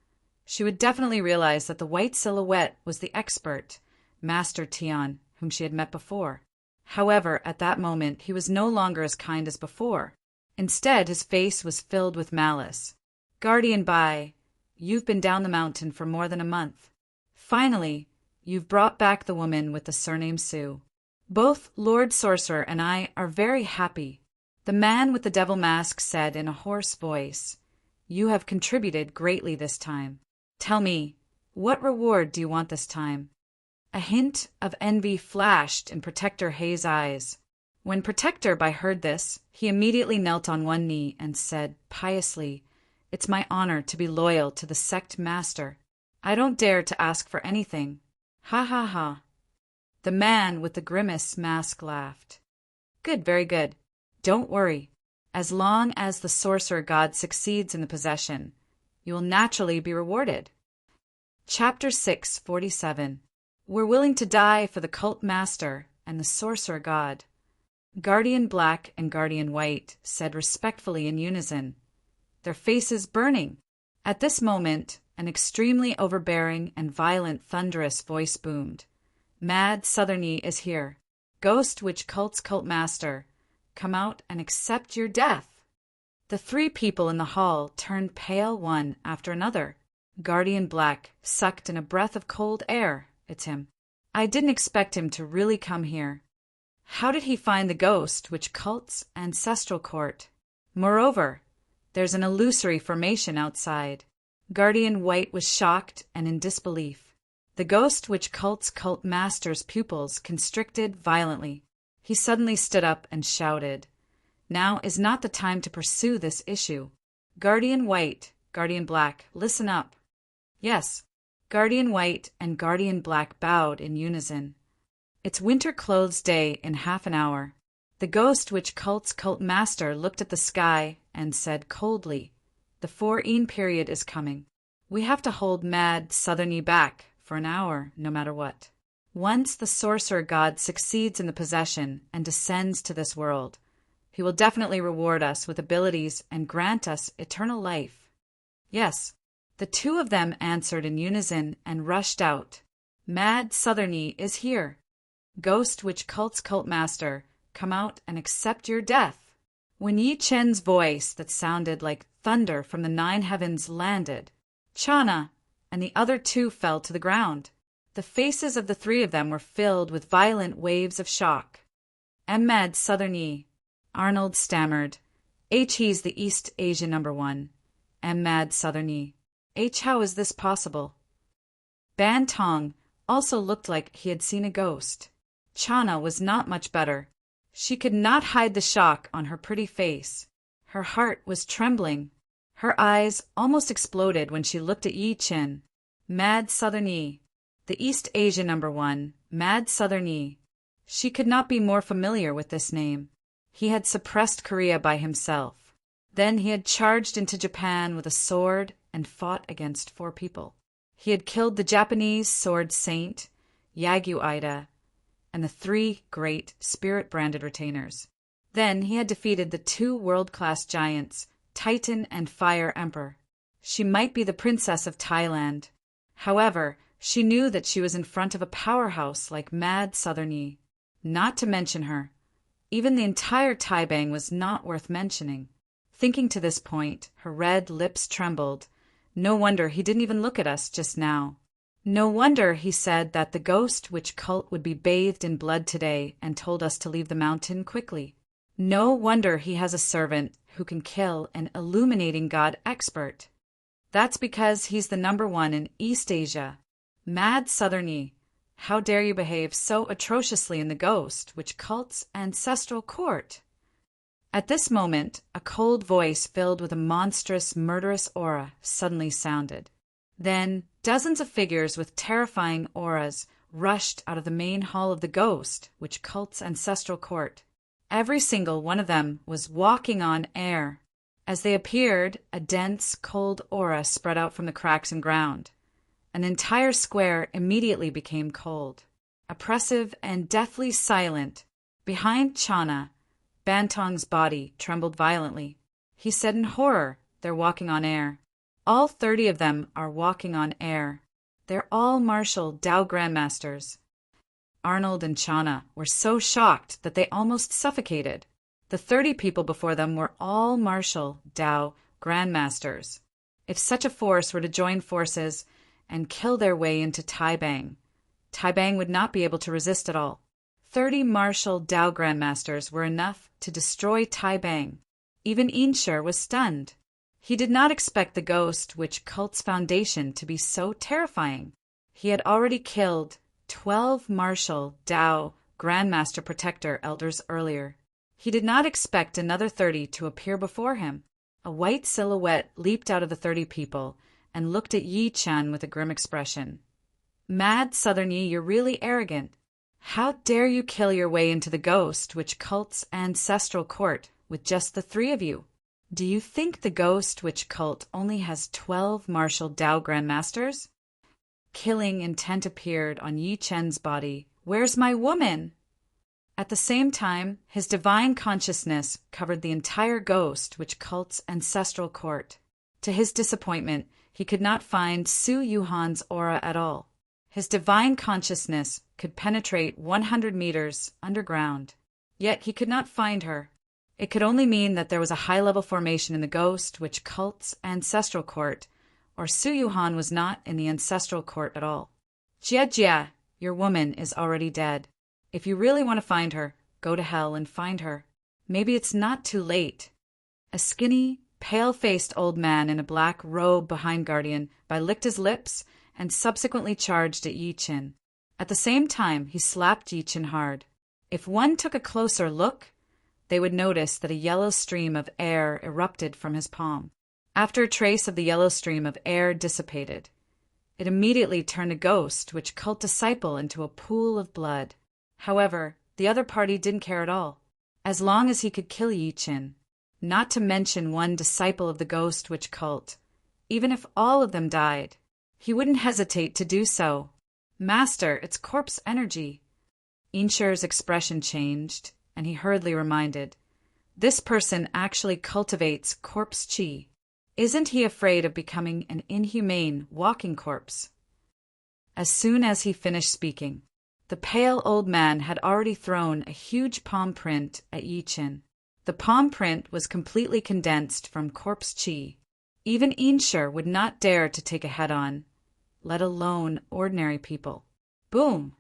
she would definitely realize that the white silhouette was the expert, Master Tian, whom she had met before. However, at that moment, he was no longer as kind as before. Instead, his face was filled with malice. "Guardian Bai, you've been down the mountain for more than a month. Finally, you've brought back the woman with the surname Su. Both Lord Sorcerer and I are very happy." The man with the devil mask said in a hoarse voice, "You have contributed greatly this time. Tell me, what reward do you want this time?" A hint of envy flashed in Protector Hei's eyes. When Protector Bai heard this, he immediately knelt on one knee and said piously, "It's my honor to be loyal to the sect master. I don't dare to ask for anything. Ha ha ha." The man with the grimace mask laughed. "Good, very good. Don't worry. As long as the sorcerer god succeeds in the possession, you will naturally be rewarded." Chapter 647. We're willing to die for the cult master and the sorcerer god. Guardian Black and Guardian White said respectfully in unison, their faces burning. At this moment, an extremely overbearing and violent thunderous voice boomed. "Mad Southerny is here. Ghost witch cult's cult master. Come out and accept your death." The 3 people in the hall turned pale one after another. Guardian Black sucked in a breath of cold air. "It's him. I didn't expect him to really come here. How did he find the ghost witch cult's ancestral court? Moreover, there's an illusory formation outside." Guardian White was shocked and in disbelief. The ghost witch cult's cult master's pupils constricted violently. He suddenly stood up and shouted, "Now is not the time to pursue this issue. Guardian White, Guardian Black, listen up." Yes, Guardian White and Guardian Black bowed in unison. It's winter clothes day in half an hour. The ghost witch cult's cult master looked at the sky and said coldly, "The 4-een period is coming. We have to hold Mad Southerny back for an hour, no matter what. Once the sorcerer god succeeds in the possession and descends to this world, He will definitely reward us with abilities and grant us eternal life." "Yes," the two of them answered in unison and rushed out. "Mad Southerny is here. Ghost Witch Cult's cult master, come out and accept your death." When Yi Chen's voice that sounded like thunder from the 9 heavens landed, Chana and the other two fell to the ground. The faces of the 3 of them were filled with violent waves of shock. "Mad Southerny," Arnold stammered. "He's the East Asia #1. Mad Southerny. How is this possible?" Ban Tong also looked like he had seen a ghost. Chana was not much better. She could not hide the shock on her pretty face. Her heart was trembling. Her eyes almost exploded when she looked at Yi Chen. "Mad Southerny, the East Asia #1, Mad Southerny." She could not be more familiar with this name. He had suppressed Korea by himself. Then he had charged into Japan with a sword and fought against 4 people. He had killed the Japanese sword saint, Yagyu Ida, and the 3 great spirit-branded retainers. Then he had defeated the 2 world-class giants, Titan and Fire Emperor. She might be the princess of Thailand. However, she knew that she was in front of a powerhouse like Mad Southerny. Not to mention her. Even the entire Taibang was not worth mentioning. Thinking to this point, her red lips trembled. No wonder he didn't even look at us just now. No wonder he said that the Ghost Witch cult would be bathed in blood today and told us to leave the mountain quickly. No wonder he has a servant who can kill an illuminating god expert. That's because he's the #1 in East Asia. Mad Southerny, how dare you behave so atrociously in the Ghost Witch cult's ancestral court? At this moment, a cold voice filled with a monstrous, murderous aura suddenly sounded. Then, dozens of figures with terrifying auras rushed out of the main hall of the Ghost Witch cult's ancestral court. Every single one of them was walking on air. As they appeared, a dense, cold aura spread out from the cracks in ground. An entire square immediately became cold, oppressive and deathly silent. Behind Chana, Bantong's body trembled violently. He said in horror, "They're walking on air. All 30 of them are walking on air. They're all martial Dao Grandmasters." Arnold and Chana were so shocked that they almost suffocated. The 30 people before them were all martial Dao Grandmasters. If such a force were to join forces and kill their way into Taibang, Taibang would not be able to resist at all. 30 martial Dao Grandmasters were enough to destroy Taibang. Even Inshur was stunned. He did not expect the Ghost Witch cult's foundation to be so terrifying. He had already killed 12 martial Dao Grandmaster Protector Elders earlier. He did not expect another 30 to appear before him. A white silhouette leaped out of the 30 people and looked at Yi Chen with a grim expression. "Mad Southerny, you're really arrogant. How dare you kill your way into the Ghost Witch cult's ancestral court with just the 3 of you? Do you think the Ghost Witch cult only has 12 martial Dao Grandmasters?" Killing intent appeared on Yi Chen's body. "Where's my woman?" At the same time, his divine consciousness covered the entire Ghost Witch cult's ancestral court. To his disappointment, he could not find Su Yuhan's aura at all. His divine consciousness could penetrate 100 meters underground. Yet he could not find her. It could only mean that there was a high-level formation in the Ghost Witch cult's ancestral court, or Su Yuhan was not in the ancestral court at all. "Jia, your woman is already dead. If you really want to find her, go to hell and find her. Maybe it's not too late." A skinny, pale-faced old man in a black robe behind Guardian licked his lips and subsequently charged at Yi Chen. At the same time, he slapped Yi Chen hard. If one took a closer look, they would notice that a yellow stream of air erupted from his palm. After a trace of the yellow stream of air dissipated, it immediately turned a Ghost Witch cult disciple into a pool of blood. However, the other party didn't care at all, as long as he could kill Yi Chen. Not to mention one disciple of the Ghost Witch cult. Even if all of them died, he wouldn't hesitate to do so. "Master, it's corpse energy." Inshur's expression changed, and he hurriedly reminded, This person actually cultivates corpse chi. Isn't he afraid of becoming an inhumane walking corpse? As soon as he finished speaking, the pale old man had already thrown a huge palm print at Yi Chen. The palm print was completely condensed from corpse chi. Even Inshur would not dare to take a head-on, let alone ordinary people. Boom!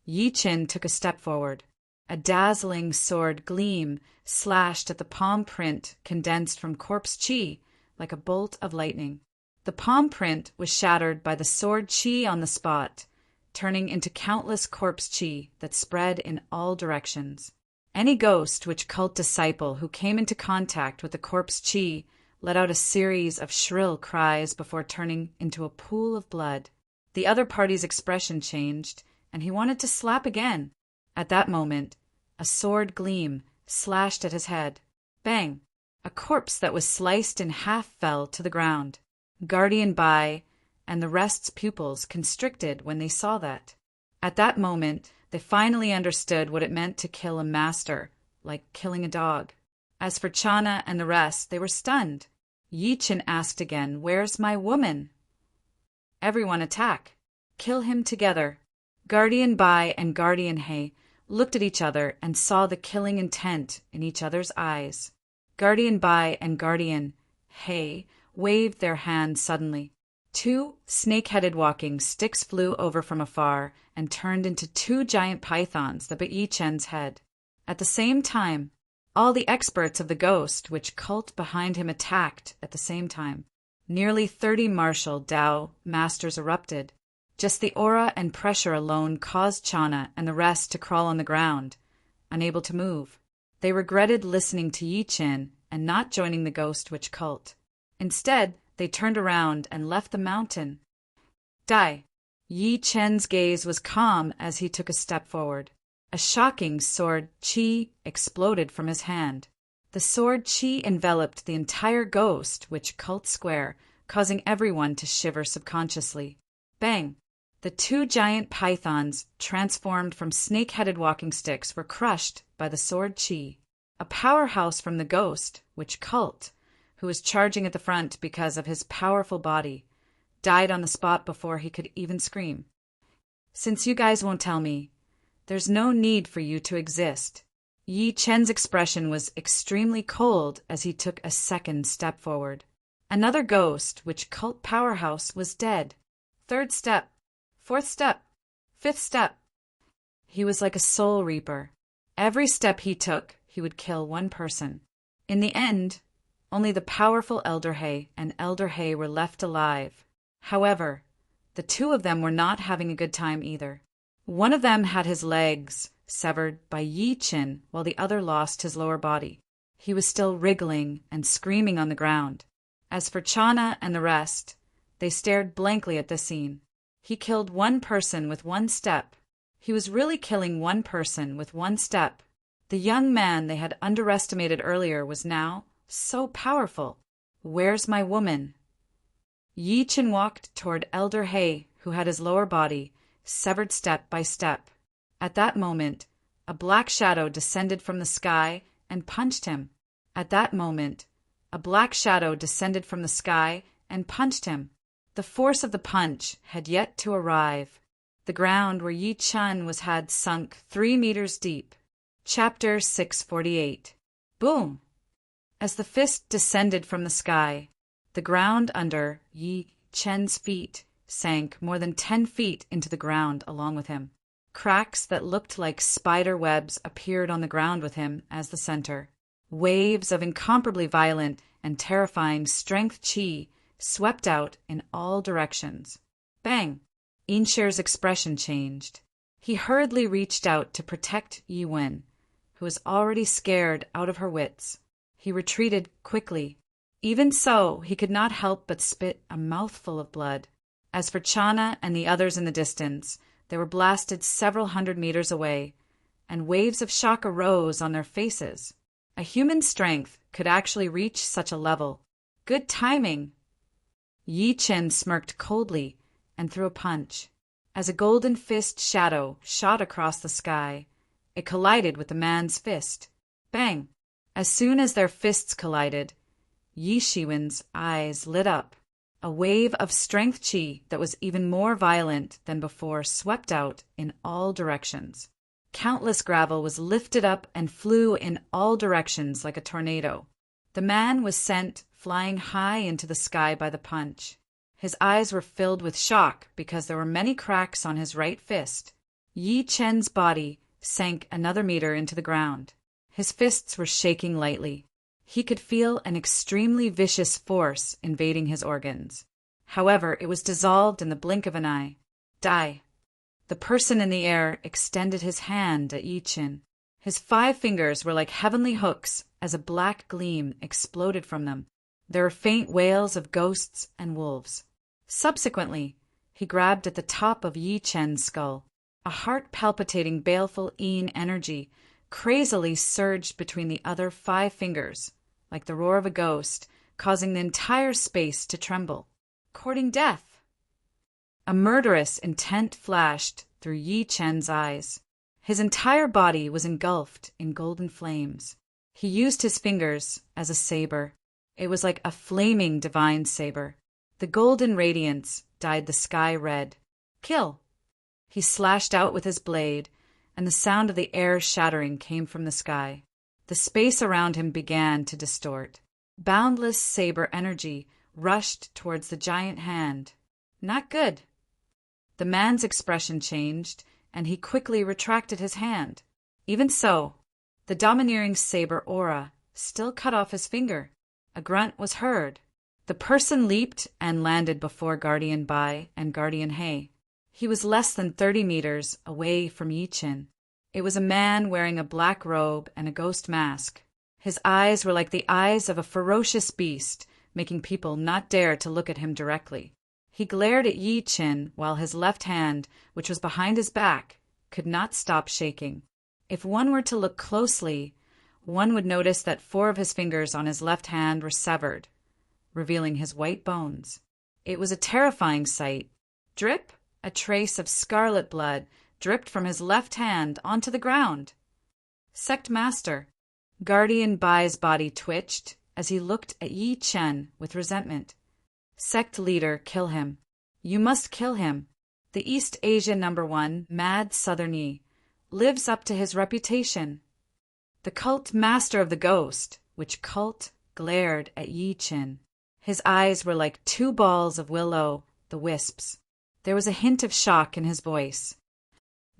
Yi Chen took a step forward. A dazzling sword gleam slashed at the palm print condensed from corpse chi like a bolt of lightning. The palm print was shattered by the sword chi on the spot, turning into countless corpse chi that spread in all directions. Any ghost witch cult disciple who came into contact with the corpse chi let out a series of shrill cries before turning into a pool of blood. The other party's expression changed, and he wanted to slap again. At that moment, a sword gleam slashed at his head. Bang! A corpse that was sliced in half fell to the ground. Guardian Bai and the rest's pupils constricted when they saw that. At that moment, they finally understood what it meant to kill a master, like killing a dog. As for Chana and the rest, they were stunned. Yi Chen asked again, "Where's my woman?" Everyone attack. Kill him together. Guardian Bai and Guardian He looked at each other and saw the killing intent in each other's eyes. Guardian Bai and Guardian He waved their hands suddenly. Two snake-headed walking sticks flew over from afar and turned into two giant pythons that bit Yi Chen's head. At the same time, all the experts of the ghost witch cult behind him attacked at the same time. Nearly 30 martial Dao masters erupted. Just the aura and pressure alone caused Chana and the rest to crawl on the ground, unable to move. They regretted listening to Yi Chen and not joining the ghost witch cult. Instead, they turned around and left the mountain. Die. Yi Chen's gaze was calm as he took a step forward. A shocking sword chi exploded from his hand. The sword chi enveloped the entire ghost witch cult square, causing everyone to shiver subconsciously. Bang! The two giant pythons, transformed from snake-headed walking sticks, were crushed by the sword chi. A powerhouse from the ghost witch cult, who was charging at the front because of his powerful body, died on the spot before he could even scream. Since you guys won't tell me, there's no need for you to exist. Yi Chen's expression was extremely cold as he took a second step forward. Another ghost witch cult powerhouse was dead. Third step, fourth step, fifth step. He was like a soul reaper. Every step he took, he would kill one person. In the end, only the powerful Elder He and Elder He were left alive. However, the two of them were not having a good time either. One of them had his legs severed by Yi Chen, while the other lost his lower body. He was still wriggling and screaming on the ground. As for Chana and the rest, they stared blankly at the scene. He killed one person with one step. He was really killing one person with one step. The young man they had underestimated earlier was now so powerful. Where's my woman? Yi Chen walked toward Elder He, who had his lower body severed step by step. At that moment, a black shadow descended from the sky and punched him. At that moment, a black shadow descended from the sky and punched him. The force of the punch had yet to arrive. The ground where Yi Chen was had sunk 3 meters deep. Chapter 648. Boom! As the fist descended from the sky, the ground under Yi Chen's feet sank more than 10 feet into the ground along with him. Cracks that looked like spider webs appeared on the ground with him as the center. Waves of incomparably violent and terrifying strength chi swept out in all directions. Bang! Inshur's expression changed. He hurriedly reached out to protect Yi Wen, who was already scared out of her wits. He retreated quickly. Even so, he could not help but spit a mouthful of blood. As for Chana and the others in the distance, they were blasted several hundred meters away, and waves of shock arose on their faces. A human's strength could actually reach such a level. Good timing! Yi Chen smirked coldly and threw a punch. As a golden fist shadow shot across the sky, it collided with the man's fist. Bang! As soon as their fists collided, Yi Shiwen's eyes lit up. A wave of strength chi that was even more violent than before swept out in all directions. Countless gravel was lifted up and flew in all directions like a tornado. The man was sent flying high into the sky by the punch. His eyes were filled with shock because there were many cracks on his right fist. Yi Chen's body sank another meter into the ground. His fists were shaking lightly. He could feel an extremely vicious force invading his organs. However, it was dissolved in the blink of an eye. Die. The person in the air extended his hand at Yi Chen. His 5 fingers were like heavenly hooks as a black gleam exploded from them. There were faint wails of ghosts and wolves. Subsequently, he grabbed at the top of Yi Chen's skull. A heart-palpitating, baleful yin energy crazily surged between the other 5 fingers, like the roar of a ghost, causing the entire space to tremble. Courting death! A murderous intent flashed through Yi Chen's eyes. His entire body was engulfed in golden flames. He used his fingers as a saber. It was like a flaming divine saber. The golden radiance dyed the sky red. Kill! He slashed out with his blade, and the sound of the air shattering came from the sky. The space around him began to distort. Boundless saber energy rushed towards the giant hand. Not good. The man's expression changed, and he quickly retracted his hand. Even so, the domineering saber aura still cut off his finger. A grunt was heard. The person leaped and landed before Guardian Bai and Guardian He. He was less than 30 meters away from Yi Chen. It was a man wearing a black robe and a ghost mask. His eyes were like the eyes of a ferocious beast, making people not dare to look at him directly. He glared at Yi Chen while his left hand, which was behind his back, could not stop shaking. If one were to look closely, one would notice that 4 of his fingers on his left hand were severed, revealing his white bones. It was a terrifying sight. Drip, a trace of scarlet blood, dripped from his left hand onto the ground. Sect Master. Guardian Bai's body twitched as he looked at Yi Chen with resentment. Sect Leader, kill him. You must kill him. The East Asia #1, Mad Southern Yi, lives up to his reputation. The cult master of the ghost, which cult glared at Yi Chen. His eyes were like 2 balls of willow, the wisps. There was a hint of shock in his voice.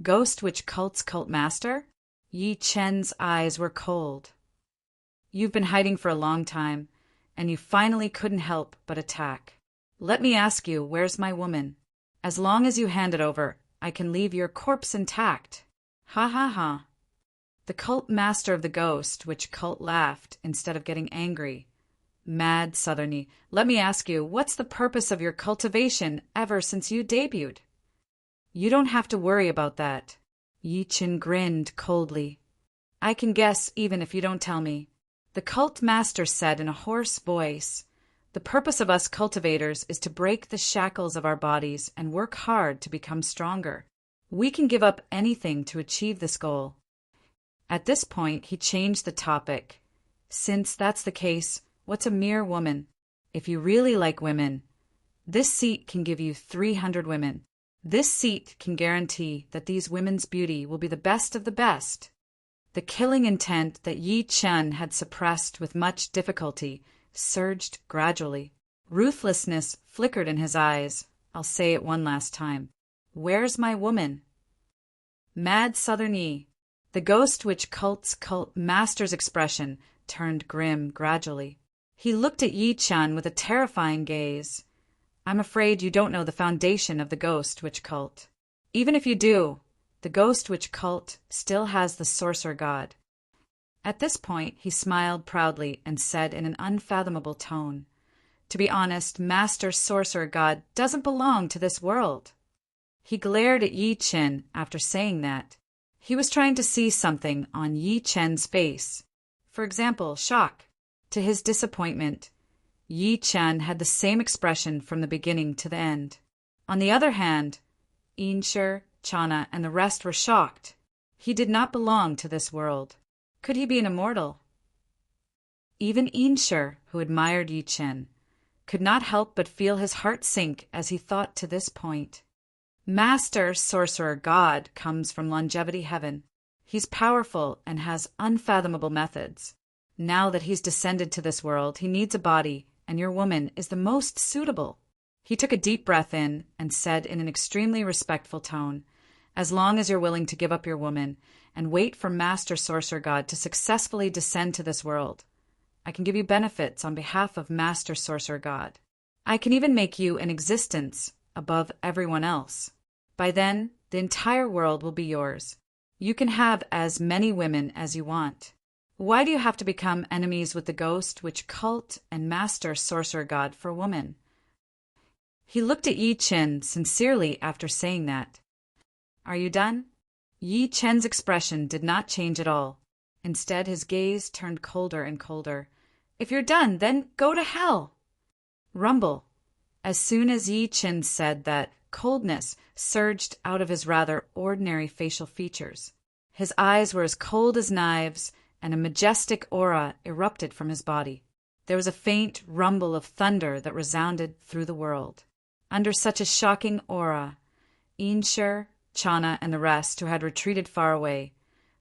Ghost which cult's cult master? Yi Chen's eyes were cold. You've been hiding for a long time, and you finally couldn't help but attack. Let me ask you, where's my woman? As long as you hand it over, I can leave your corpse intact. Ha ha ha. The cult master of the ghost, which cult laughed instead of getting angry. Mad Southerny, let me ask you, what's the purpose of your cultivation ever since you debuted? You don't have to worry about that. Yi Chen grinned coldly. I can guess even if you don't tell me. The cult master said in a hoarse voice, the purpose of us cultivators is to break the shackles of our bodies and work hard to become stronger. We can give up anything to achieve this goal. At this point, he changed the topic. Since that's the case, what's a mere woman? If you really like women, this seat can give you 300 women. This seat can guarantee that these women's beauty will be the best of the best. The killing intent that Yi Chen had suppressed with much difficulty surged gradually. Ruthlessness flickered in his eyes. I'll say it one last time. Where's my woman? Mad Southern Yi. The ghost which cult's cult master's expression turned grim gradually. He looked at Yi Chen with a terrifying gaze. I'm afraid you don't know the foundation of the ghost witch cult. Even if you do, the ghost witch cult still has the sorcerer god. At this point, he smiled proudly and said in an unfathomable tone, to be honest, Master Sorcerer God doesn't belong to this world. He glared at Yi Chen after saying that. He was trying to see something on Yi Chen's face. For example, shock. To his disappointment, Yi Chen had the same expression from the beginning to the end. On the other hand, Inshir, Chana, and the rest were shocked. He did not belong to this world. Could he be an immortal? Even Inshur, who admired Yi Chen, could not help but feel his heart sink as he thought to this point. Master Sorcerer God comes from Longevity Heaven. He's powerful and has unfathomable methods. Now that he's descended to this world, he needs a body, and your woman is the most suitable. He took a deep breath in and said in an extremely respectful tone, as long as you're willing to give up your woman and wait for Master Sorcerer God to successfully descend to this world, I can give you benefits on behalf of Master Sorcerer God. I can even make you an existence above everyone else. By then, the entire world will be yours. You can have as many women as you want. Why do you have to become enemies with the ghost which cult and Master Sorcerer God for a woman? He looked at Yi Chen sincerely after saying that. Are you done? Yi Chen's expression did not change at all. Instead, his gaze turned colder and colder. If you're done, then go to hell. Rumble. As soon as Yi Chen said that, coldness surged out of his rather ordinary facial features. His eyes were as cold as knives, and a majestic aura erupted from his body. There was a faint rumble of thunder that resounded through the world. Under such a shocking aura, Inshur, Chana, and the rest, who had retreated far away,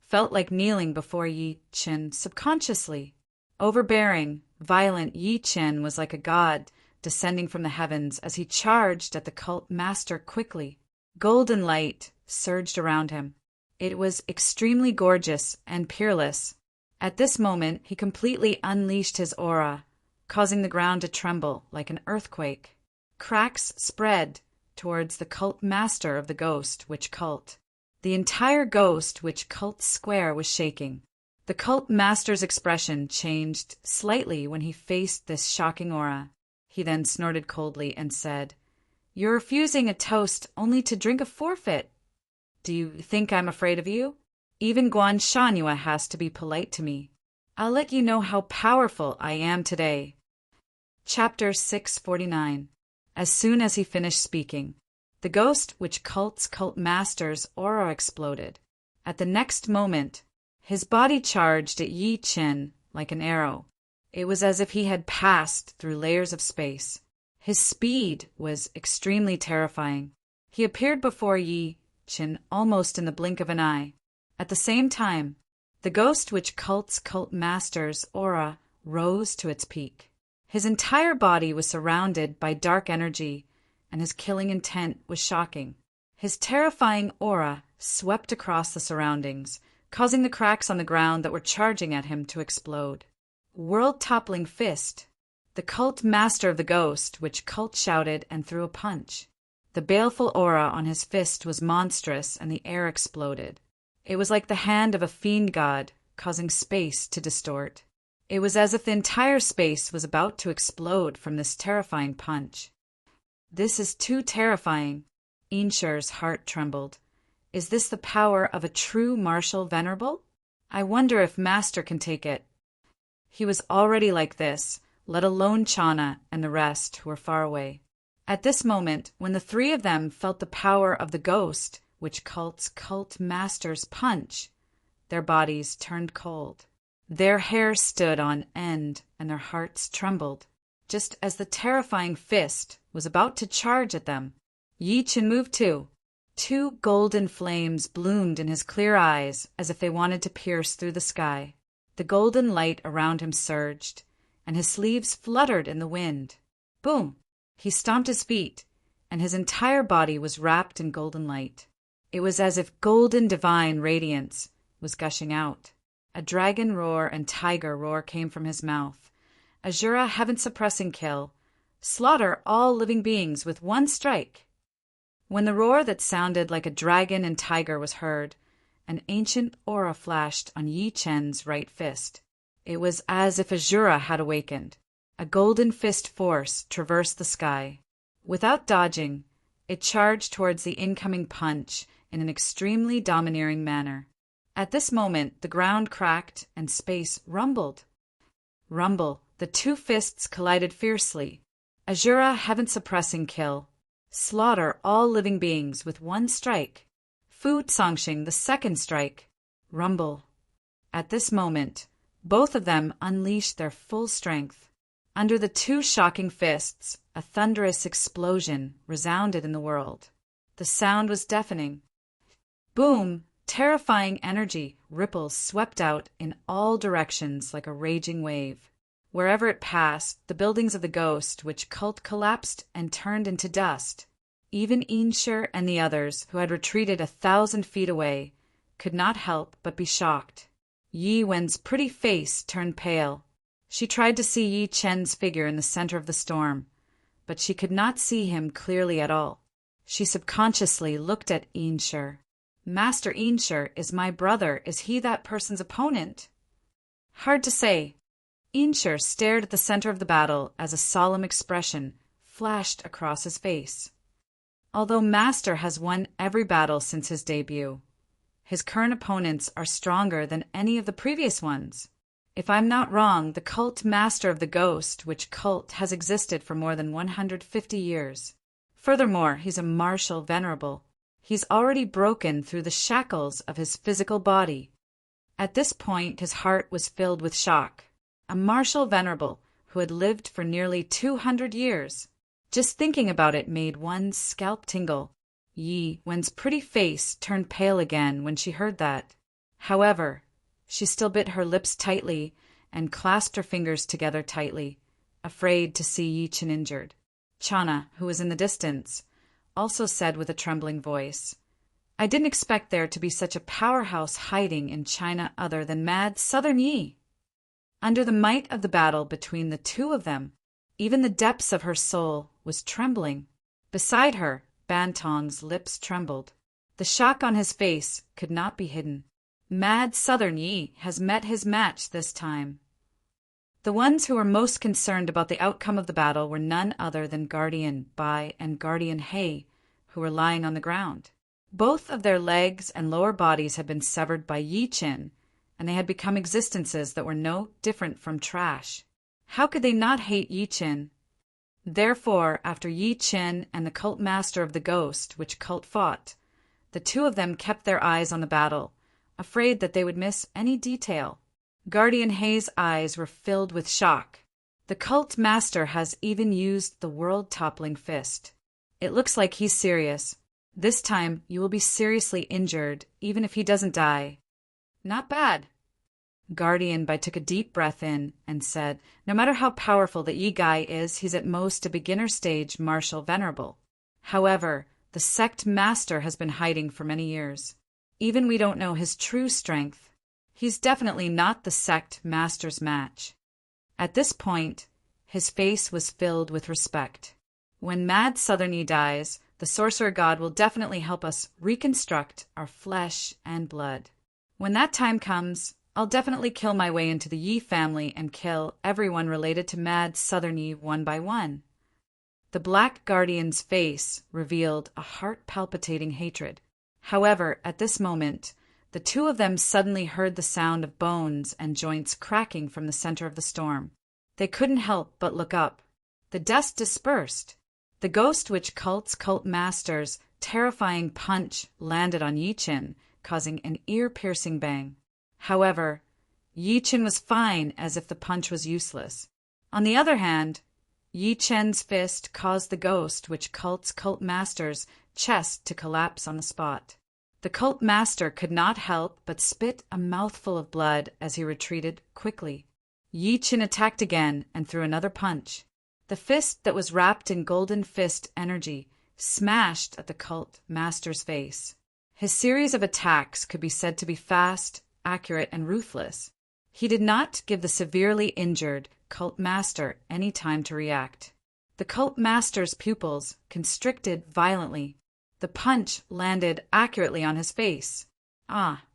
felt like kneeling before Yi Chen subconsciously. Overbearing, violent Yi Chen was like a god descending from the heavens as he charged at the cult master quickly. Golden light surged around him. It was extremely gorgeous and peerless. At this moment, he completely unleashed his aura, causing the ground to tremble like an earthquake. Cracks spread towards the cult master of the Ghost Witch cult. The entire Ghost Witch cult square was shaking. The cult master's expression changed slightly when he faced this shocking aura. He then snorted coldly and said, "You're refusing a toast only to drink a forfeit. Do you think I'm afraid of you? Even Guan Shanhua has to be polite to me. I'll let you know how powerful I am today." Chapter 649. As soon as he finished speaking, the Ghost Witch cult's cult master's aura exploded. At the next moment, his body charged at Yi Chen like an arrow. It was as if he had passed through layers of space. His speed was extremely terrifying. He appeared before Yi Chen almost in the blink of an eye. At the same time, the Ghost Witch cult's cult master's aura rose to its peak. His entire body was surrounded by dark energy, and his killing intent was shocking. His terrifying aura swept across the surroundings, causing the cracks on the ground that were charging at him to explode. World-toppling fist. The cult master of the Ghost Witch cult shouted and threw a punch. The baleful aura on his fist was monstrous, and the air exploded. It was like the hand of a fiend god, causing space to distort. It was as if the entire space was about to explode from this terrifying punch. This is too terrifying. Inshur's heart trembled. Is this the power of a true martial venerable? I wonder if Master can take it. He was already like this, let alone Chana and the rest who were far away. At this moment, when the three of them felt the power of the Ghost Witch cult's cult master's punch, their bodies turned cold. Their hair stood on end and their hearts trembled. Just as the terrifying fist was about to charge at them, Yi Chen moved too. Two golden flames bloomed in his clear eyes as if they wanted to pierce through the sky. The golden light around him surged, and his sleeves fluttered in the wind. Boom! He stomped his feet, and his entire body was wrapped in golden light. It was as if golden divine radiance was gushing out. A dragon roar and tiger roar came from his mouth. Azura heaven-suppressing kill. Slaughter all living beings with one strike. When the roar that sounded like a dragon and tiger was heard, an ancient aura flashed on Yi Chen's right fist. It was as if Azura had awakened. A golden fist force traversed the sky. Without dodging, it charged towards the incoming punch in an extremely domineering manner. At this moment, the ground cracked and space rumbled. Rumble, the two fists collided fiercely. Azura heaven-suppressing kill. Slaughter all living beings with one strike. Fu Songxing the second strike. Rumble. At this moment, Both of them unleashed their full strength. Under the two shocking fists, a thunderous explosion resounded in the world. The sound was deafening. Boom! Terrifying energy ripples swept out in all directions like a raging wave. Wherever it passed, the buildings of the ghost witch cult collapsed and turned into dust. Even Einshir and the others, who had retreated 1,000 feet away, could not help but be shocked. Yi Wen's pretty face turned pale. She tried to see Yi Chen's figure in the center of the storm, but she could not see him clearly at all. She subconsciously looked at Einshir. Master Einshir is my brother. Is he that person's opponent? Hard to say. Einshir stared at the center of the battle as a solemn expression flashed across his face. Although Master has won every battle since his debut, his current opponents are stronger than any of the previous ones. If I'm not wrong, the cult Master of the Ghost witch cult has existed for more than 150 years. Furthermore, he's a martial venerable. He's already broken through the shackles of his physical body. At this point, his heart was filled with shock. A martial venerable who had lived for nearly 200 years. Just thinking about it made one's scalp tingle. Yi Wen's pretty face turned pale again when she heard that. However, she still bit her lips tightly and clasped her fingers together tightly, afraid to see Yi Chen injured. Chana, who was in the distance, also said with a trembling voice, "I didn't expect there to be such a powerhouse hiding in China other than mad Southern Yi." Under the might of the battle between the two of them, even the depths of her soul was trembling. Beside her, Bantong's lips trembled. The shock on his face could not be hidden. Mad Southern Yi has met his match this time. The ones who were most concerned about the outcome of the battle were none other than Guardian Bai and Guardian He, who were lying on the ground. Both of their legs and lower bodies had been severed by Yi Chen, and they had become existences that were no different from trash. How could they not hate Yi Chen? Therefore, after Yi Chen and the cult master of the ghost, which cult fought, the two of them kept their eyes on the battle, afraid that they would miss any detail. Guardian He's eyes were filled with shock. The cult master has even used the world-toppling fist. It looks like he's serious. This time you will be seriously injured, even if he doesn't die. Not bad. Guardian Bai took a deep breath in and said, "No matter how powerful the Yi guy is, he's at most a beginner-stage martial venerable. However, the sect master has been hiding for many years. Even we don't know his true strength. He's definitely not the sect master's match." At this point, his face was filled with respect. When Mad Southern Yi dies, the sorcerer god will definitely help us reconstruct our flesh and blood. When that time comes, I'll definitely kill my way into the Yi family and kill everyone related to Mad Southern Yi one by one. The Black Guardian's face revealed a heart-palpitating hatred. However, at this moment, the two of them suddenly heard the sound of bones and joints cracking from the center of the storm. They couldn't help but look up. The dust dispersed. The Ghost Witch cult's cult master's terrifying punch landed on Yi Chen, causing an ear-piercing bang. However, Yi Chen was fine, as if the punch was useless. On the other hand, Yi Chen's fist caused the Ghost Witch cult's cult master's chest to collapse on the spot. The cult master could not help but spit a mouthful of blood as he retreated quickly. Yi Chen attacked again and threw another punch. The fist that was wrapped in golden fist energy smashed at the cult master's face. His series of attacks could be said to be fast, accurate, and ruthless. He did not give the severely injured cult master any time to react. The cult master's pupils constricted violently. The punch landed accurately on his face. Ah!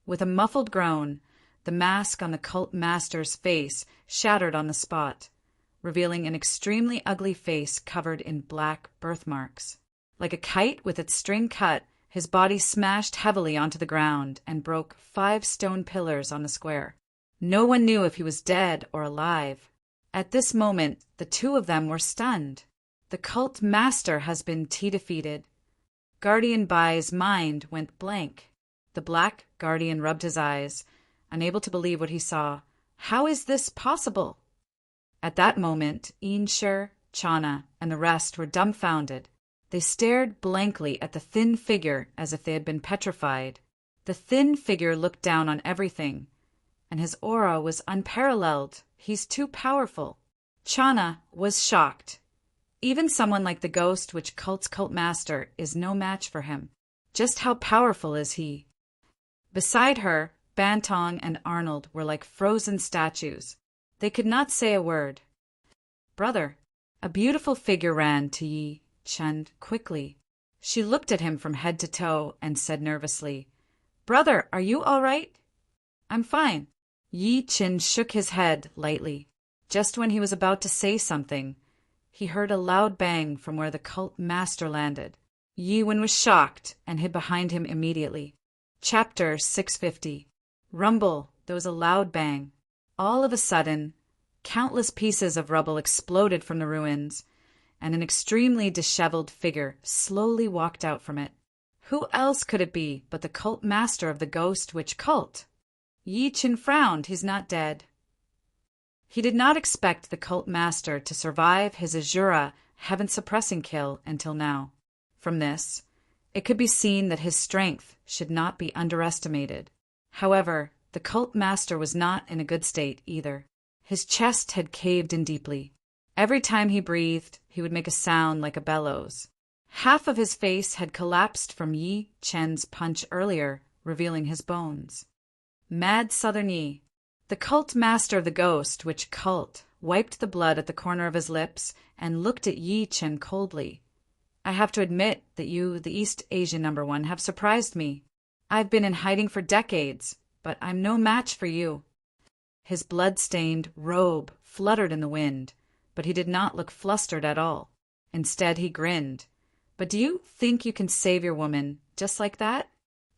With a muffled groan, the mask on the cult master's face shattered on the spot, revealing an extremely ugly face covered in black birthmarks. Like a kite with its string cut, his body smashed heavily onto the ground and broke 5 stone pillars on the square. No one knew if he was dead or alive. At this moment, the two of them were stunned. The cult master has been defeated. Guardian Bai's mind went blank. The Black Guardian rubbed his eyes, unable to believe what he saw, How is this possible? At that moment, Inshur, Chana, and the rest were dumbfounded. They stared blankly at the thin figure as if they had been petrified. The thin figure looked down on everything, and his aura was unparalleled. He's too powerful. Chana was shocked. Even someone like the ghost which cult's cult master is no match for him. Just how powerful is he? Beside her, Bantong and Arnold were like frozen statues. They could not say a word. Brother, a beautiful figure ran to Yi Chen quickly. She looked at him from head to toe and said nervously, Brother, are you all right? I'm fine. Yi Chen shook his head lightly. Just when he was about to say something, he heard a loud bang from where the cult master landed. Yi Wen was shocked and hid behind him immediately. Chapter 650. Rumble, there was a loud bang. All of a sudden, countless pieces of rubble exploded from the ruins, and an extremely disheveled figure slowly walked out from it. Who else could it be but the cult master of the ghost witch cult? Yi Chen frowned. He's not dead. He did not expect the cult master to survive his Azura heaven-suppressing kill until now. From this, it could be seen that his strength should not be underestimated. However, the cult master was not in a good state either. His chest had caved in deeply. Every time he breathed, he would make a sound like a bellows. Half of his face had collapsed from Yi Chen's punch earlier, revealing his bones. Mad Southern Yi, the cult master of the ghost witch cult, wiped the blood at the corner of his lips and looked at Yi Chen coldly. I have to admit that you, the East Asian #1, have surprised me. I've been in hiding for decades, but I'm no match for you. His blood-stained robe fluttered in the wind, but he did not look flustered at all. Instead, he grinned. But do you think you can save your woman just like that?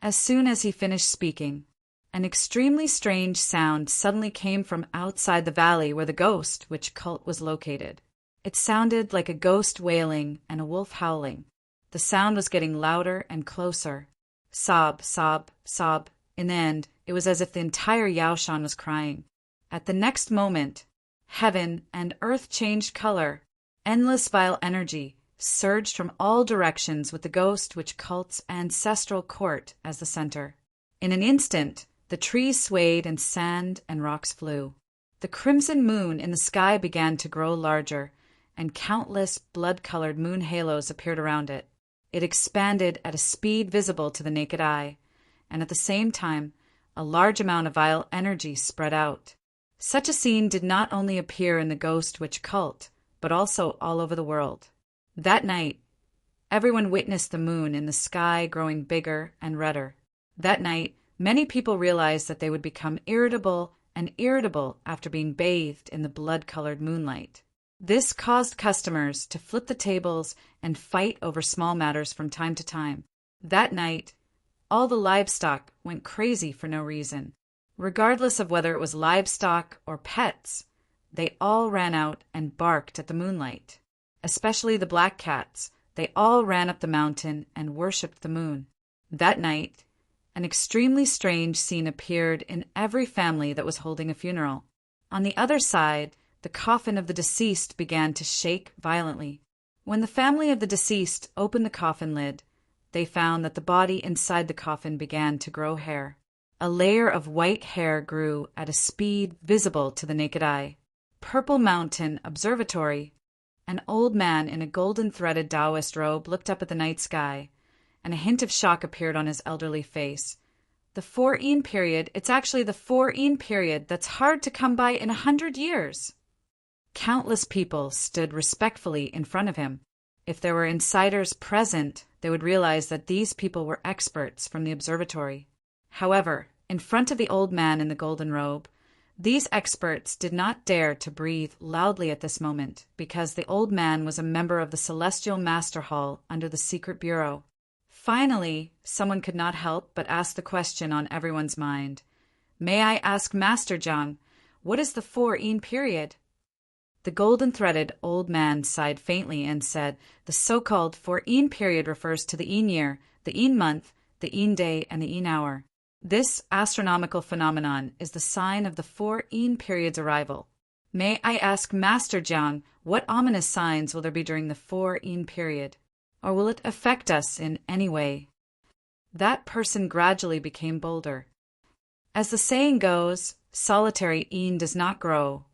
As soon as he finished speaking, an extremely strange sound suddenly came from outside the valley where the ghost witch cult was located. It sounded like a ghost wailing and a wolf howling. The sound was getting louder and closer. Sob, sob, sob. In the end, it was as if the entire Yaoshan was crying. At the next moment, heaven and earth changed color. Endless vile energy surged from all directions with the ghost witch cult's ancestral court as the center. In an instant, the trees swayed and sand and rocks flew. The crimson moon in the sky began to grow larger, and countless blood-colored moon halos appeared around it. It expanded at a speed visible to the naked eye, and at the same time, a large amount of vile energy spread out. Such a scene did not only appear in the ghost witch cult, but also all over the world. That night, everyone witnessed the moon in the sky growing bigger and redder. That night, many people realized that they would become irritable after being bathed in the blood-colored moonlight. This caused customers to flip the tables and fight over small matters from time to time. That night, all the livestock went crazy for no reason. Regardless of whether it was livestock or pets, they all ran out and barked at the moonlight. Especially the black cats, they all ran up the mountain and worshipped the moon. That night, an extremely strange scene appeared in every family that was holding a funeral. On the other side, the coffin of the deceased began to shake violently. When the family of the deceased opened the coffin lid, they found that the body inside the coffin began to grow hair. A layer of white hair grew at a speed visible to the naked eye. Purple Mountain Observatory. An old man in a golden-threaded Taoist robe looked up at the night sky, and a hint of shock appeared on his elderly face. The 4-Yin period, it's actually the 4-Yin period that's hard to come by in 100 years. Countless people stood respectfully in front of him. If there were insiders present, they would realize that these people were experts from the observatory. However, in front of the old man in the golden robe, these experts did not dare to breathe loudly at this moment because the old man was a member of the Celestial Master Hall under the Secret Bureau. Finally, someone could not help but ask the question on everyone's mind. May I ask Master Zhang, what is the 4-Yin period? The golden-threaded old man sighed faintly and said, the so-called 4-Yin period refers to the Yin year, the Yin month, the Yin day, and the Yin hour. This astronomical phenomenon is the sign of the 4 period's arrival. May I ask Master Jiang, what ominous signs will there be during the 4 period? Or will it affect us in any way? That person gradually became bolder. As the saying goes, solitary yin does not grow.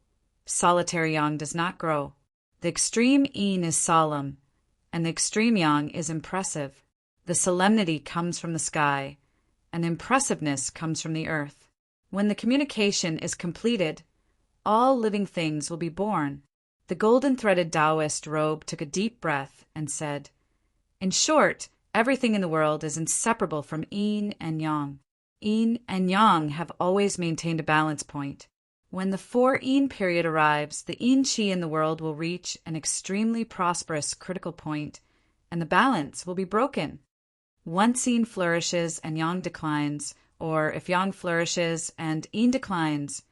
Solitary yang does not grow. The extreme yin is solemn, and the extreme yang is impressive. The solemnity comes from the sky, and impressiveness comes from the earth. When the communication is completed, all living things will be born. The golden-threaded Taoist robe took a deep breath and said, "In short, everything in the world is inseparable from yin and yang. Yin and yang have always maintained a balance point. When the 4 period arrives, the yin qi in the world will reach an extremely prosperous critical point, and the balance will be broken. Once yin flourishes and yang declines, or if yang flourishes and yin declines,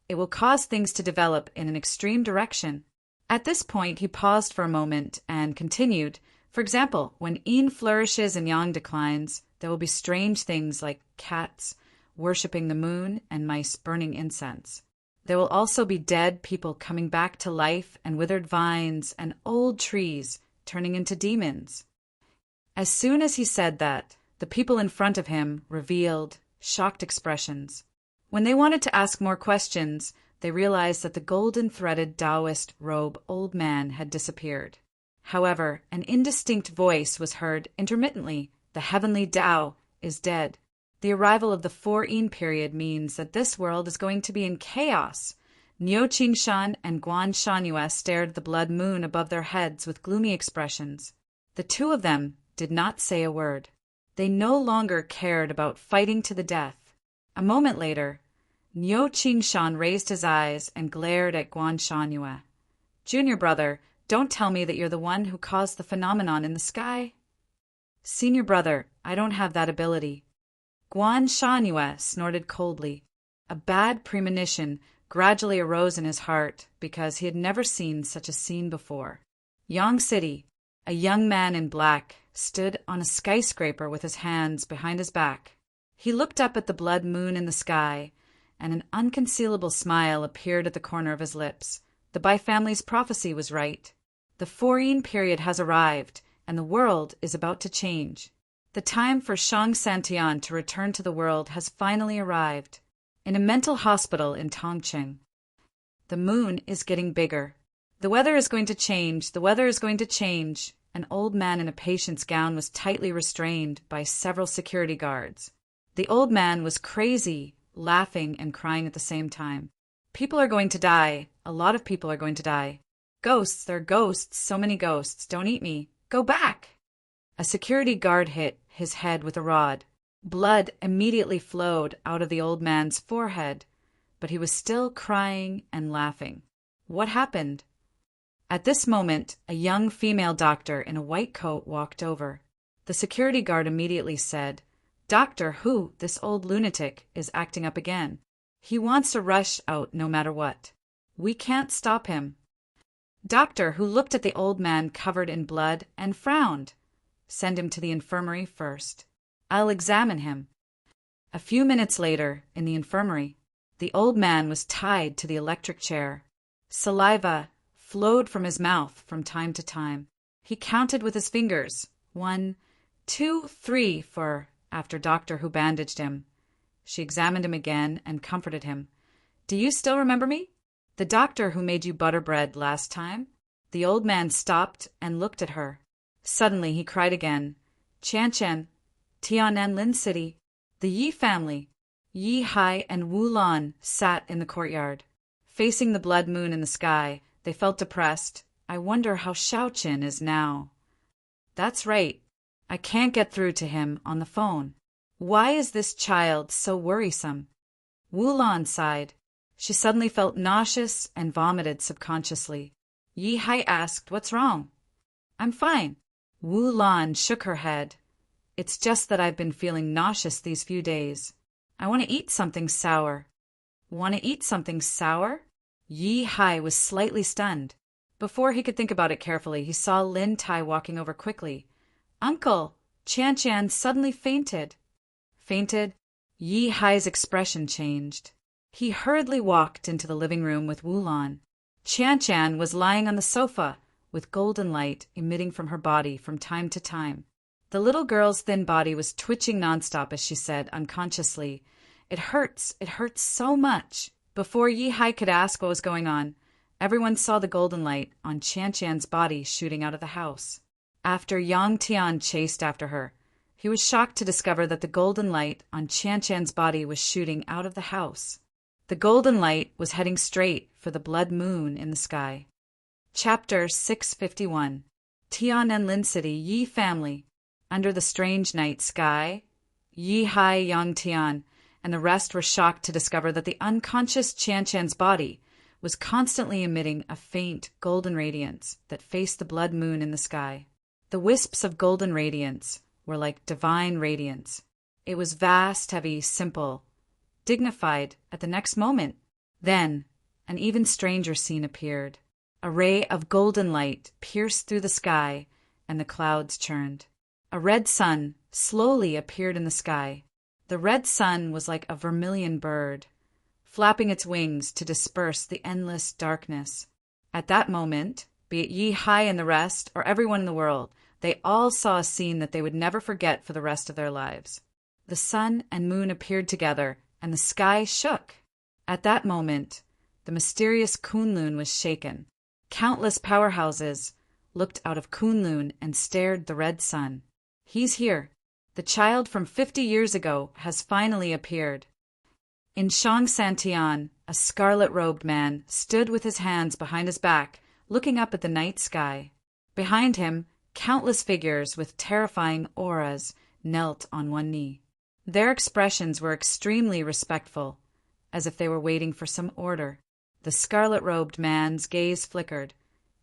it will cause things to develop in an extreme direction." At this point, he paused for a moment and continued, "For example, when yin flourishes and yang declines, there will be strange things like cats worshipping the moon and mice burning incense. There will also be dead people coming back to life and withered vines and old trees turning into demons." As soon as he said that, the people in front of him revealed shocked expressions. When they wanted to ask more questions, they realized that the golden-threaded Taoist robe old man had disappeared. However, an indistinct voice was heard intermittently. "The heavenly Tao is dead." The arrival of the 4 period means that this world is going to be in chaos. Niu Qingshan and Guan Shanyue stared at the blood moon above their heads with gloomy expressions. The two of them did not say a word. They no longer cared about fighting to the death. A moment later, Niu Qingshan raised his eyes and glared at Guan Shanyue. "Junior brother, don't tell me that you're the one who caused the phenomenon in the sky?" "Senior brother, I don't have that ability." Guan Shanyue snorted coldly. A bad premonition gradually arose in his heart because he had never seen such a scene before. Yang City, a young man in black, stood on a skyscraper with his hands behind his back. He looked up at the blood moon in the sky, and an unconcealable smile appeared at the corner of his lips. The Bai family's prophecy was right. The 4 period has arrived, and the world is about to change. The time for Shang Santian to return to the world has finally arrived. In a mental hospital in Tongqing. The moon is getting bigger. The weather is going to change. The weather is going to change. An old man in a patient's gown was tightly restrained by several security guards. The old man was crazy, laughing and crying at the same time. "People are going to die. A lot of people are going to die. Ghosts, they're ghosts, so many ghosts. Don't eat me. Go back." A security guard hit his head with a rod. Blood immediately flowed out of the old man's forehead, but he was still crying and laughing. What happened? At this moment, a young female doctor in a white coat walked over. The security guard immediately said, "Doctor Hu, this old lunatic, is acting up again. He wants to rush out no matter what. We can't stop him." Doctor Hu looked at the old man covered in blood and frowned. "Send him to the infirmary first. I'll examine him." A few minutes later, in the infirmary, the old man was tied to the electric chair. Saliva flowed from his mouth from time to time. He counted with his fingers, 1, 2, 3, for after Doctor Who bandaged him. She examined him again and comforted him. "Do you still remember me? The doctor who made you butter bread last time?" The old man stopped and looked at her. Suddenly he cried again, "Qianqian, Tiananmen City." The Yi family, Yi Hai and Wu Lan, sat in the courtyard. Facing the blood moon in the sky, they felt depressed. "I wonder how Shaoqin is now." "That's right. I can't get through to him on the phone. Why is this child so worrisome?" Wu Lan sighed. She suddenly felt nauseous and vomited subconsciously. Yi Hai asked, "What's wrong?" "I'm fine." Wu Lan shook her head. "It's just that I've been feeling nauseous these few days. I want to eat something sour." "Want to eat something sour?" Yi Hai was slightly stunned. Before he could think about it carefully, he saw Lin Tai walking over quickly. "Uncle!" Qianqian suddenly fainted. "Fainted? Yi Hai's expression changed. He hurriedly walked into the living room with Wulan. Qian was lying on the sofa, with golden light emitting from her body from time to time. The little girl's thin body was twitching nonstop as she said, unconsciously, it hurts so much." Before Yi Hai could ask what was going on, everyone saw the golden light on Qian's body shooting out of the house. After Yang Tian chased after her, he was shocked to discover that the golden light on Qian's body was shooting out of the house. The golden light was heading straight for the blood moon in the sky. Chapter 651. Tian and Lin City Yi family. Under the strange night sky, Yi Hai, Yang Tian, and the rest were shocked to discover that the unconscious Qian's body was constantly emitting a faint golden radiance that faced the blood moon in the sky. The wisps of golden radiance were like divine radiance. It was vast, heavy, simple, dignified at the next moment. Then, an even stranger scene appeared. A ray of golden light pierced through the sky, and the clouds churned. A red sun slowly appeared in the sky. The red sun was like a vermilion bird, flapping its wings to disperse the endless darkness. At that moment, be it Yi Hai and the rest, or everyone in the world, they all saw a scene that they would never forget for the rest of their lives. The sun and moon appeared together, and the sky shook. At that moment, the mysterious Kunlun was shaken. Countless powerhouses looked out of Kunlun and stared the red sun. He's here. The child from 50 years ago has finally appeared. In Shangsantian, a scarlet-robed man stood with his hands behind his back, looking up at the night sky. Behind him, countless figures with terrifying auras knelt on one knee. Their expressions were extremely respectful, as if they were waiting for some order. The scarlet-robed man's gaze flickered,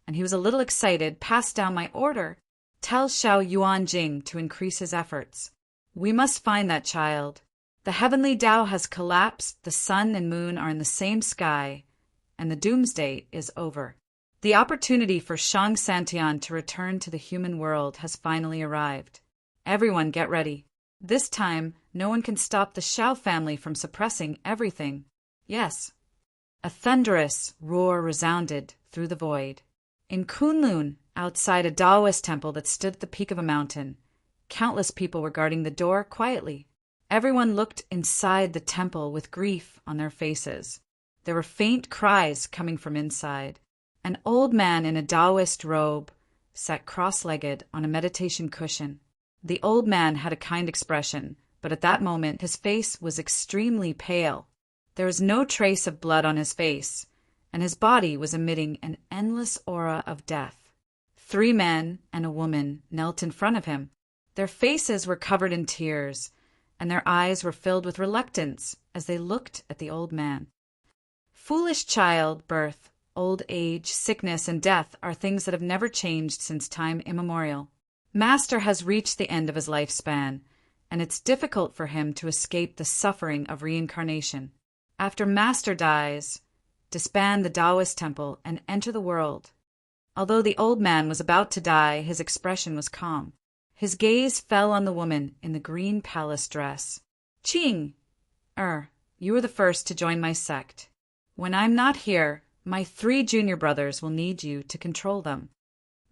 and he was a little excited. "Pass down my order. Tell Xiao Yuanjing to increase his efforts. We must find that child. The heavenly Tao has collapsed, the sun and moon are in the same sky, and the doomsday is over. The opportunity for Shangsantian to return to the human world has finally arrived. Everyone get ready. This time, no one can stop the Xiao family from suppressing everything." Yes. A thunderous roar resounded through the void. In Kunlun, outside a Taoist temple that stood at the peak of a mountain, countless people were guarding the door quietly. Everyone looked inside the temple with grief on their faces. There were faint cries coming from inside. An old man in a Taoist robe sat cross-legged on a meditation cushion. The old man had a kind expression, but at that moment his face was extremely pale. There was no trace of blood on his face, and his body was emitting an endless aura of death. 3 men and a woman knelt in front of him. Their faces were covered in tears, and their eyes were filled with reluctance as they looked at the old man. Foolish child, birth, old age, sickness, and death are things that have never changed since time immemorial. Master has reached the end of his lifespan, and it's difficult for him to escape the suffering of reincarnation. After Master dies, disband the Taoist temple and enter the world. Although the old man was about to die, his expression was calm. His gaze fell on the woman in the green palace dress. "Qing, you are the first to join my sect. When I'm not here, my 3 junior brothers will need you to control them.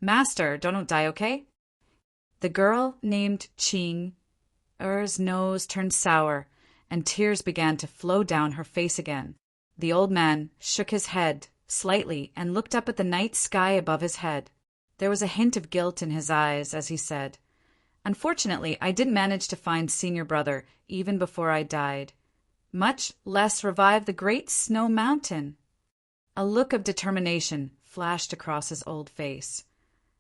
Master, don't die, okay?" The girl named Qing, nose turned sour, and tears began to flow down her face again. The old man shook his head slightly and looked up at the night sky above his head. There was a hint of guilt in his eyes as he said, "Unfortunately, I didn't manage to find senior brother even before I died, much less revive the great snow mountain." A look of determination flashed across his old face.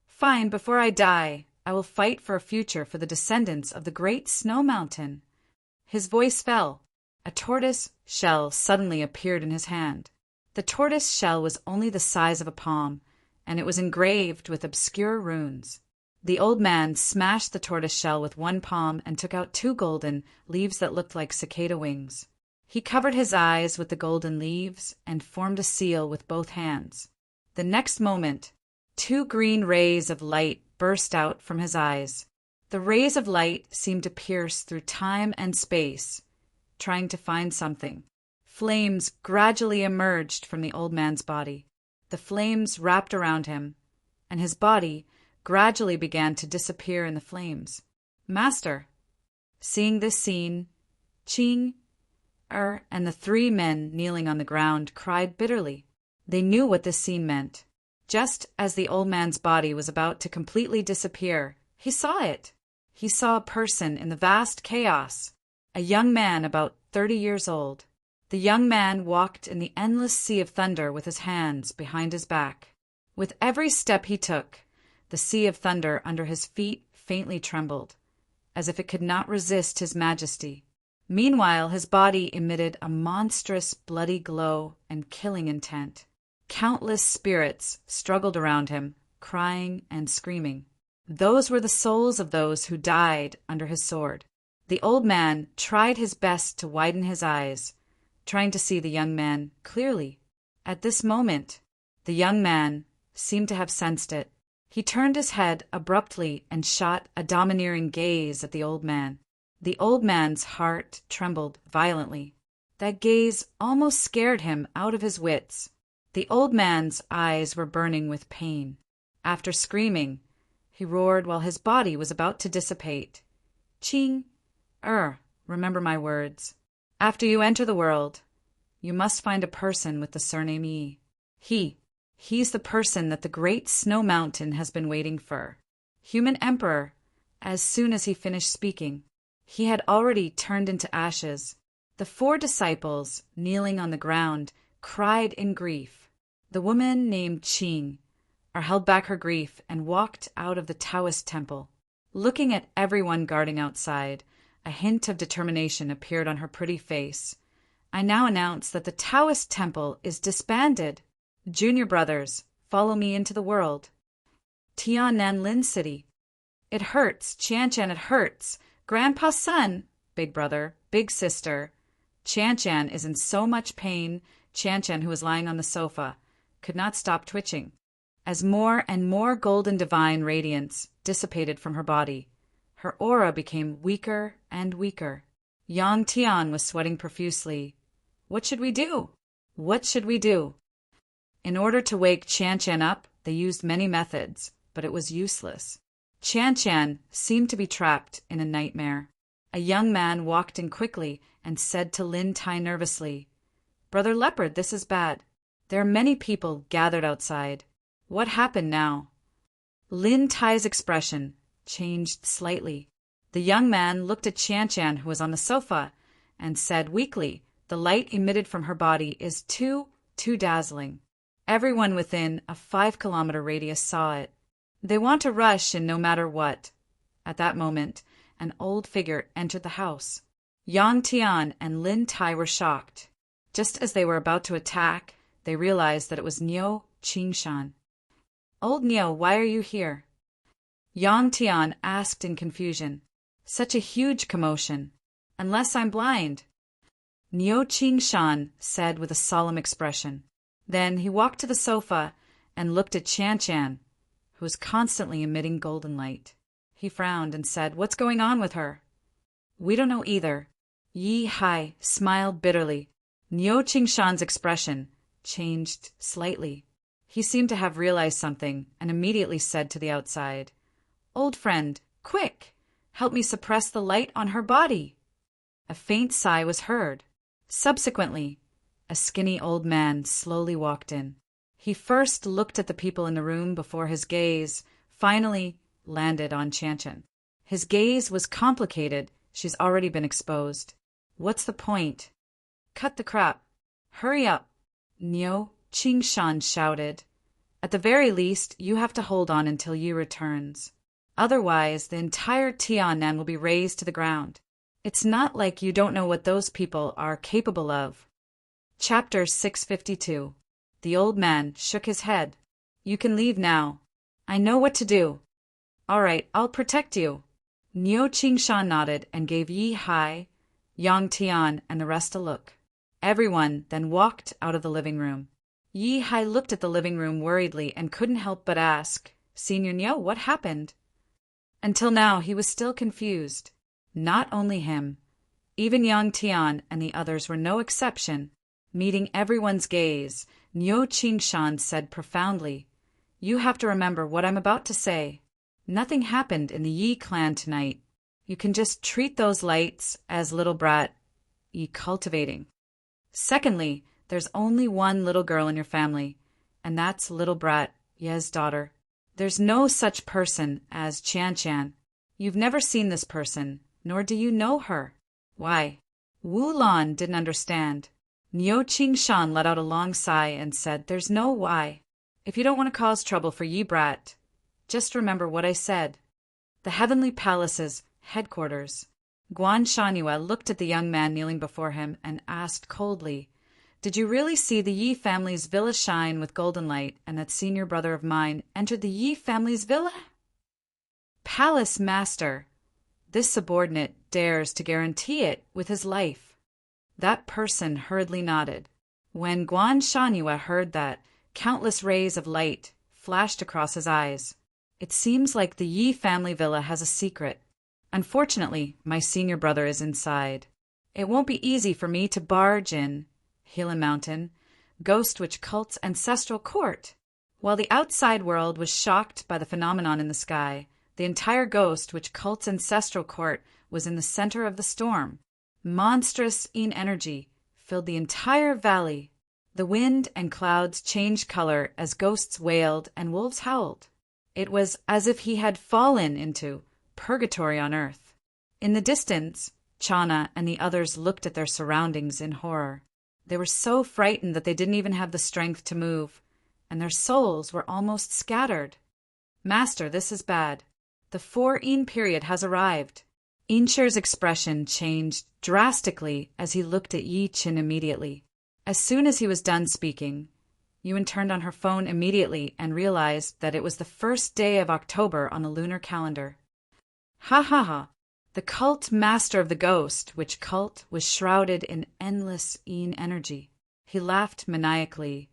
"Fine, before I die, I will fight for a future for the descendants of the great snow mountain." His voice fell. A tortoise shell suddenly appeared in his hand. The tortoise shell was only the size of a palm, and it was engraved with obscure runes. The old man smashed the tortoise shell with one palm and took out 2 golden leaves that looked like cicada wings. He covered his eyes with the golden leaves and formed a seal with both hands. The next moment, 2 green rays of light burst out from his eyes. The rays of light seemed to pierce through time and space, trying to find something. Flames gradually emerged from the old man's body. The flames wrapped around him, and his body gradually began to disappear in the flames. Master, seeing this scene, Ching, and the three men kneeling on the ground cried bitterly. They knew what this scene meant. Just as the old man's body was about to completely disappear, he saw it. He saw a person in the vast chaos, a young man about 30 years old. The young man walked in the endless sea of thunder with his hands behind his back. With every step he took, the sea of thunder under his feet faintly trembled, as if it could not resist his majesty. Meanwhile, his body emitted a monstrous bloody glow and killing intent. Countless spirits struggled around him, crying and screaming. Those were the souls of those who died under his sword. The old man tried his best to widen his eyes, trying to see the young man clearly. At this moment, the young man seemed to have sensed it. He turned his head abruptly and shot a domineering gaze at the old man. The old man's heart trembled violently. That gaze almost scared him out of his wits. The old man's eyes were burning with pain. After screaming, he roared while his body was about to dissipate. Ching, remember my words. After you enter the world, you must find a person with the surname Yi. He's the person that the great snow mountain has been waiting for. Human Emperor, as soon as he finished speaking, he had already turned into ashes. The 4 disciples, kneeling on the ground, cried in grief. The woman named Qing held back her grief and walked out of the Taoist temple. Looking at everyone guarding outside, a hint of determination appeared on her pretty face. I now announce that the Taoist temple is disbanded. Junior brothers, follow me into the world. Tiananmen City. It hurts, Qianshan, it hurts. Grandpa's son, big brother, big sister. Qianshan is in so much pain. Qianshan, who was lying on the sofa, could not stop twitching. As more and more golden divine radiance dissipated from her body, her aura became weaker and weaker. Yang Tian was sweating profusely. What should we do? What should we do? In order to wake Qianshan up, they used many methods, but it was useless. Qianshan seemed to be trapped in a nightmare. A young man walked in quickly and said to Lin Tai nervously, "Brother Leopard, this is bad. There are many people gathered outside. What happened now?" Lin Tai's expression changed slightly. The young man looked at Qianshan, who was on the sofa, and said weakly, "The light emitted from her body is too dazzling. Everyone within a 5-kilometer radius saw it. They want to rush in no matter what." At that moment, an old figure entered the house. Yang Tian and Lin Tai were shocked. Just as they were about to attack, they realized that it was Niu Qingshan. "Old Niu, why are you here?" Yang Tian asked in confusion. "Such a huge commotion. Unless I'm blind." Niu Qingshan said with a solemn expression. Then he walked to the sofa and looked at Qianshan, who was constantly emitting golden light. He frowned and said, "What's going on with her?" "We don't know either." Yi Hai smiled bitterly. Niu Qingshan's expression changed slightly. He seemed to have realized something and immediately said to the outside, "Old friend, quick! Help me suppress the light on her body." A faint sigh was heard. Subsequently, a skinny old man slowly walked in. He first looked at the people in the room before his gaze finally landed on Qianshan. His gaze was complicated. She's already been exposed. What's the point? Cut the crap. Hurry up, Niu Qingshan shouted. At the very least, you have to hold on until Yi returns. Otherwise, the entire Tiannan will be razed to the ground. It's not like you don't know what those people are capable of. Chapter 652. The old man shook his head. "You can leave now. I know what to do." "All right, I'll protect you." Niu Qingshan nodded and gave Yi Hai, Yang Tian, and the rest a look. Everyone then walked out of the living room. Yi Hai looked at the living room worriedly and couldn't help but ask, "Senior Niu, what happened?" Until now, he was still confused. Not only him. Even Yang Tian and the others were no exception. Meeting everyone's gaze, Niu Qingshan said profoundly, "You have to remember what I'm about to say. Nothing happened in the Yi clan tonight. You can just treat those lights as little brat Yi cultivating. Secondly, there's only one little girl in your family, and that's little brat Ye's daughter. There's no such person as Qian Qian. You've never seen this person, nor do you know her. Why?" Wu Lan didn't understand. Niu Qingshan let out a long sigh and said, "There's no why. If you don't want to cause trouble for Yi brat, just remember what I said." The Heavenly Palace's headquarters. Guan Shanhua looked at the young man kneeling before him and asked coldly, "Did you really see the Yi family's villa shine with golden light, and that senior brother of mine entered the Yi family's villa?" "Palace master, this subordinate dares to guarantee it with his life." That person hurriedly nodded. When Guan Shanhua heard that, countless rays of light flashed across his eyes. "It seems like the Yi family villa has a secret. Unfortunately, my senior brother is inside. It won't be easy for me to barge in. Healing Mountain, Ghost Witch Cult's ancestral court." While the outside world was shocked by the phenomenon in the sky, the entire Ghost Witch Cult's ancestral court was in the center of the storm. Monstrous energy filled the entire valley. The wind and clouds changed color as ghosts wailed and wolves howled. It was as if he had fallen into purgatory on earth. In the distance, Chana and the others looked at their surroundings in horror. They were so frightened that they didn't even have the strength to move, and their souls were almost scattered. "Master, this is bad. The 4-yin period has arrived." Inshir's expression changed drastically as he looked at Yi Qin immediately. As soon as he was done speaking, Yuan turned on her phone immediately and realized that it was the first day of October on the lunar calendar. Ha ha ha! The cult master of the Ghost Witch Cult was shrouded in endless energy. He laughed maniacally.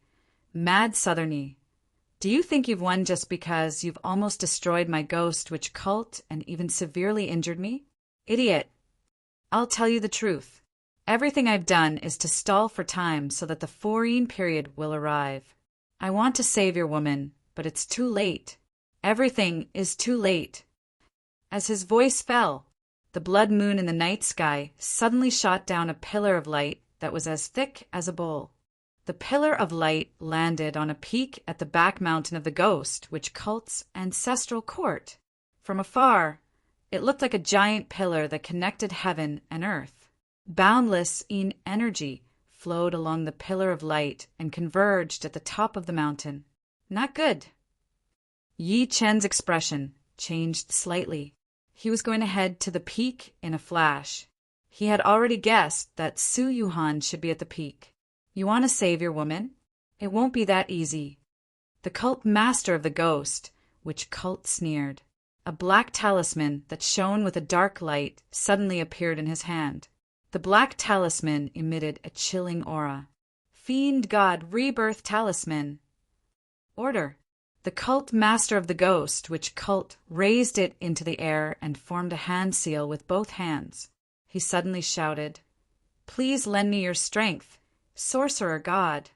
"Mad Southerny, do you think you've won just because you've almost destroyed my Ghost Witch Cult and even severely injured me? Idiot! I'll tell you the truth. Everything I've done is to stall for time so that the 4-yin period will arrive. I want to save your woman, but it's too late. Everything is too late." As his voice fell, the blood moon in the night sky suddenly shot down a pillar of light that was as thick as a bowl. The pillar of light landed on a peak at the back mountain of the Ghost Witch Cult's ancestral court. From afar, it looked like a giant pillar that connected heaven and earth. Boundless energy flowed along the pillar of light and converged at the top of the mountain. Not good. Yi Chen's expression changed slightly. He was going to head to the peak in a flash. He had already guessed that Su Yuhan should be at the peak. "You want to save your woman? It won't be that easy." The cult master of the Ghost Witch Cult sneered. A black talisman that shone with a dark light suddenly appeared in his hand. The black talisman emitted a chilling aura. "Fiend God Rebirth Talisman." "Order." The cult master of the Ghost Witch Cult raised it into the air and formed a hand seal with both hands. He suddenly shouted, "Please lend me your strength, Sorcerer God."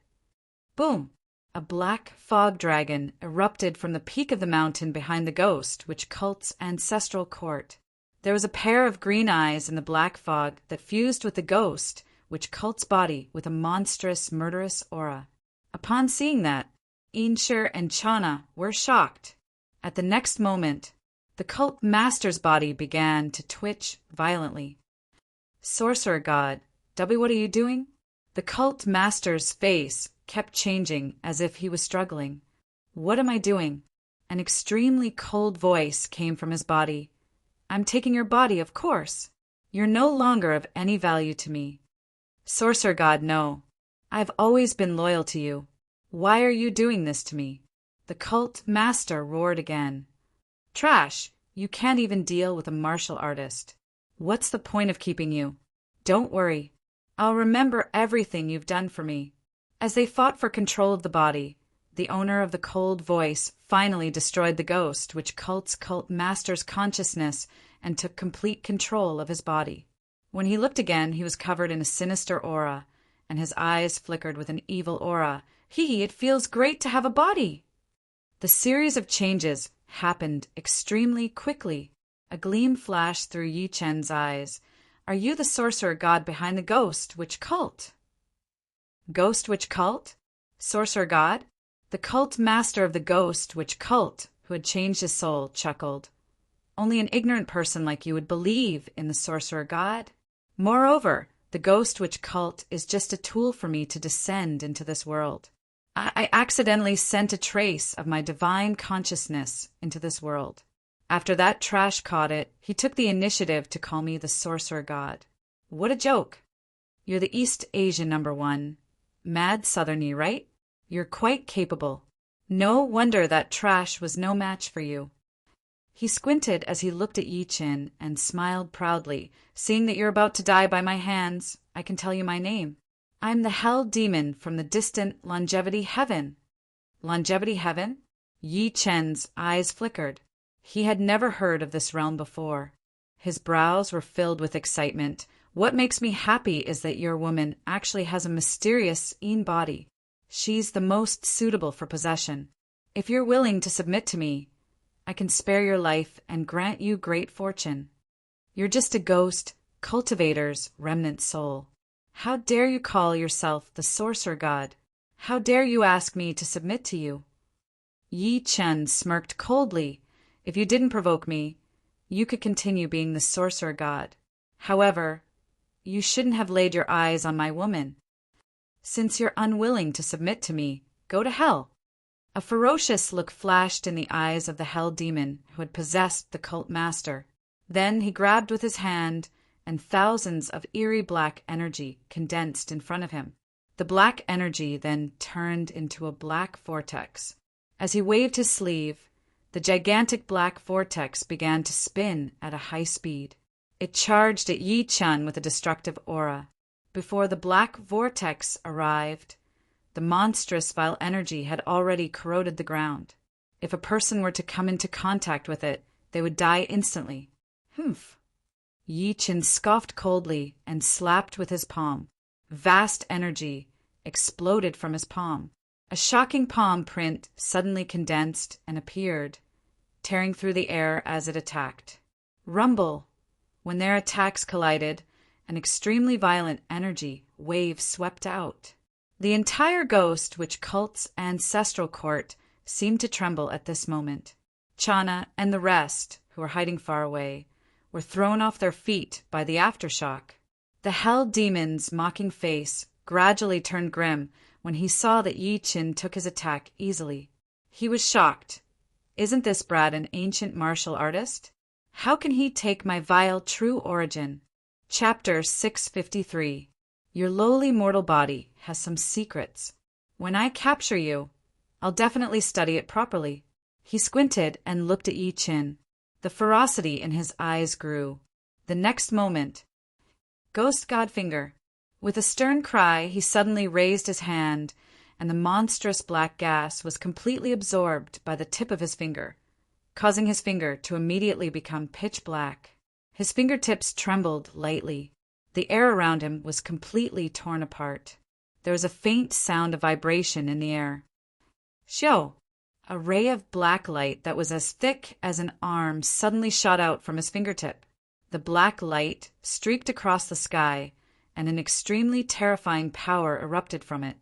Boom! A black fog dragon erupted from the peak of the mountain behind the Ghost Witch Cult's ancestral court. There was a pair of green eyes in the black fog that fused with the Ghost Witch Cult's body with a monstrous, murderous aura. Upon seeing that, Inshir and Chana were shocked. At the next moment, the cult master's body began to twitch violently. "Sorcerer God, W, what are you doing?" The cult master's face kept changing as if he was struggling. "What am I doing?" An extremely cold voice came from his body. "I'm taking your body, of course. You're no longer of any value to me." "Sorcerer God, no. I've always been loyal to you. Why are you doing this to me?" The cult master roared again. "Trash! You can't even deal with a martial artist. What's the point of keeping you? Don't worry. I'll remember everything you've done for me." As they fought for control of the body, the owner of the cold voice finally destroyed the Ghost Witch Cult's cult master's consciousness and took complete control of his body. When he looked again, he was covered in a sinister aura, and his eyes flickered with an evil aura. It feels great to have a body! The series of changes happened extremely quickly. A gleam flashed through Yi Chen's eyes. Are you the sorcerer god behind the Ghost Witch cult? Ghost Witch cult? Sorcerer god? The cult master of the Ghost Witch cult, who had changed his soul, chuckled. Only an ignorant person like you would believe in the sorcerer god. Moreover, the Ghost Witch cult is just a tool for me to descend into this world. I accidentally sent a trace of my divine consciousness into this world. After that trash caught it, he took the initiative to call me the sorcerer god. What a joke! You're the East Asian #1. Mad Southerny, right? You're quite capable. No wonder that trash was no match for you. He squinted as he looked at Yi Chen and smiled proudly. Seeing that you're about to die by my hands, I can tell you my name. I'm the Hell Demon from the distant Longevity Heaven. Longevity Heaven? Yi Chen's eyes flickered. He had never heard of this realm before. His brows were filled with excitement. What makes me happy is that your woman actually has a mysterious body. She's the most suitable for possession. If you're willing to submit to me, I can spare your life and grant you great fortune. You're just a ghost, cultivator's remnant soul. How dare you call yourself the sorcerer god? How dare you ask me to submit to you? Yi Chen smirked coldly. If you didn't provoke me, you could continue being the sorcerer god. However, you shouldn't have laid your eyes on my woman. Since you're unwilling to submit to me, go to hell. A ferocious look flashed in the eyes of the Hell Demon who had possessed the cult master. Then he grabbed with his hand, and thousands of eerie black energy condensed in front of him. The black energy then turned into a black vortex. As he waved his sleeve, the gigantic black vortex began to spin at a high speed. It charged at Yi Chen with a destructive aura. Before the black vortex arrived, the monstrous vile energy had already corroded the ground. If a person were to come into contact with it, they would die instantly. Humph! Yi Chen scoffed coldly and slapped with his palm. Vast energy exploded from his palm. A shocking palm print suddenly condensed and appeared, tearing through the air as it attacked. Rumble! When their attacks collided, an extremely violent energy wave swept out. The entire Ghost Witch cult's ancestral court seemed to tremble at this moment. Chana and the rest, who were hiding far away, were thrown off their feet by the aftershock. The Hell Demon's mocking face gradually turned grim when he saw that Yi Chen took his attack easily. He was shocked. Isn't this Brad an ancient martial artist? How can he take my vile true origin? Chapter 653. Your lowly mortal body has some secrets. When I capture you, I'll definitely study it properly. He squinted and looked at Yi Chen. The ferocity in his eyes grew. The next moment, Ghost God Finger. With a stern cry, he suddenly raised his hand, and the monstrous black gas was completely absorbed by the tip of his finger, causing his finger to immediately become pitch black. His fingertips trembled lightly. The air around him was completely torn apart. There was a faint sound of vibration in the air. Shio! A ray of black light that was as thick as an arm suddenly shot out from his fingertip. The black light streaked across the sky, and an extremely terrifying power erupted from it.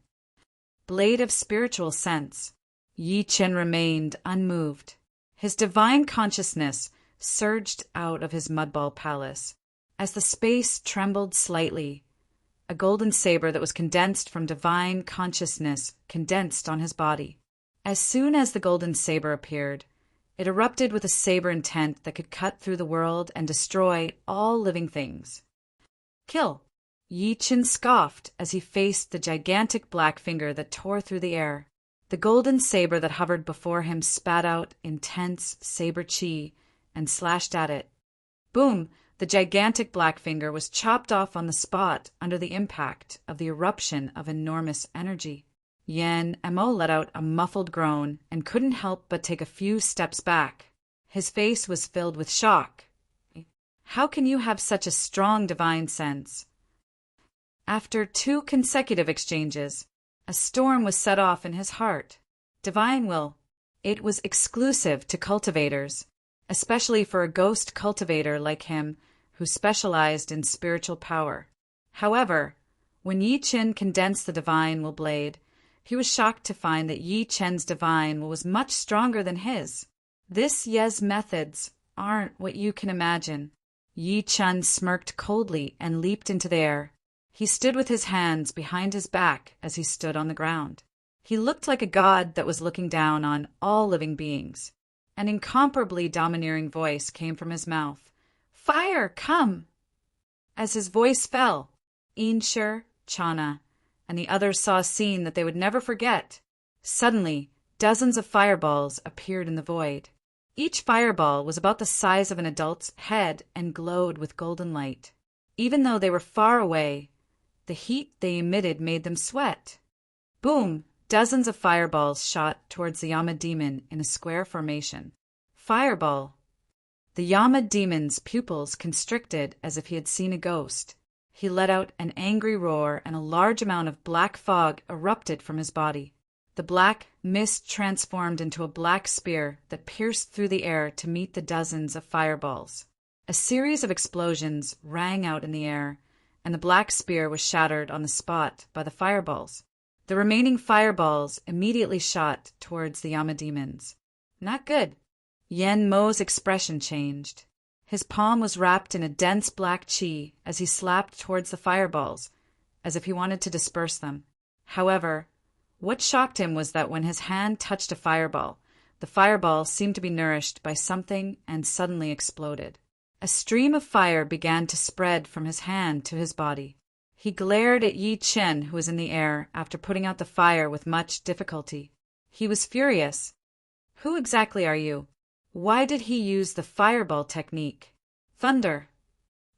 Blade of spiritual sense. Yi Chen remained unmoved. His divine consciousness surged out of his mudball palace. As the space trembled slightly, a golden saber that was condensed from divine consciousness condensed on his body. As soon as the golden saber appeared, it erupted with a saber intent that could cut through the world and destroy all living things. Kill! Yi Chen scoffed as he faced the gigantic black finger that tore through the air. The golden saber that hovered before him spat out intense saber chi and slashed at it. Boom! The gigantic black finger was chopped off on the spot under the impact of the eruption of enormous energy. Yan Mo let out a muffled groan and couldn't help but take a few steps back. His face was filled with shock. How can you have such a strong divine sense? After 2 consecutive exchanges, a storm was set off in his heart. Divine will. It was exclusive to cultivators, especially for a ghost cultivator like him who specialized in spiritual power. However, when Yi Chen condensed the divine will blade, he was shocked to find that Yi Chen's divine will was much stronger than his. This Ye's methods aren't what you can imagine. Yi Chen smirked coldly and leaped into the air. He stood with his hands behind his back as he stood on the ground. He looked like a god that was looking down on all living beings. An incomparably domineering voice came from his mouth. "Fire, come!" As his voice fell, Insher, Chana, and the others saw a scene that they would never forget. Suddenly, dozens of fireballs appeared in the void. Each fireball was about the size of an adult's head and glowed with golden light. Even though they were far away, the heat they emitted made them sweat. Boom! Dozens of fireballs shot towards the Yama demon in a square formation. Fireball! The Yama demon's pupils constricted as if he had seen a ghost. He let out an angry roar and a large amount of black fog erupted from his body. The black mist transformed into a black spear that pierced through the air to meet the dozens of fireballs. A series of explosions rang out in the air, and the black spear was shattered on the spot by the fireballs. The remaining fireballs immediately shot towards the Yama demons. Not good. Yen Mo's expression changed. His palm was wrapped in a dense black chi as he slapped towards the fireballs, as if he wanted to disperse them. However, what shocked him was that when his hand touched a fireball, the fireball seemed to be nourished by something and suddenly exploded. A stream of fire began to spread from his hand to his body. He glared at Yi Chen, who was in the air, after putting out the fire with much difficulty. He was furious. Who exactly are you? Why did he use the fireball technique? Thunder.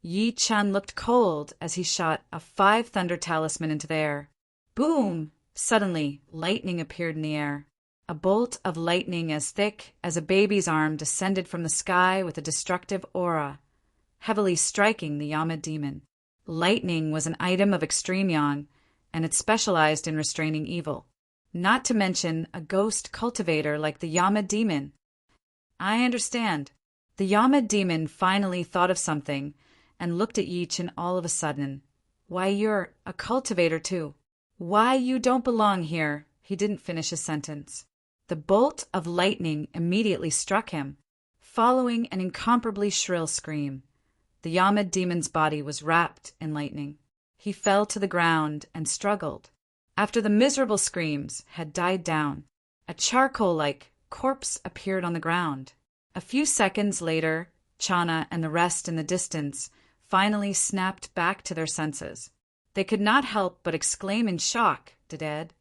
Yi Chen looked cold as he shot a 5 thunder talisman into the air. Boom! Suddenly, lightning appeared in the air. A bolt of lightning as thick as a baby's arm descended from the sky with a destructive aura, heavily striking the Yama demon. Lightning was an item of extreme yang, and it specialized in restraining evil. Not to mention a ghost cultivator like the Yama demon. I understand. The Yama demon finally thought of something and looked at Yi Chen all of a sudden. Why, you're a cultivator too. Why, you don't belong here. He didn't finish his sentence. The bolt of lightning immediately struck him, following an incomparably shrill scream. The Yama demon's body was wrapped in lightning. He fell to the ground and struggled. After the miserable screams had died down, a charcoal-like corpse appeared on the ground. A few seconds later, Chana and the rest in the distance finally snapped back to their senses. They could not help but exclaim in shock, Dead.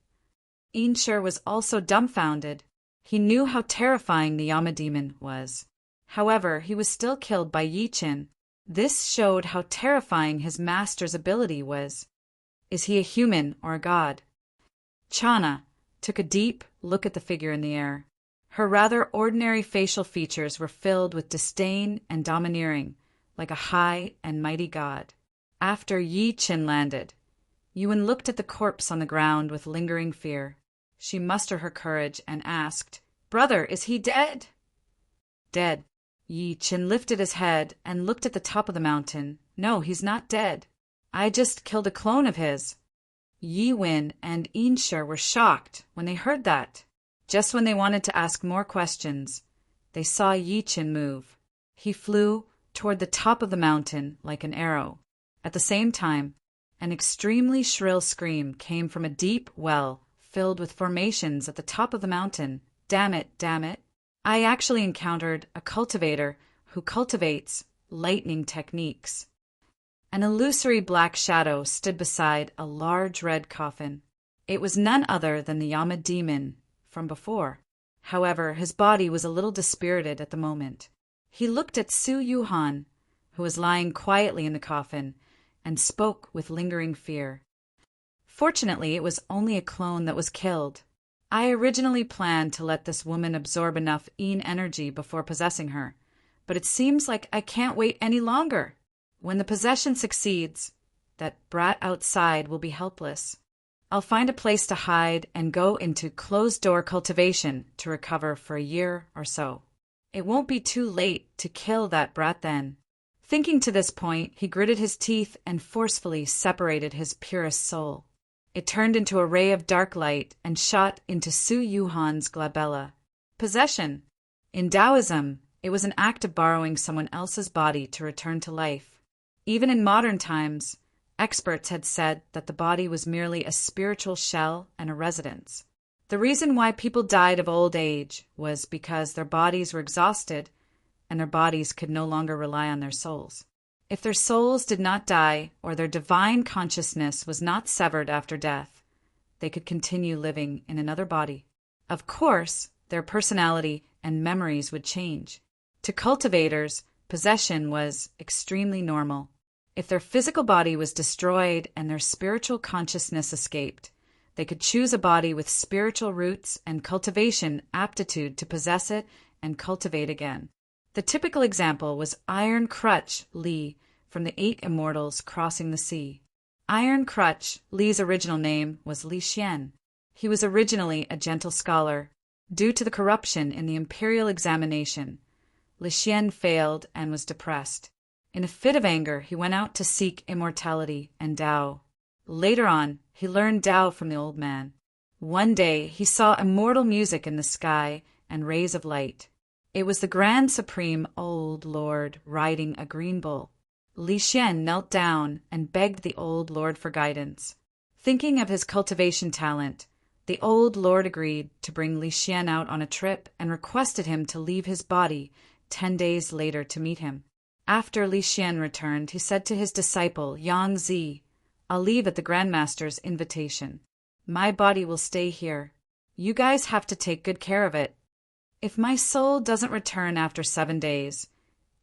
Insher was also dumbfounded. He knew how terrifying the Yama demon was. However, he was still killed by Yi Chen. This showed how terrifying his master's ability was. Is he a human or a god? Chana took a deep look at the figure in the air. Her rather ordinary facial features were filled with disdain and domineering, like a high and mighty god. After Yi Chen landed, Yuan looked at the corpse on the ground with lingering fear. She mustered her courage and asked, "Brother, is he dead?" Dead. Yi Chen lifted his head and looked at the top of the mountain. No, he's not dead. I just killed a clone of his. Yi Wen and Insher were shocked when they heard that. Just when they wanted to ask more questions, they saw Yi Chen move. He flew toward the top of the mountain like an arrow. At the same time, an extremely shrill scream came from a deep well filled with formations at the top of the mountain. Damn it, damn it. I actually encountered a cultivator who cultivates lightning techniques. An illusory black shadow stood beside a large red coffin. It was none other than the Yama demon from before. However, his body was a little dispirited at the moment. He looked at Su Yuhan, who was lying quietly in the coffin, and spoke with lingering fear. Fortunately, it was only a clone that was killed. I originally planned to let this woman absorb enough Yin energy before possessing her, but it seems like I can't wait any longer. When the possession succeeds, that brat outside will be helpless. I'll find a place to hide and go into closed-door cultivation to recover for a year or so. It won't be too late to kill that brat then. Thinking to this point, he gritted his teeth and forcefully separated his purest soul. It turned into a ray of dark light and shot into Su Yuhan's glabella. Possession. In Taoism, it was an act of borrowing someone else's body to return to life. Even in modern times, experts had said that the body was merely a spiritual shell and a residence. The reason why people died of old age was because their bodies were exhausted and their bodies could no longer rely on their souls. If their souls did not die or their divine consciousness was not severed after death, they could continue living in another body. Of course, their personality and memories would change. To cultivators, possession was extremely normal. If their physical body was destroyed and their spiritual consciousness escaped, they could choose a body with spiritual roots and cultivation aptitude to possess it and cultivate again. The typical example was Iron Crutch Li from the Eight Immortals Crossing the Sea. Iron Crutch Li's original name was Li Xian. He was originally a gentle scholar. Due to the corruption in the imperial examination, Li Xian failed and was depressed. In a fit of anger, he went out to seek immortality and Tao. Later on, he learned Tao from the old man. One day, he saw immortal music in the sky and rays of light. It was the Grand Supreme Old Lord riding a green bull. Li Xian knelt down and begged the Old Lord for guidance. Thinking of his cultivation talent, the Old Lord agreed to bring Li Xian out on a trip and requested him to leave his body 10 days later to meet him. After Li Xian returned, he said to his disciple, Yang Zi, I'll leave at the Grandmaster's invitation. My body will stay here. You guys have to take good care of it. If my soul doesn't return after 7 days,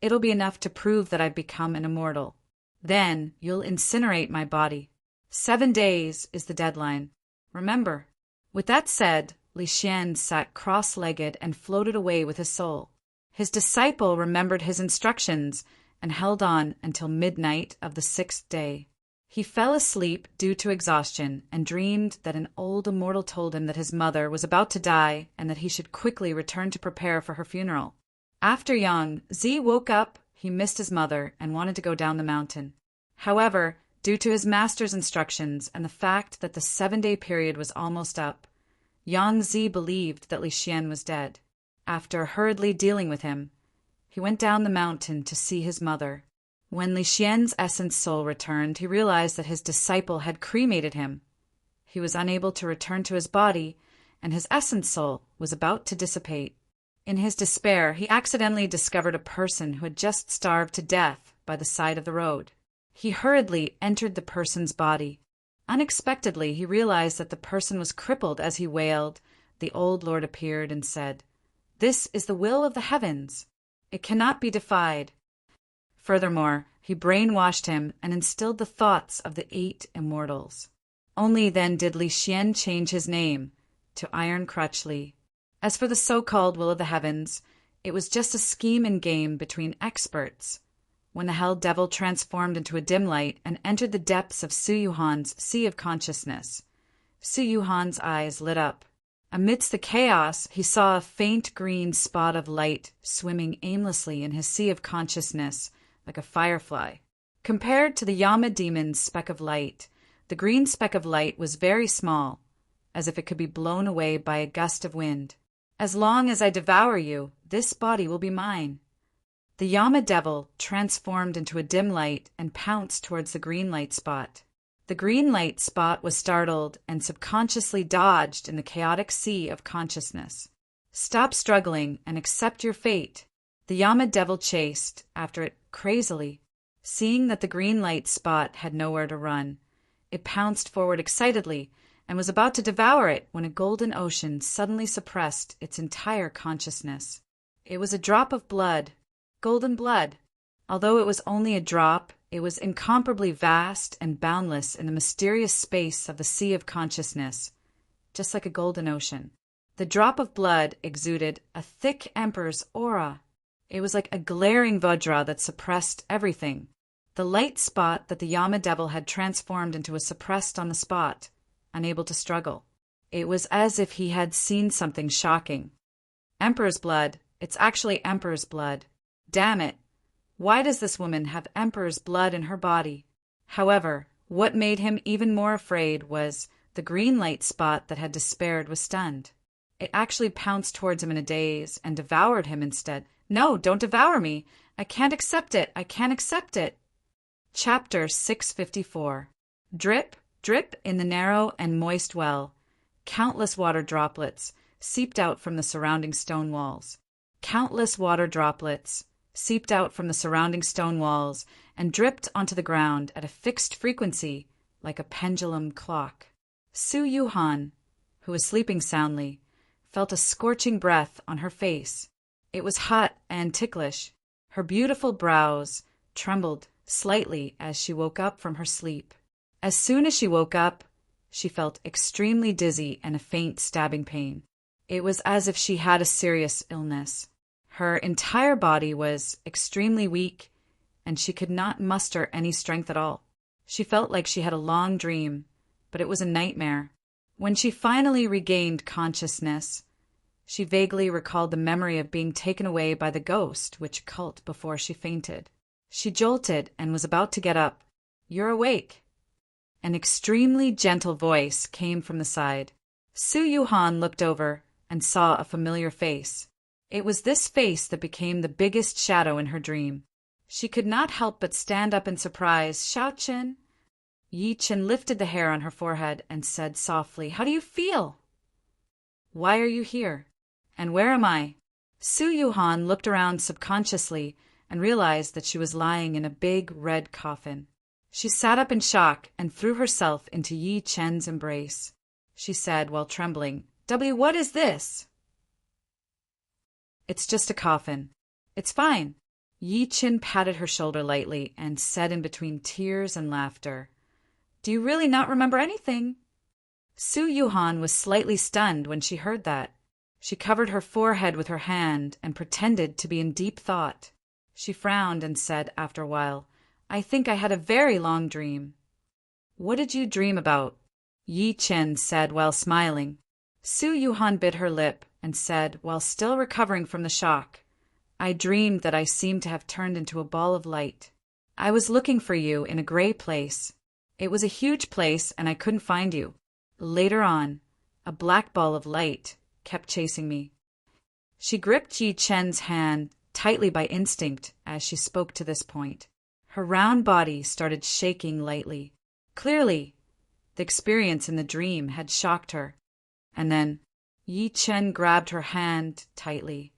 it'll be enough to prove that I've become an immortal. Then you'll incinerate my body. 7 days is the deadline. Remember. With that said, Li Xian sat cross-legged and floated away with his soul. His disciple remembered his instructions and held on until midnight of the 6th day. He fell asleep due to exhaustion and dreamed that an old immortal told him that his mother was about to die and that he should quickly return to prepare for her funeral. After Yang Zi woke up, he missed his mother and wanted to go down the mountain. However, due to his master's instructions and the fact that the 7-day period was almost up, Yang Zi believed that Li Xian was dead. After hurriedly dealing with him, he went down the mountain to see his mother. When Li Xian's essence soul returned, he realized that his disciple had cremated him. He was unable to return to his body, and his essence soul was about to dissipate. In his despair, he accidentally discovered a person who had just starved to death by the side of the road. He hurriedly entered the person's body. Unexpectedly, he realized that the person was crippled. As he wailed, the old lord appeared and said, "This is the will of the heavens. It cannot be defied." Furthermore, he brainwashed him and instilled the thoughts of the 8 immortals. Only then did Li Xian change his name to Iron Crutch Li. As for the so-called will of the heavens, it was just a scheme and game between experts. When the hell devil transformed into a dim light and entered the depths of Su Yuhan's sea of consciousness, Su Yuhan's eyes lit up. Amidst the chaos, he saw a faint green spot of light swimming aimlessly in his sea of consciousness like a firefly. Compared to the Yama demon's speck of light, the green speck of light was very small, as if it could be blown away by a gust of wind. "As long as I devour you, this body will be mine." The Yama devil transformed into a dim light and pounced towards the green light spot. The green light spot was startled and subconsciously dodged in the chaotic sea of consciousness. "Stop struggling and accept your fate." The Yama devil chased after it crazily. Seeing that the green light spot had nowhere to run, it pounced forward excitedly and was about to devour it when a golden ocean suddenly suppressed its entire consciousness. It was a drop of blood, golden blood. Although it was only a drop, it was incomparably vast and boundless in the mysterious space of the sea of consciousness, just like a golden ocean. The drop of blood exuded a thick emperor's aura. It was like a glaring Vajra that suppressed everything. The light spot that the Yama devil had transformed into a suppressed on the spot, unable to struggle. It was as if he had seen something shocking. Emperor's blood. It's actually Emperor's blood. Damn it. Why does this woman have Emperor's blood in her body? However, what made him even more afraid was the green light spot that had despaired was stunned. It actually pounced towards him in a daze and devoured him instead. No, don't devour me. I can't accept it. I can't accept it. Chapter 654. Drip, drip in the narrow and moist well. Countless water droplets seeped out from the surrounding stone walls. Countless water droplets seeped out from the surrounding stone walls and dripped onto the ground at a fixed frequency like a pendulum clock. Su Yuhan, who was sleeping soundly, felt a scorching breath on her face. It was hot and ticklish. Her beautiful brows trembled slightly as she woke up from her sleep. As soon as she woke up, she felt extremely dizzy and a faint stabbing pain. It was as if she had a serious illness. Her entire body was extremely weak, and she could not muster any strength at all. She felt like she had a long dream, but it was a nightmare. When she finally regained consciousness, she vaguely recalled the memory of being taken away by the ghost which cult before she fainted. She jolted and was about to get up. "You're awake." An extremely gentle voice came from the side. Su Yuhan looked over and saw a familiar face. It was this face that became the biggest shadow in her dream. She could not help but stand up in surprise. "Xiaochen." Yi Chen lifted the hair on her forehead and said softly, "How do you feel?" "Why are you here? And where am I?" Su Yuhan looked around subconsciously and realized that she was lying in a big red coffin. She sat up in shock and threw herself into Yi Chen's embrace. She said while trembling, What is this?" "It's just a coffin. It's fine." Yi Chen patted her shoulder lightly and said in between tears and laughter, "Do you really not remember anything?" Su Yuhan was slightly stunned when she heard that. She covered her forehead with her hand and pretended to be in deep thought. She frowned and said after a while, "I think I had a very long dream." "What did you dream about?" Yi Chen said while smiling. Su Yuhan bit her lip and said while still recovering from the shock, "I dreamed that I seemed to have turned into a ball of light. I was looking for you in a gray place. It was a huge place and I couldn't find you. Later on, a black ball of light kept chasing me." She gripped Yi Chen's hand tightly by instinct as she spoke to this point. Her round body started shaking lightly. Clearly, the experience in the dream had shocked her. And then Yi Chen grabbed her hand tightly.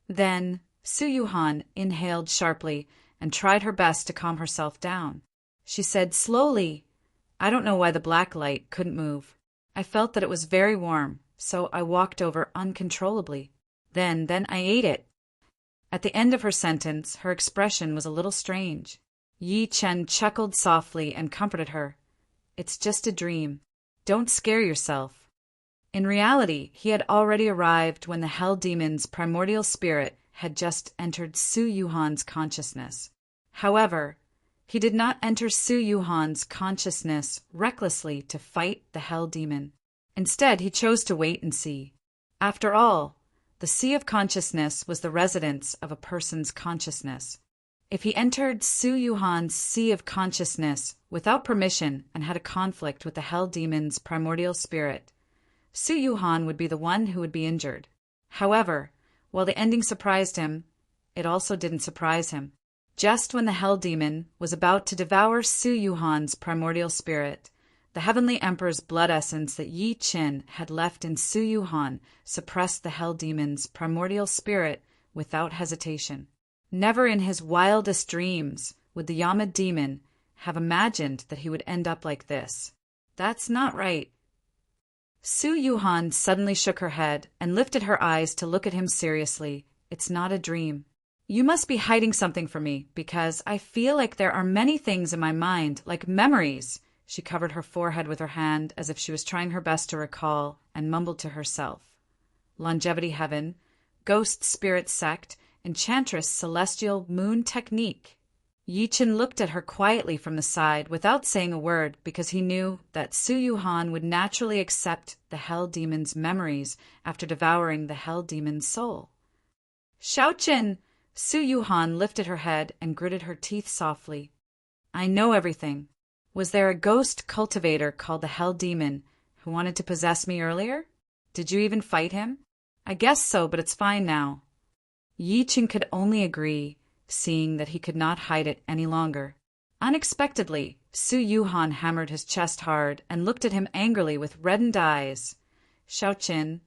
Then Su Yuhan inhaled sharply and tried her best to calm herself down. She said slowly, "I don't know why the black light couldn't move. I felt that it was very warm, so I walked over uncontrollably. Then I ate it." At the end of her sentence, her expression was a little strange. Yi Chen chuckled softly and comforted her. "It's just a dream. Don't scare yourself." In reality, he had already arrived when the Hell Demon's primordial spirit had just entered Su Yuhan's consciousness. However, he did not enter Su Yuhan's consciousness recklessly to fight the Hell Demon. Instead, he chose to wait and see. After all, the Sea of Consciousness was the residence of a person's consciousness. If he entered Su Yuhan's Sea of Consciousness without permission and had a conflict with the Hell Demon's primordial spirit, Su Yuhan would be the one who would be injured. However, while the ending surprised him, it also didn't surprise him. Just when the Hell Demon was about to devour Su Yuhan's primordial spirit, the Heavenly Emperor's blood essence that Yi Chen had left in Su Yuhan suppressed the Hell Demon's primordial spirit without hesitation. Never in his wildest dreams would the Yama demon have imagined that he would end up like this. That's not right. Su Yuhan suddenly shook her head and lifted her eyes to look at him seriously. "It's not a dream. You must be hiding something from me, because I feel like there are many things in my mind, like memories." She covered her forehead with her hand as if she was trying her best to recall, and mumbled to herself, "Longevity Heaven, Ghost Spirit Sect, Enchantress Celestial Moon Technique. Yi Chen looked at her quietly from the side without saying a word because he knew that Su Yuhan would naturally accept the Hell Demon's memories after devouring the Hell Demon's soul. Xiaochen! Su Yuhan lifted her head and gritted her teeth softly. I know everything. Was there a ghost cultivator called the Hell Demon who wanted to possess me earlier? Did you even fight him? I guess so, but it's fine now. Yi Chen could only agree, seeing that he could not hide it any longer. Unexpectedly, Su Yuhan hammered his chest hard and looked at him angrily with reddened eyes. Xiaochen,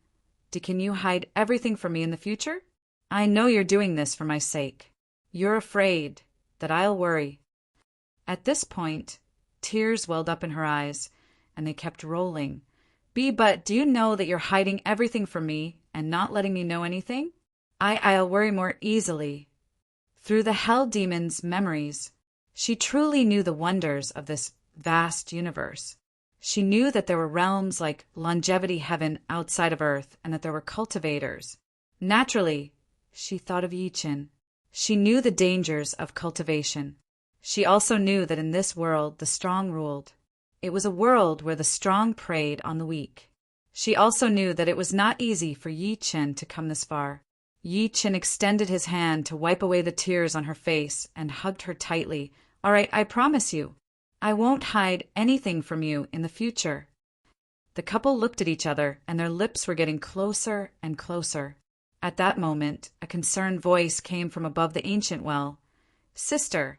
can you hide everything from me in the future? I know you're doing this for my sake. You're afraid that I'll worry. At this point, tears welled up in her eyes, and they kept rolling. But do you know that you're hiding everything from me and not letting me know anything? I'll worry more easily. Through the Hell Demon's memories, she truly knew the wonders of this vast universe. She knew that there were realms like longevity heaven outside of Earth and that there were cultivators. Naturally, she thought of Yi Chen. She knew the dangers of cultivation. She also knew that in this world the strong ruled. It was a world where the strong preyed on the weak. She also knew that it was not easy for Yi Chen to come this far. Yi Chen extended his hand to wipe away the tears on her face and hugged her tightly. All right, I promise you. I won't hide anything from you in the future. The couple looked at each other, and their lips were getting closer and closer. At that moment, a concerned voice came from above the ancient well. Sister,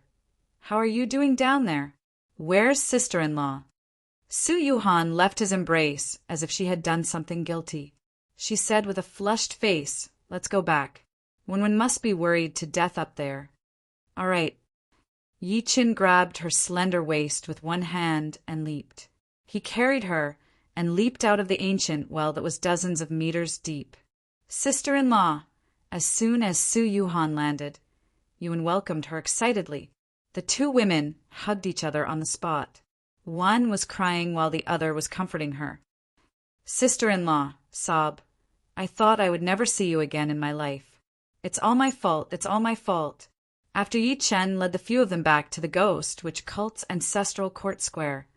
how are you doing down there? Where's sister-in-law? Su Yuhan left his embrace as if she had done something guilty. She said with a flushed face, Let's go back. One must be worried to death up there. All right. Yi Chen grabbed her slender waist with one hand and leaped. He carried her and leaped out of the ancient well that was dozens of meters deep. Sister-in-law! As soon as Su Yuhan landed, Yuan welcomed her excitedly. The two women hugged each other on the spot. One was crying while the other was comforting her. Sister-in-law, sob. I thought I would never see you again in my life. It's all my fault, it's all my fault. After Yi Chen led the few of them back to the Ghost Witch Cult's ancestral court square,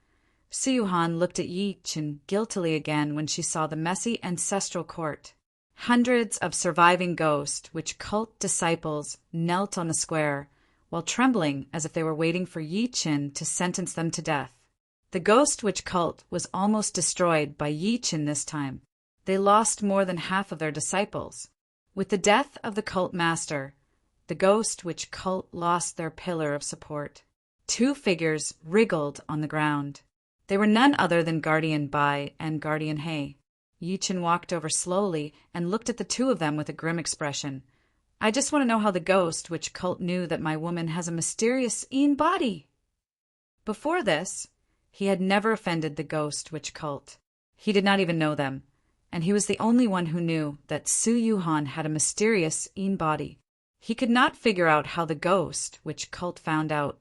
Su Yuhan looked at Yi Chen guiltily again when she saw the messy ancestral court. Hundreds of surviving Ghost Witch Cult disciples knelt on the square, while trembling as if they were waiting for Yi Chen to sentence them to death. The Ghost Witch Cult was almost destroyed by Yi Chen this time. They lost more than half of their disciples. With the death of the cult master, the Ghost Witch Cult lost their pillar of support. Two figures wriggled on the ground. They were none other than Guardian Bai and Guardian He. Yi Chen walked over slowly and looked at the two of them with a grim expression. I just want to know how the Ghost Witch Cult knew that my woman has a mysterious body. Before this, he had never offended the Ghost Witch Cult. He did not even know them, and he was the only one who knew that Su Yuhan had a mysterious body. He could not figure out how the Ghost Witch Cult found out.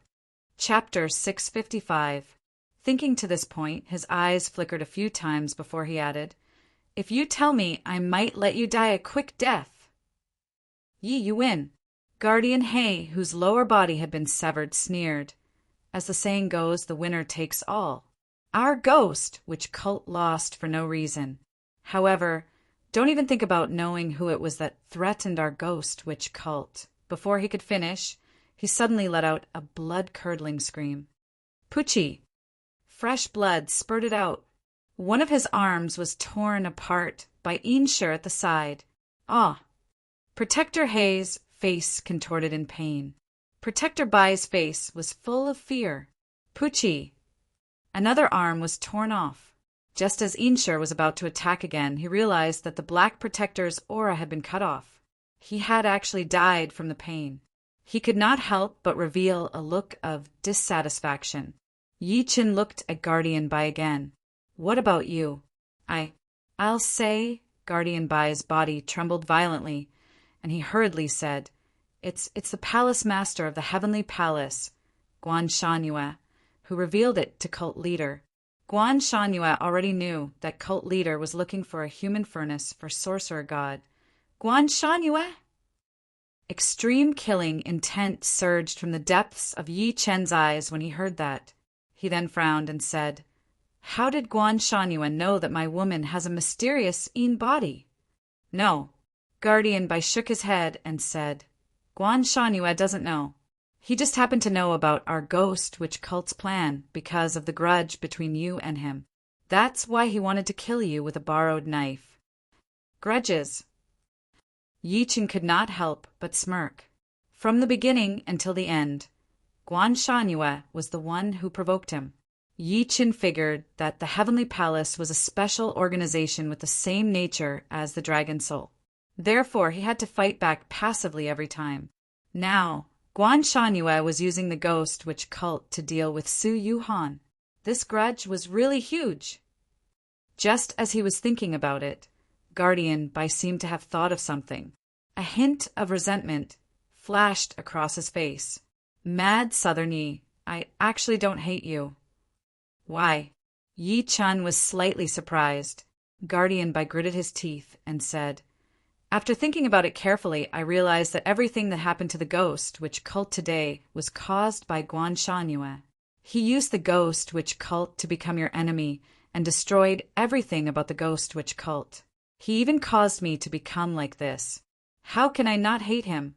Chapter 655. Thinking to this point, his eyes flickered a few times before he added, If you tell me, I might let you die a quick death. You win. Guardian He, whose lower body had been severed, sneered. As the saying goes, the winner takes all. Our Ghost Witch Cult lost for no reason. However, don't even think about knowing who it was that threatened our Ghost Witch Cult. Before he could finish, he suddenly let out a blood-curdling scream. Pucci! Fresh blood spurted out. One of his arms was torn apart by Inshur at the side. Ah! Protector He's face contorted in pain. Protector Bai's face was full of fear. Pucci! Another arm was torn off. Just as Inshur was about to attack again, he realized that the Black Protector's aura had been cut off. He had actually died from the pain. He could not help but reveal a look of dissatisfaction. Yi Chen looked at Guardian Bai again. What about you? I'll say, Guardian Bai's body trembled violently, and he hurriedly said, It's the Palace Master of the Heavenly Palace, Guan Shanyue, who revealed it to Cult Leader. Guan Shanyue already knew that Cult Leader was looking for a human furnace for Sorcerer God. Guan Shanyue? Extreme killing intent surged from the depths of Yi Chen's eyes when he heard that. He then frowned and said, "How did Guan Shangyue know that my woman has a mysterious body?" "No." Guardian Bai shook his head and said, "Guan Shangyue doesn't know. He just happened to know about our ghost witch cult's plan because of the grudge between you and him. That's why he wanted to kill you with a borrowed knife." Grudges. Yi Chen could not help but smirk. From the beginning until the end, Guan Shangyue was the one who provoked him. Yi Chen figured that the Heavenly Palace was a special organization with the same nature as the Dragon Soul. Therefore, he had to fight back passively every time. Now, Guan Shangyue was using the ghost witch cult to deal with Su Yuhan. This grudge was really huge. Just as he was thinking about it, Guardian Bai seemed to have thought of something. A hint of resentment flashed across his face. "Mad Southern Yi, I actually don't hate you." "Why?" Yi Chen was slightly surprised. Guardian Bai gritted his teeth and said, "After thinking about it carefully, I realized that everything that happened to the ghost witch cult today was caused by Guan Shangyue. He used the ghost witch cult to become your enemy and destroyed everything about the ghost witch cult. He even caused me to become like this. How can I not hate him?"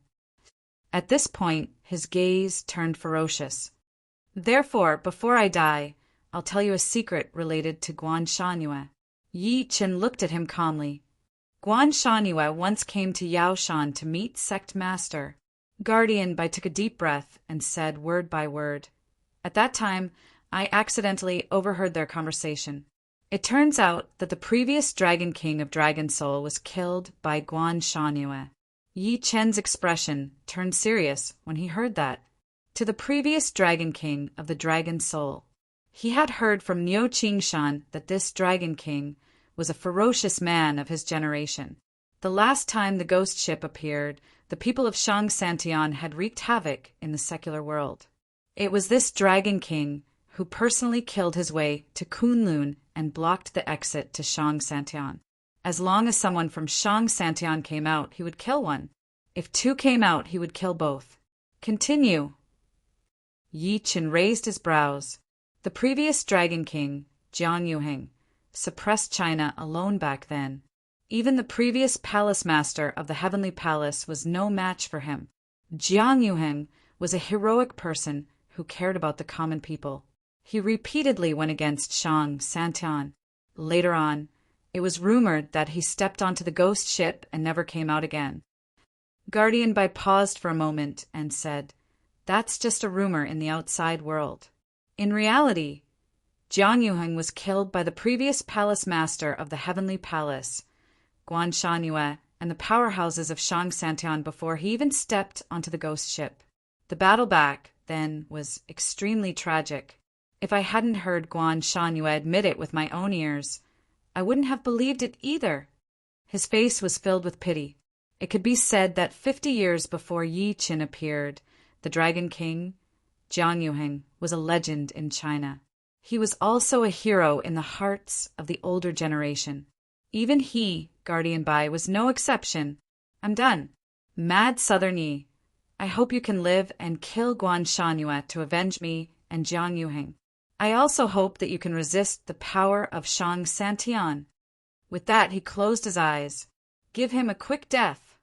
At this point, his gaze turned ferocious. "Therefore, before I die, I'll tell you a secret related to Guan Shangyue." Yi Chen looked at him calmly. "Guan Shangyue once came to Yaoshan to meet Sect Master." Guardian Bai took a deep breath and said word by word, "At that time, I accidentally overheard their conversation. It turns out that the previous Dragon King of Dragon Soul was killed by Guan Shangyue." Yi Chen's expression turned serious when he heard that. To the previous Dragon King of the Dragon Soul. He had heard from Niu Qingshan that this Dragon King was a ferocious man of his generation. The last time the ghost ship appeared, the people of Shang Santian had wreaked havoc in the secular world. It was this Dragon King who personally killed his way to Kunlun and blocked the exit to Shang Santian. As long as someone from Shang Santian came out, he would kill one. If two came out, he would kill both. "Continue." Yi Chen raised his brows. The previous Dragon King, Jiang Yuheng, suppressed China alone back then. Even the previous Palace Master of the Heavenly Palace was no match for him. Jiang Yuheng was a heroic person who cared about the common people. He repeatedly went against Shang Santian. Later on, it was rumored that he stepped onto the ghost ship and never came out again. Guardian Bai paused for a moment and said, "That's just a rumor in the outside world. In reality, Jiang Yuheng was killed by the previous Palace Master of the Heavenly Palace, Guan Shangyue, and the powerhouses of Shang Santian before he even stepped onto the ghost ship. The battle back then was extremely tragic. If I hadn't heard Guan Shangyue admit it with my own ears, I wouldn't have believed it either." His face was filled with pity. It could be said that 50 years before Yi Chen appeared, the Dragon King, Jiang Yuheng, was a legend in China. He was also a hero in the hearts of the older generation. Even he, Guardian Bai, was no exception. "I'm done. Mad Southern Yi, I hope you can live and kill Guan Shangyue to avenge me and Jiang Yuheng. I also hope that you can resist the power of Shang Santian." With that, he closed his eyes. "Give him a quick death."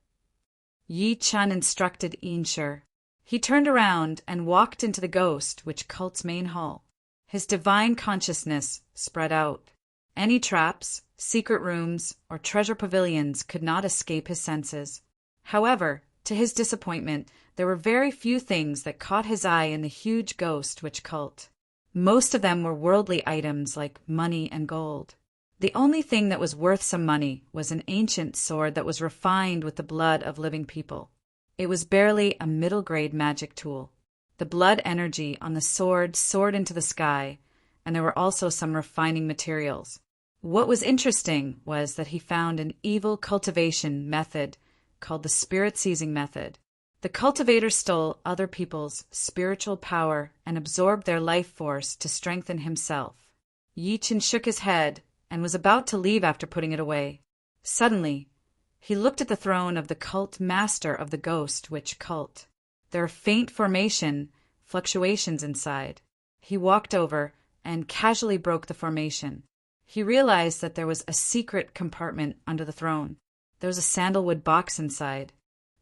Yi Chen instructed Yinsher. He turned around and walked into the ghost witch cult's main hall. His divine consciousness spread out. Any traps, secret rooms, or treasure pavilions could not escape his senses. However, to his disappointment, there were very few things that caught his eye in the huge ghost witch cult. Most of them were worldly items like money and gold. The only thing that was worth some money was an ancient sword that was refined with the blood of living people. It was barely a middle-grade magic tool. The blood energy on the sword soared into the sky, and there were also some refining materials. What was interesting was that he found an evil cultivation method called the spirit-seizing method. The cultivator stole other people's spiritual power and absorbed their life force to strengthen himself. Yi Chen shook his head and was about to leave after putting it away. Suddenly, He looked at the throne of the cult master of the ghost witch cult. There are faint fluctuations inside. He walked over and casually broke the formation. He realized that there was a secret compartment under the throne. There was a sandalwood box inside.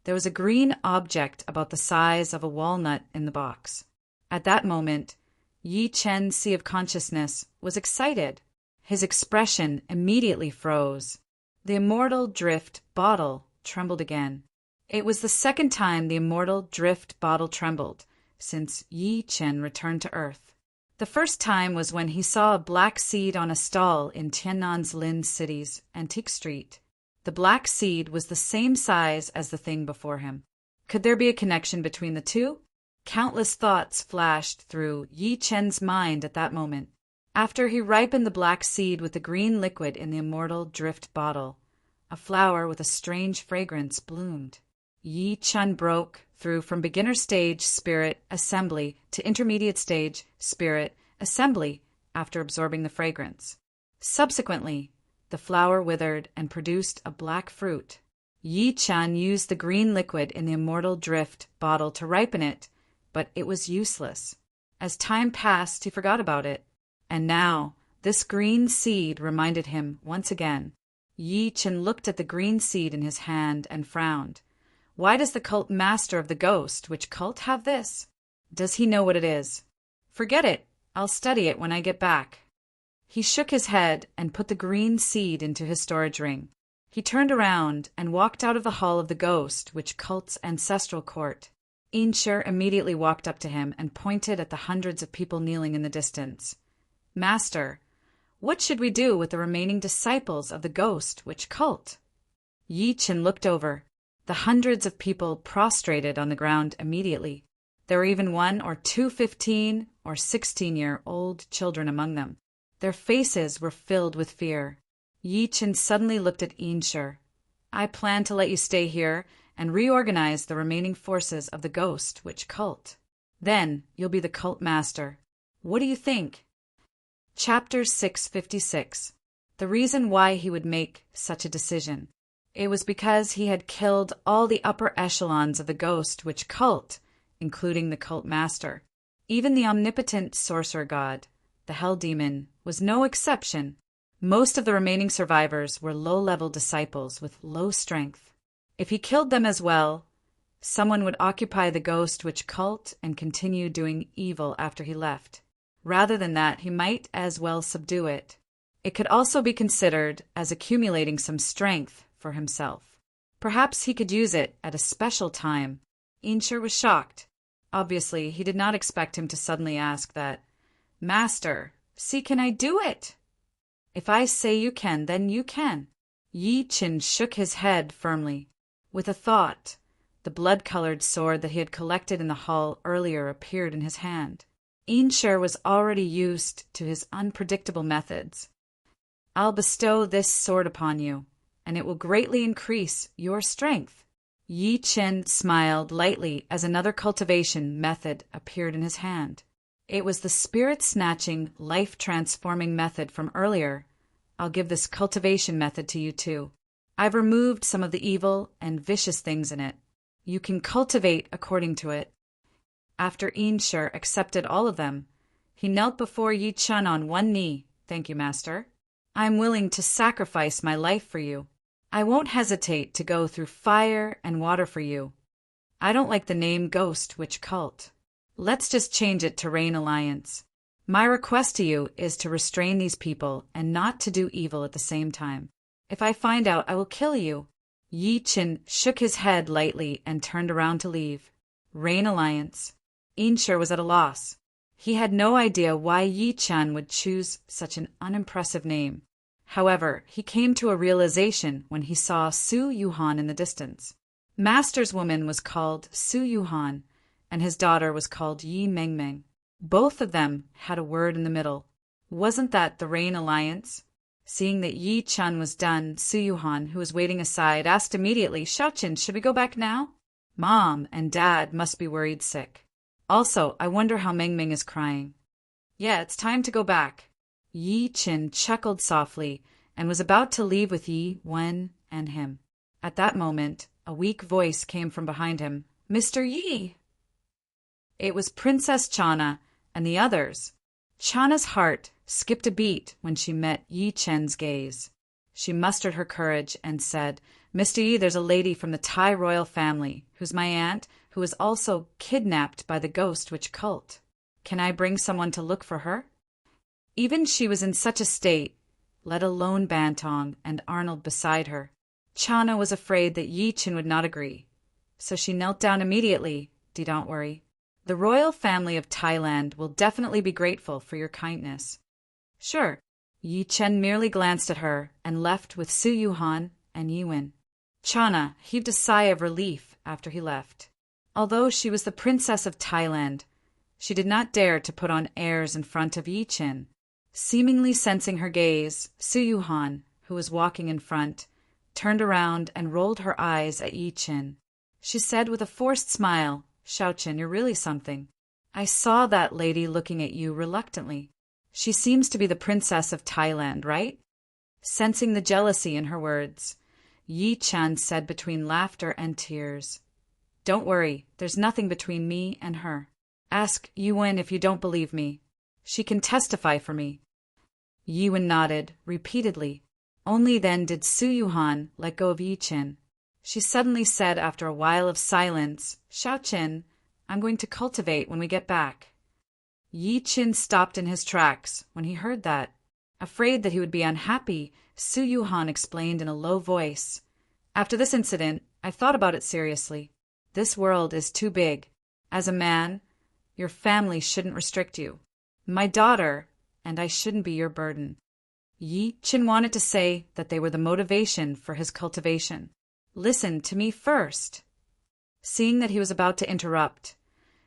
There was a green object about the size of a walnut in the box. At that moment, Yi Chen's sea of consciousness was excited. His expression immediately froze. The immortal drift bottle trembled again. It was the second time the immortal drift bottle trembled since Yi Chen returned to Earth. The first time was when he saw a black seed on a stall in Tiannan's Lin City's Antique Street. The black seed was the same size as the thing before him. Could there be a connection between the two? Countless thoughts flashed through Yi Chen's mind at that moment. After he ripened the black seed with the green liquid in the immortal drift bottle, a flower with a strange fragrance bloomed. Yi Chen broke through from beginner stage spirit assembly to intermediate stage spirit assembly after absorbing the fragrance. Subsequently, the flower withered and produced a black fruit. Yi Chen used the green liquid in the immortal drift bottle to ripen it, but it was useless. As time passed, he forgot about it. And now, this green seed reminded him once again. Yi Chen looked at the green seed in his hand and frowned. Why does the cult master of the ghost witch cult have this? Does he know what it is? Forget it. I'll study it when I get back. He shook his head and put the green seed into his storage ring. He turned around and walked out of the hall of the ghost witch cult's ancestral court. Insher immediately walked up to him and pointed at the hundreds of people kneeling in the distance. Master, what should we do with the remaining disciples of the ghost witch cult? Yi Chen looked over. The hundreds of people prostrated on the ground immediately. There were even 1 or 2 15 or 16-year-old children among them. Their faces were filled with fear. Yi Chen suddenly looked at Insher. I plan to let you stay here and reorganize the remaining forces of the ghost witch cult. Then you'll be the cult master. What do you think? Chapter 656. The reason why he would make such a decision. It was because he had killed all the upper echelons of the ghost witch cult, including the cult master. Even the omnipotent sorcerer god, the hell demon, was no exception. Most of the remaining survivors were low-level disciples with low strength. If he killed them as well, someone would occupy the ghost witch cult and continue doing evil after he left. Rather than that, he might as well subdue it. It could also be considered as accumulating some strength for himself. Perhaps he could use it at a special time. Insher was shocked. Obviously, he did not expect him to suddenly ask that. Master, see, can I do it? If I say you can, then you can. Yi Chen shook his head firmly. With a thought, the blood-colored sword that he had collected in the hall earlier appeared in his hand. Insher was already used to his unpredictable methods. I'll bestow this sword upon you, and it will greatly increase your strength. Yi Chen smiled lightly as another cultivation method appeared in his hand. It was the spirit-snatching, life-transforming method from earlier. I'll give this cultivation method to you too. I've removed some of the evil and vicious things in it. You can cultivate according to it. After Insher accepted all of them, he knelt before Yi Chen on one knee. Thank you, Master. I'm willing to sacrifice my life for you. I won't hesitate to go through fire and water for you. I don't like the name Ghost Witch Cult. Let's just change it to Rain Alliance. My request to you is to restrain these people and not to do evil at the same time. If I find out, I will kill you. Yi Chen shook his head lightly and turned around to leave. Rain Alliance. Insher was at a loss. He had no idea why Yi Chen would choose such an unimpressive name. However, he came to a realization when he saw Su Yuhan in the distance. Master's woman was called Su Yuhan, and his daughter was called Yi Mengmeng. Both of them had a word in the middle. Wasn't that the Rain Alliance? Seeing that Yi Chen was done, Su Yuhan, who was waiting aside, asked immediately, Xiaoqin, should we go back now? Mom and Dad must be worried sick. Also, I wonder how Mengmeng is crying. Yeah, it's time to go back. Yi Chen chuckled softly and was about to leave with Yi Wen and him. At that moment, a weak voice came from behind him. "Mr. Yi!" It was Princess Chana and the others. Chana's heart skipped a beat when she met Yi Chen's gaze. She mustered her courage and said, "Mr. Yi, there's a lady from the Tai royal family, who's my aunt, who was also kidnapped by the ghost witch cult. Can I bring someone to look for her?" Even she was in such a state, let alone Bantong and Arnold beside her. Chana was afraid that Yi Chen would not agree, so she knelt down immediately. "Don't worry. The royal family of Thailand will definitely be grateful for your kindness." "Sure." Yi Chen merely glanced at her and left with Su Yuhan and Yi Wen. Chana heaved a sigh of relief after he left. Although she was the princess of Thailand, she did not dare to put on airs in front of Yi Chen. Seemingly sensing her gaze, Su Yuhan, who was walking in front, turned around and rolled her eyes at Yi Chen. She said with a forced smile, "Xiaochen, you're really something. I saw that lady looking at you reluctantly. She seems to be the princess of Thailand, right?" Sensing the jealousy in her words, Yi Chen said between laughter and tears, "Don't worry, there's nothing between me and her. Ask Yi Wen if you don't believe me. She can testify for me." Yi Wen nodded, repeatedly. Only then did Su Yuhan let go of Yi Chen. She suddenly said after a while of silence, "Xiaochen, I'm going to cultivate when we get back." Yi Chen stopped in his tracks when he heard that. Afraid that he would be unhappy, Su Yuhan explained in a low voice, "After this incident, I've thought about it seriously. This world is too big. As a man, your family shouldn't restrict you. My daughter and I shouldn't be your burden." Yi Chen wanted to say that they were the motivation for his cultivation. "Listen to me first." Seeing that he was about to interrupt,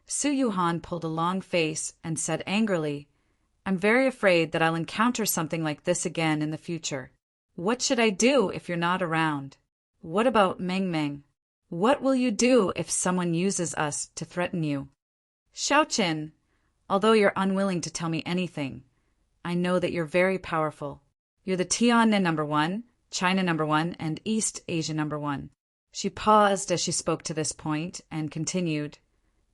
Su Yuhan pulled a long face and said angrily, "I'm very afraid that I'll encounter something like this again in the future. What should I do if you're not around? What about Meng Meng? What will you do if someone uses us to threaten you? Xiaochen, although you're unwilling to tell me anything, I know that you're very powerful. You're the Tiannan #1, China #1, and East Asia #1. She paused as she spoke to this point and continued,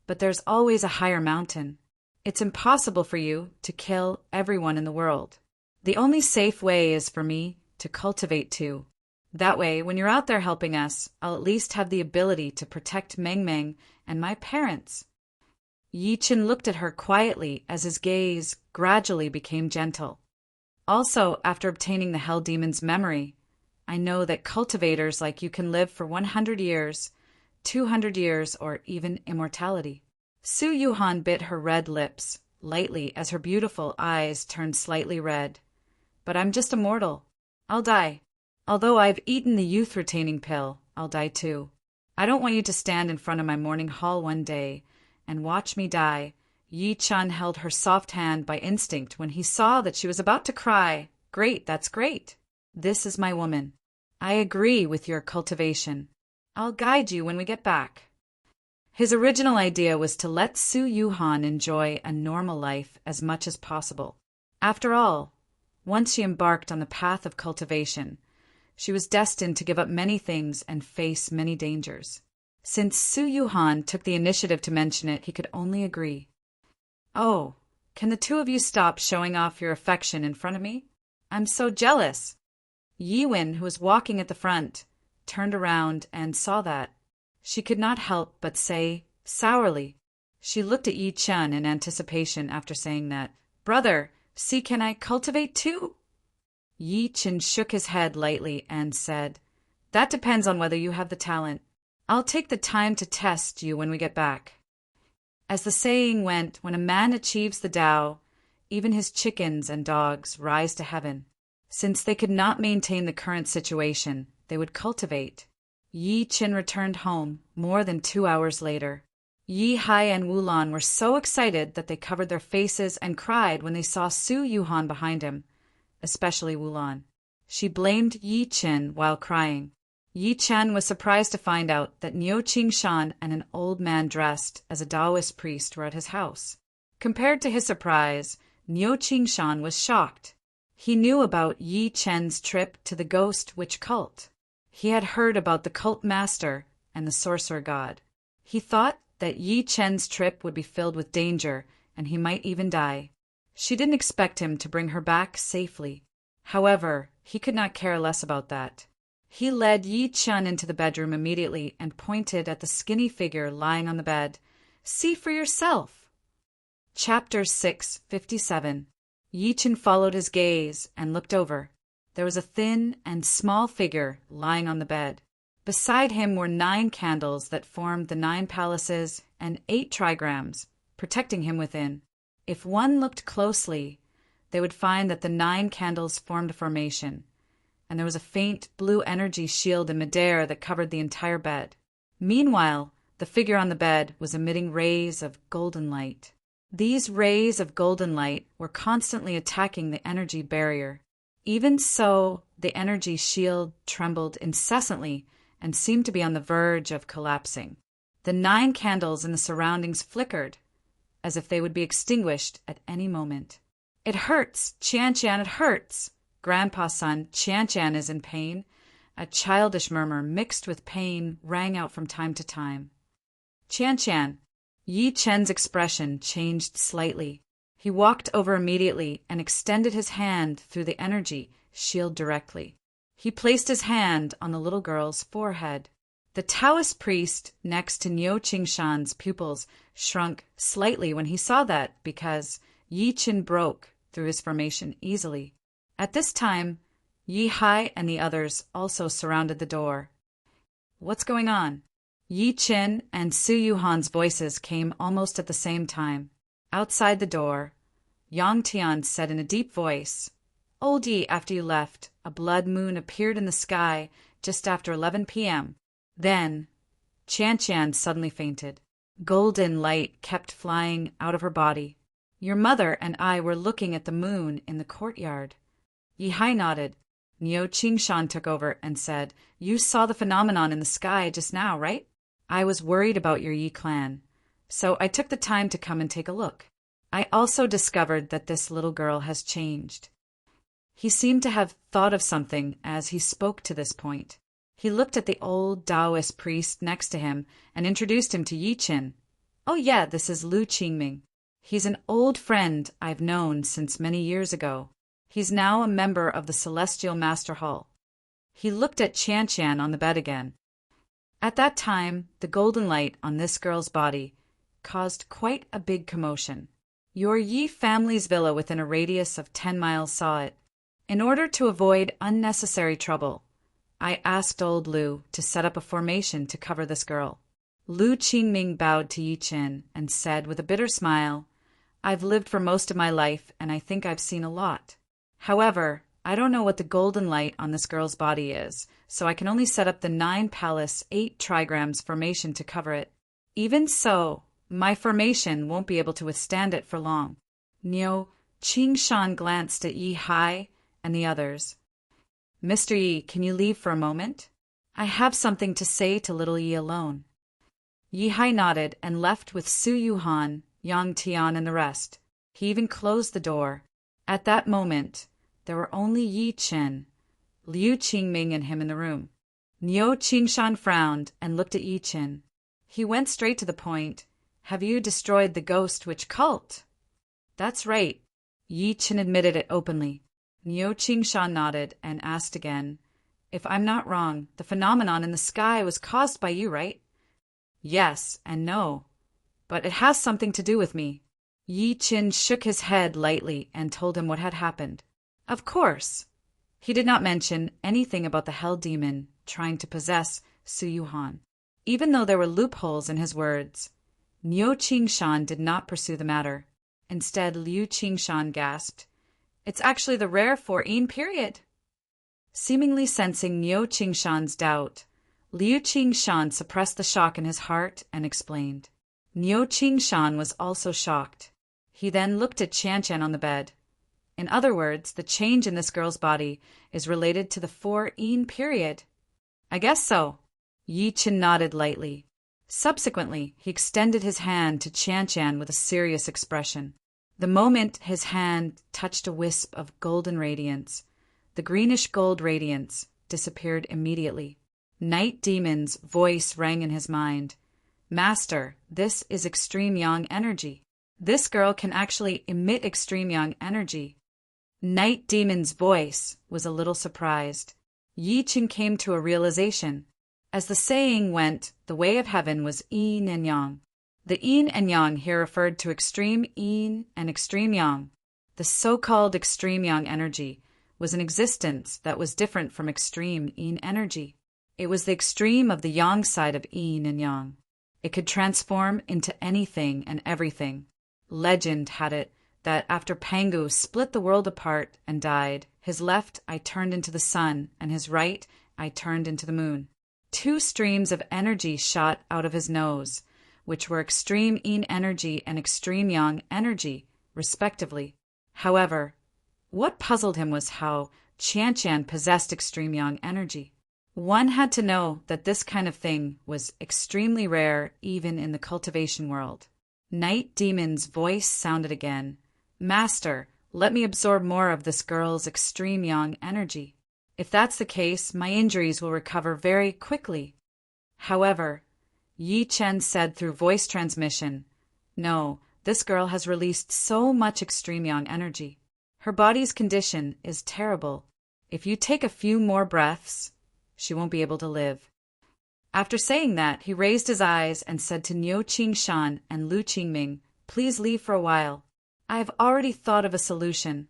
"But there's always a higher mountain. It's impossible for you to kill everyone in the world. The only safe way is for me to cultivate too. That way, when you're out there helping us, I'll at least have the ability to protect Meng Meng and my parents." Yi Chen looked at her quietly as his gaze gradually became gentle. "Also, after obtaining the Hell Demon's memory, I know that cultivators like you can live for 100 years, 200 years, or even immortality." Su Yuhan bit her red lips lightly as her beautiful eyes turned slightly red. "But I'm just a mortal. I'll die. Although I've eaten the youth-retaining pill, I'll die too. I don't want you to stand in front of my morning hall one day and watch me die." Yi Chen held her soft hand by instinct when he saw that she was about to cry. "Great, that's great. This is my woman. I agree with your cultivation. I'll guide you when we get back." His original idea was to let Su Yuhan enjoy a normal life as much as possible. After all, once she embarked on the path of cultivation, she was destined to give up many things and face many dangers. Since Su Yuhan took the initiative to mention it, he could only agree. "Oh, can the two of you stop showing off your affection in front of me? I'm so jealous." Yi Wen, who was walking at the front, turned around and saw that. She could not help but say, sourly. She looked at Yi Chen in anticipation after saying that, "Brother, see, can I cultivate too?" Yi Chen shook his head lightly and said, "That depends on whether you have the talent. I'll take the time to test you when we get back." As the saying went, when a man achieves the Tao, even his chickens and dogs rise to heaven. Since they could not maintain the current situation, they would cultivate. Yi Chen returned home more than 2 hours later. Yi Hai and Wulan were so excited that they covered their faces and cried when they saw Su Yuhan behind him, especially Wulan. She blamed Yi Chen while crying. Yi Chen was surprised to find out that Niu Qingshan and an old man dressed as a Taoist priest were at his house. Compared to his surprise, Niu Qingshan was shocked. He knew about Yi Chen's trip to the ghost witch cult. He had heard about the cult master and the sorcerer god. He thought that Yi Chen's trip would be filled with danger, and he might even die. She didn't expect him to bring her back safely. However, he could not care less about that. He led Yi Chen into the bedroom immediately and pointed at the skinny figure lying on the bed. "See for yourself." Chapter 657. Yi Chen followed his gaze and looked over. There was a thin and small figure lying on the bed. Beside him were 9 candles that formed the 9 palaces and 8 trigrams, protecting him within. If one looked closely, they would find that the 9 candles formed a formation, and there was a faint blue energy shield in midair that covered the entire bed. Meanwhile, the figure on the bed was emitting rays of golden light. These rays of golden light were constantly attacking the energy barrier. Even so, the energy shield trembled incessantly and seemed to be on the verge of collapsing. The 9 candles in the surroundings flickered, as if they would be extinguished at any moment. "It hurts, Qian, it hurts. Grandpa's son, Qian, is in pain." A childish murmur mixed with pain rang out from time to time. "Qian." Yi Chen's expression changed slightly. He walked over immediately and extended his hand through the energy shield directly. He placed his hand on the little girl's forehead. The Taoist priest next to Niu Qingshan's pupils shrunk slightly when he saw that, because Yi Chen broke through his formation easily. At this time, Yi Hai and the others also surrounded the door. "What's going on?" Yi Chen and Su Yuhan's voices came almost at the same time. Outside the door, Yang Tian said in a deep voice, "Old Yi, after you left, a blood moon appeared in the sky just after 11 p.m. Then, Qian suddenly fainted. Golden light kept flying out of her body. Your mother and I were looking at the moon in the courtyard." Yi Hai nodded. Niu Qingshan took over and said, "You saw the phenomenon in the sky just now, right? I was worried about your Yi clan, so I took the time to come and take a look. I also discovered that this little girl has changed." He seemed to have thought of something as he spoke to this point. He looked at the old Taoist priest next to him and introduced him to Yi Chen. "Oh yeah, this is Lu Qingming. He's an old friend I've known since many years ago. He's now a member of the Celestial Master Hall." He looked at Qian on the bed again. At that time, the golden light on this girl's body caused quite a big commotion. Your Yi family's villa within a radius of 10 miles saw it. In order to avoid unnecessary trouble, I asked old Lu to set up a formation to cover this girl. Lu Qingming bowed to Yi Chen and said with a bitter smile, "I've lived for most of my life, and I think I've seen a lot. However, I don't know what the golden light on this girl's body is, so I can only set up the 9 palace, 8 trigrams formation to cover it. Even so, my formation won't be able to withstand it for long." Niu Qingshan glanced at Yi Hai and the others. "Mr. Yi, can you leave for a moment? I have something to say to little Yi alone." Yi Hai nodded and left with Su Yuhan, Yang Tian, and the rest. He even closed the door. At that moment, there were only Yi Chen, Liu Qingming, and him in the room. Niu Qingshan frowned and looked at Yi Chen. He went straight to the point. "Have you destroyed the Ghost Witch cult?" "That's right." Yi Chen admitted it openly. Niu Qingshan nodded and asked again, "If I'm not wrong, the phenomenon in the sky was caused by you, right?" "Yes and no, but it has something to do with me." Yi Chen shook his head lightly and told him what had happened. Of course, he did not mention anything about the hell demon trying to possess Su Yuhan. Even though there were loopholes in his words, Niu Qingshan did not pursue the matter. Instead, Liu Qingshan gasped, "It's actually the rare 4-een period." Seemingly sensing Niu Qingshan's doubt, Liu Qingshan suppressed the shock in his heart and explained. Niu Qingshan was also shocked. He then looked at Qian on the bed. In other words, the change in this girl's body is related to the 4-een period. "I guess so." Yi Chen nodded lightly. Subsequently, he extended his hand to Qian with a serious expression. The moment his hand touched a wisp of golden radiance, the greenish gold radiance disappeared immediately. Night Demon's voice rang in his mind. Master, this is extreme yang energy. This girl can actually emit extreme yang energy. Night Demon's voice was a little surprised. Yi Chen came to a realization. As the saying went, the way of heaven was yin and yang. The yin and yang here referred to extreme yin and extreme yang. The so-called extreme yang energy was an existence that was different from extreme yin energy. It was the extreme of the yang side of yin and yang. It could transform into anything and everything. Legend had it that after Pangu split the world apart and died, his left eye turned into the sun and his right eye turned into the moon. Two streams of energy shot out of his nose, which were extreme yin energy and extreme yang energy, respectively. However, what puzzled him was how Qian possessed extreme yang energy. One had to know that this kind of thing was extremely rare even in the cultivation world. Night Demon's voice sounded again. Master, let me absorb more of this girl's extreme yang energy. If that's the case, my injuries will recover very quickly. However, Yi Chen said through voice transmission, no, this girl has released so much extreme yang energy. Her body's condition is terrible. If you take a few more breaths, she won't be able to live. After saying that, he raised his eyes and said to Niu Qingshan and Lu Qingming, please leave for a while. I have already thought of a solution.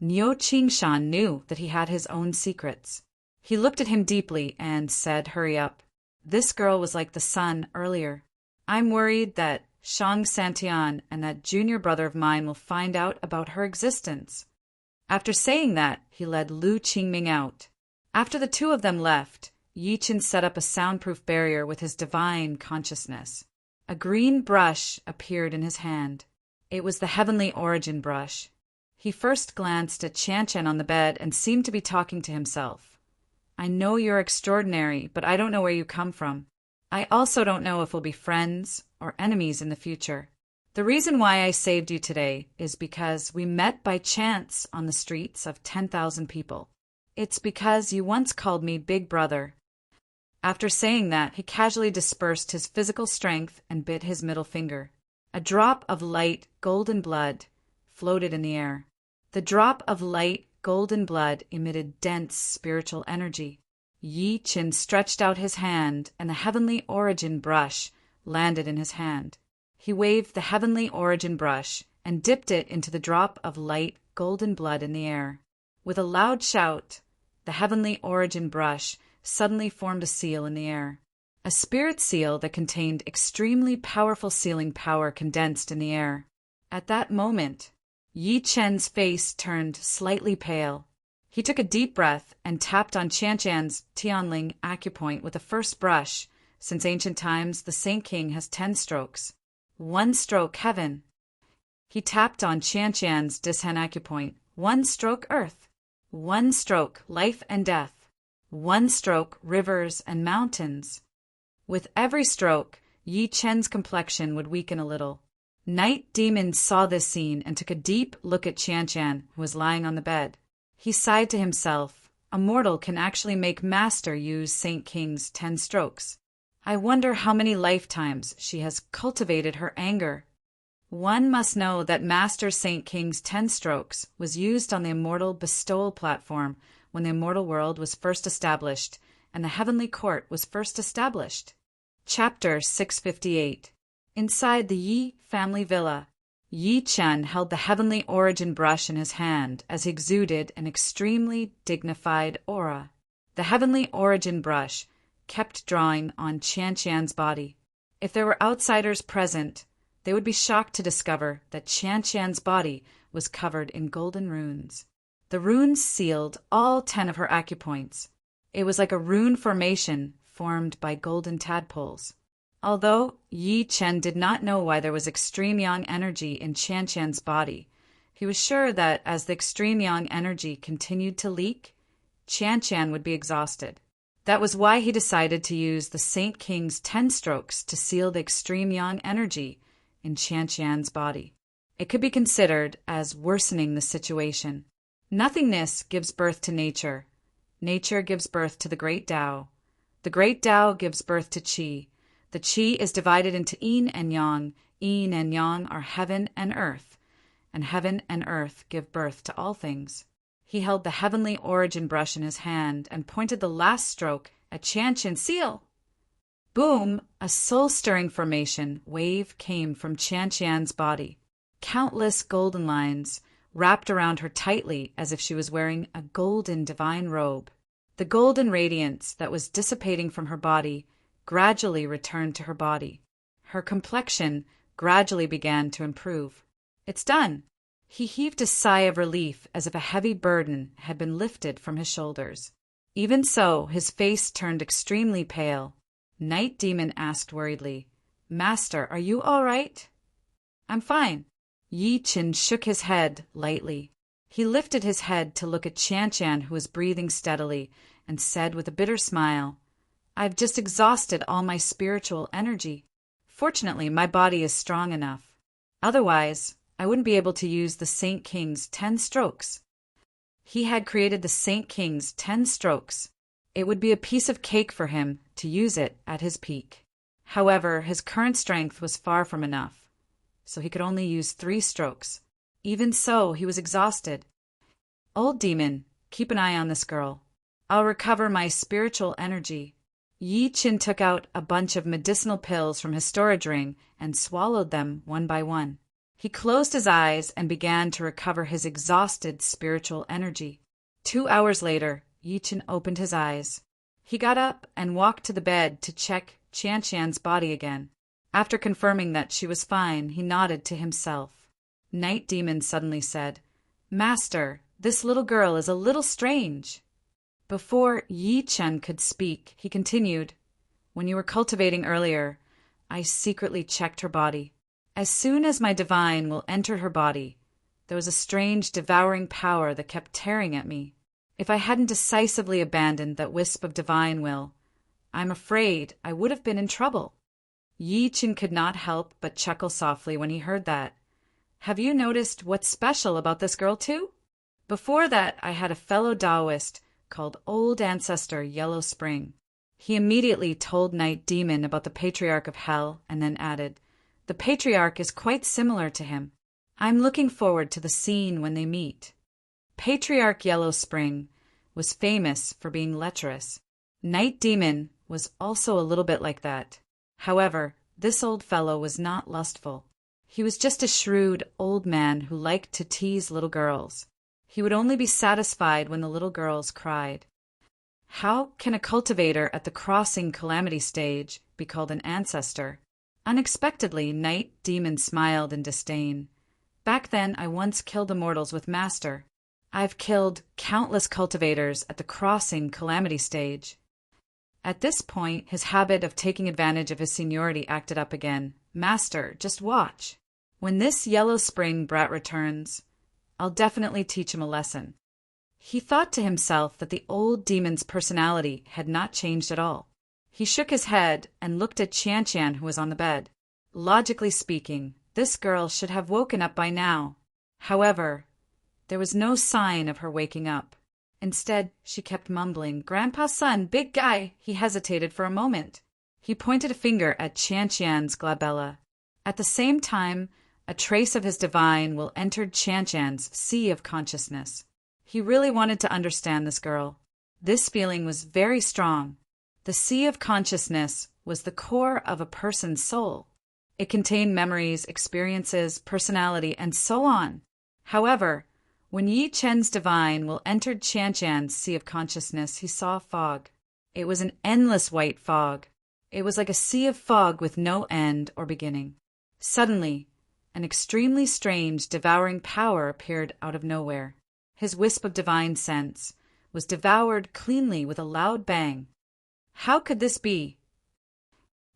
Niu Qingshan knew that he had his own secrets. He looked at him deeply and said, hurry up. This girl was like the sun earlier. I'm worried that Shang Santian and that junior brother of mine will find out about her existence. After saying that, he led Lu Qingming out. After the two of them left, Yi Chen set up a soundproof barrier with his divine consciousness. A green brush appeared in his hand. It was the heavenly origin brush. He first glanced at Qian on the bed and seemed to be talking to himself. I know you're extraordinary, but I don't know where you come from. I also don't know if we'll be friends or enemies in the future. The reason why I saved you today is because we met by chance on the streets of 10,000 people. It's because you once called me Big Brother. After saying that, he casually dispersed his physical strength and bit his middle finger. A drop of light golden blood floated in the air. The drop of light golden blood emitted dense spiritual energy. Yi Chen stretched out his hand, and the heavenly origin brush landed in his hand. He waved the heavenly origin brush and dipped it into the drop of light golden blood in the air. With a loud shout, the heavenly origin brush suddenly formed a seal in the air. A spirit seal that contained extremely powerful sealing power condensed in the air. At that moment, Yi Chen's face turned slightly pale. He took a deep breath and tapped on Qian's Tianling acupoint with the first brush. Since ancient times, the Saint King has 10 strokes. 1 stroke heaven. He tapped on Qian's Dishan acupoint. 1 stroke earth. 1 stroke life and death. 1 stroke rivers and mountains. With every stroke, Yi Chen's complexion would weaken a little. Night Demon saw this scene and took a deep look at Qian, who was lying on the bed. He sighed to himself. A mortal can actually make Master use Saint King's 10 strokes. I wonder how many lifetimes she has cultivated her anger. One must know that Master Saint King's 10 strokes was used on the immortal bestowal platform when the immortal world was first established and the heavenly court was first established. Chapter 658. Inside the Yi family villa, Yi Chen held the heavenly origin brush in his hand as he exuded an extremely dignified aura. The heavenly origin brush kept drawing on Qian's body. If there were outsiders present, they would be shocked to discover that Qian's body was covered in golden runes. The runes sealed all 10 of her acupoints. It was like a rune formation formed by golden tadpoles. Although Yi Chen did not know why there was extreme yang energy in Qian's body, he was sure that as the extreme yang energy continued to leak, Qian would be exhausted. That was why he decided to use the Saint King's 10 strokes to seal the extreme yang energy in Qian's body. It could be considered as worsening the situation. Nothingness gives birth to nature. Nature gives birth to the great Tao. The great Tao gives birth to Qi. The Qi is divided into Yin and Yang. Yin and Yang are heaven and earth, and heaven and earth give birth to all things. He held the heavenly origin brush in his hand and pointed the last stroke at Qianqian's seal. Boom! A soul-stirring formation wave came from Qianqian's body. Countless golden lines wrapped around her tightly as if she was wearing a golden divine robe. The golden radiance that was dissipating from her body gradually returned to her body. Her complexion gradually began to improve. It's done! He heaved a sigh of relief as if a heavy burden had been lifted from his shoulders. Even so, his face turned extremely pale. Night Demon asked worriedly, "Master, are you all right?" "I'm fine." Yi Qin shook his head lightly. He lifted his head to look at Qianqian, who was breathing steadily, and said with a bitter smile, "I've just exhausted all my spiritual energy. Fortunately, my body is strong enough. Otherwise, I wouldn't be able to use the Saint King's 10 strokes." He had created the Saint King's 10 strokes. It would be a piece of cake for him to use it at his peak. However, his current strength was far from enough, so he could only use 3 strokes. Even so, he was exhausted. "Old Demon, keep an eye on this girl. I'll recover my spiritual energy." Yi Qin took out a bunch of medicinal pills from his storage ring and swallowed them one by one. He closed his eyes and began to recover his exhausted spiritual energy. 2 hours later, Yi Qin opened his eyes. He got up and walked to the bed to check Qianqian's body again. After confirming that she was fine, he nodded to himself. Night Demon suddenly said, "Master, this little girl is a little strange." Before Yi Chen could speak, he continued, "When you were cultivating earlier, I secretly checked her body. As soon as my divine will entered her body, there was a strange devouring power that kept tearing at me. If I hadn't decisively abandoned that wisp of divine will, I'm afraid I would have been in trouble." Yi Chen could not help but chuckle softly when he heard that. "Have you noticed what's special about this girl too? Before that, I had a fellow Taoist called Old Ancestor Yellow Spring." He immediately told Night Demon about the Patriarch of Hell and then added, "The Patriarch is quite similar to him. I'm looking forward to the scene when they meet." Patriarch Yellow Spring was famous for being lecherous. Night Demon was also a little bit like that. However, this old fellow was not lustful. He was just a shrewd old man who liked to tease little girls. He would only be satisfied when the little girls cried. How can a cultivator at the crossing calamity stage be called an ancestor? Unexpectedly, Night Demon smiled in disdain. "Back then, I once killed immortals with Master. I've killed countless cultivators at the crossing calamity stage." At this point, his habit of taking advantage of his seniority acted up again. "Master, just watch. When this Yellow Spring brat returns, I'll definitely teach him a lesson." He thought to himself that the old demon's personality had not changed at all. He shook his head and looked at Qianqian, who was on the bed. Logically speaking, this girl should have woken up by now. However, there was no sign of her waking up. Instead, she kept mumbling, "Grandpa's son, big guy." He hesitated for a moment. He pointed a finger at Qianqian's glabella. At the same time, a trace of his divine will entered Qianqian's sea of consciousness. He really wanted to understand this girl. This feeling was very strong. The sea of consciousness was the core of a person's soul. It contained memories, experiences, personality, and so on. However, when Yi Chen's divine will entered Qianqian's sea of consciousness, he saw fog. It was an endless white fog. It was like a sea of fog with no end or beginning. Suddenly, an extremely strange, devouring power appeared out of nowhere. His wisp of divine sense was devoured cleanly with a loud bang. How could this be?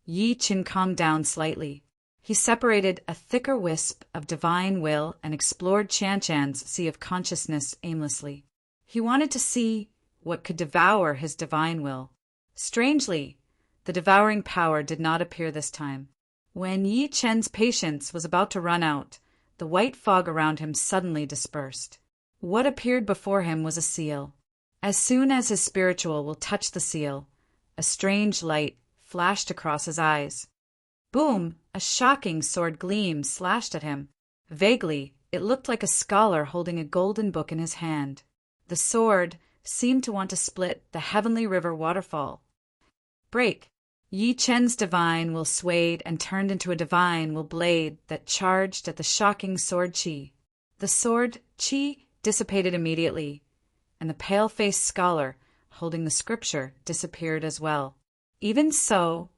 Yi Qin calmed down slightly. He separated a thicker wisp of divine will and explored Qianqian's sea of consciousness aimlessly. He wanted to see what could devour his divine will. Strangely, the devouring power did not appear this time. When Yi Chen's patience was about to run out, the white fog around him suddenly dispersed. What appeared before him was a seal. As soon as his spiritual will touch the seal, A strange light flashed across his eyes. Boom! A shocking sword gleam slashed at him. Vaguely, it looked like a scholar holding a golden book in his hand. The sword seemed to want to split the heavenly river waterfall. Break! Yi Chen's divine will swayed and turned into a divine will blade that charged at the shocking sword chi. The sword chi dissipated immediately, and the pale-faced scholar holding the scripture disappeared as well. Even so,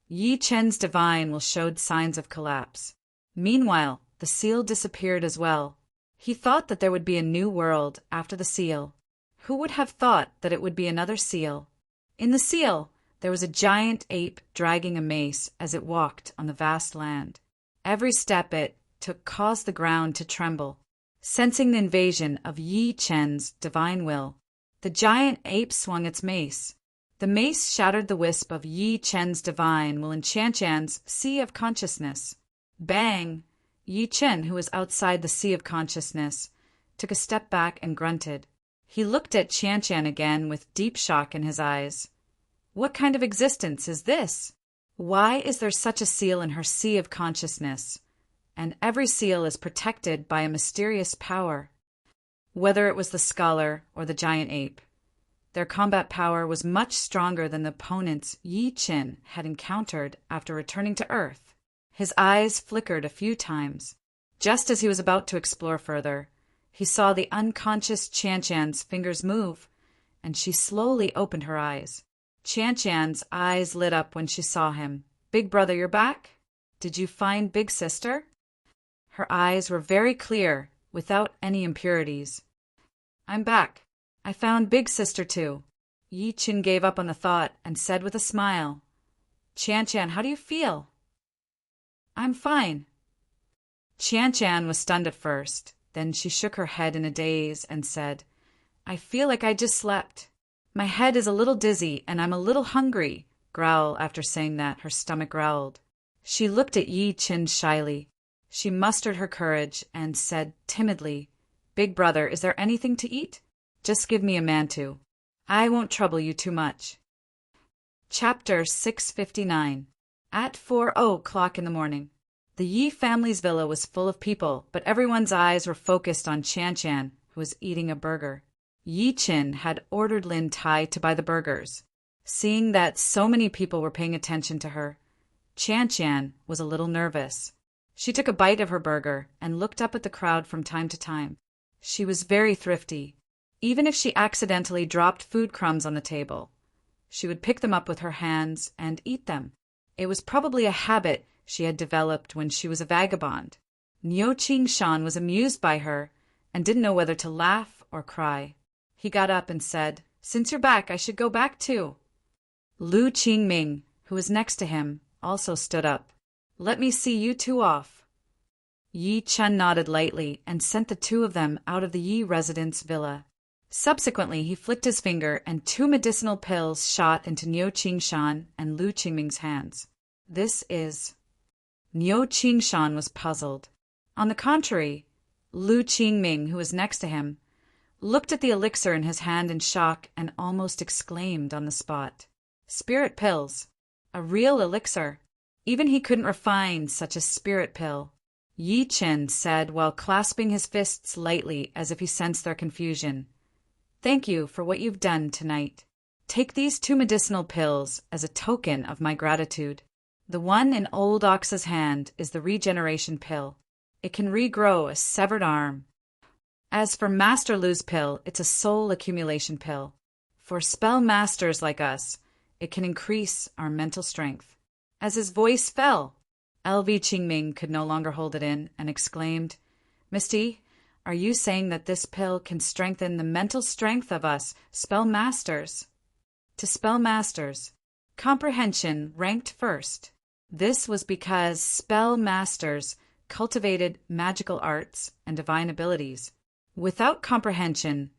Yi Chen's divine will showed signs of collapse. Meanwhile, the seal disappeared as well. He thought that there would be a new world after the seal. Who would have thought that it would be another seal? In the seal, there was a giant ape dragging a mace as it walked on the vast land. Every step it took caused the ground to tremble. Sensing the invasion of Yi Chen's divine will, the giant ape swung its mace. The mace shattered the wisp of Yi Chen's divine will in Qianshan's sea of consciousness. Bang! Yi Chen, who was outside the sea of consciousness, took a step back and grunted. He looked at Qianshan again with deep shock in his eyes. What kind of existence is this? Why is there such a seal in her sea of consciousness? And every seal is protected by a mysterious power. Whether it was the scholar or the giant ape, their combat power was much stronger than the opponents Yi Chen had encountered after returning to Earth. His eyes flickered a few times. Just as he was about to explore further, he saw the unconscious Qianshan's fingers move, and she slowly opened her eyes. Qianshan's eyes lit up when she saw him. "Big brother, you're back? Did you find big sister?" Her eyes were very clear, without any impurities. "I'm back. I found big sister too." Yi Chen gave up on the thought and said with a smile, "Qianshan, how do you feel?" "I'm fine." Qianshan was stunned at first. Then she shook her head in a daze and said, "I feel like I just slept. My head is a little dizzy and I'm a little hungry." Growl after saying that, her stomach growled. She looked at Yi Chen shyly. She mustered her courage and said timidly, "Big brother, is there anything to eat? Just give me a mantu. I won't trouble you too much." Chapter 659. At 4:00 in the morning. The Yi family's villa was full of people, but everyone's eyes were focused on Qianshan, who was eating a burger. Yi Chen had ordered Lin Tai to buy the burgers. Seeing that so many people were paying attention to her, Qianshan was a little nervous. She took a bite of her burger and looked up at the crowd from time to time. She was very thrifty. Even if she accidentally dropped food crumbs on the table, she would pick them up with her hands and eat them. It was probably a habit she had developed when she was a vagabond. Niu Qingshan was amused by her and didn't know whether to laugh or cry. He got up and said, "Since you're back, I should go back too." Lu Qingming, who was next to him, also stood up. "Let me see you two off." Yi Chen nodded lightly and sent the two of them out of the Yi residence villa. Subsequently, he flicked his finger and 2 medicinal pills shot into Niu Qingshan and Lu Qingming's hands. "This is—" Niu Qingshan was puzzled. On the contrary, Lu Qingming, who was next to him, looked at the elixir in his hand in shock and almost exclaimed on the spot. Spirit pills. A real elixir. Even he couldn't refine such a spirit pill. Yi Chen said while clasping his fists lightly as if he sensed their confusion, "Thank you for what you've done tonight. Take these 2 medicinal pills as a token of my gratitude. The one in Old Ox's hand is the regeneration pill. It can regrow a severed arm. As for Master Lu's pill, it's a soul accumulation pill. For spell masters like us, it can increase our mental strength." As his voice fell, LV Qingming could no longer hold it in and exclaimed, "Misty, are you saying that this pill can strengthen the mental strength of us spell masters?" To spell masters, comprehension ranked first. This was because spell masters cultivated magical arts and divine abilities. Without comprehension,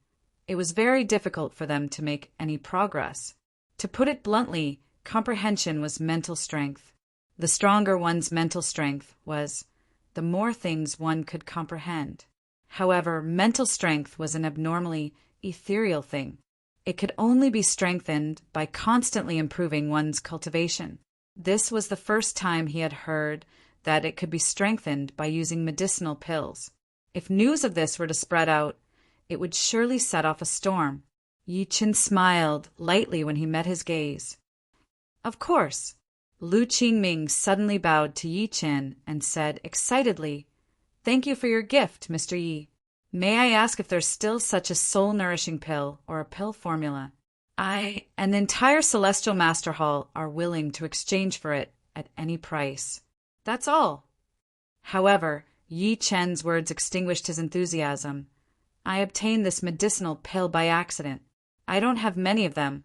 it was very difficult for them to make any progress. To put it bluntly, comprehension was mental strength. The stronger one's mental strength was, the more things one could comprehend. However, mental strength was an abnormally ethereal thing. It could only be strengthened by constantly improving one's cultivation. This was the first time he had heard that it could be strengthened by using medicinal pills. If news of this were to spread out, it would surely set off a storm. Yi Chen smiled lightly when he met his gaze. Of course. Lu Qingming suddenly bowed to Yi Chen and said excitedly, "Thank you for your gift, Mr. Yi. May I ask if there's still such a soul-nourishing pill or a pill formula? I and the entire Celestial Master Hall are willing to exchange for it at any price. That's all." However, Yi Chen's words extinguished his enthusiasm. "I obtained this medicinal pill by accident. I don't have many of them."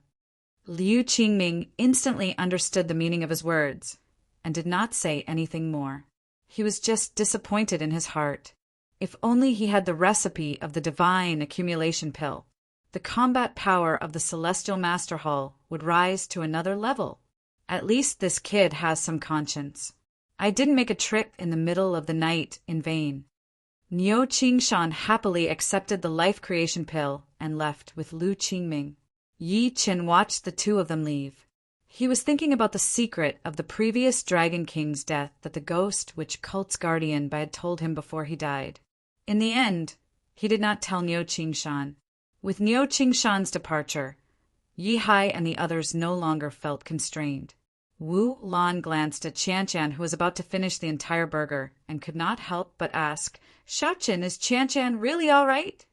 Liu Qingming instantly understood the meaning of his words and did not say anything more. He was just disappointed in his heart. If only he had the recipe of the divine accumulation pill, the combat power of the Celestial Master Hall would rise to another level. At least this kid has some conscience. I didn't make a trip in the middle of the night in vain. Niu Qingshan happily accepted the life creation pill and left with Lu Qingming. Yi Chen watched the two of them leave. He was thinking about the secret of the previous Dragon King's death that the ghost which cult's guardian had told him before he died. In the end, he did not tell Niu Qingshan. With Niu Qingshan's departure, Yi Hai and the others no longer felt constrained. Wu Lan glanced at Qian, who was about to finish the entire burger, and could not help but ask, "Xiaoqin, is Qian really all right?"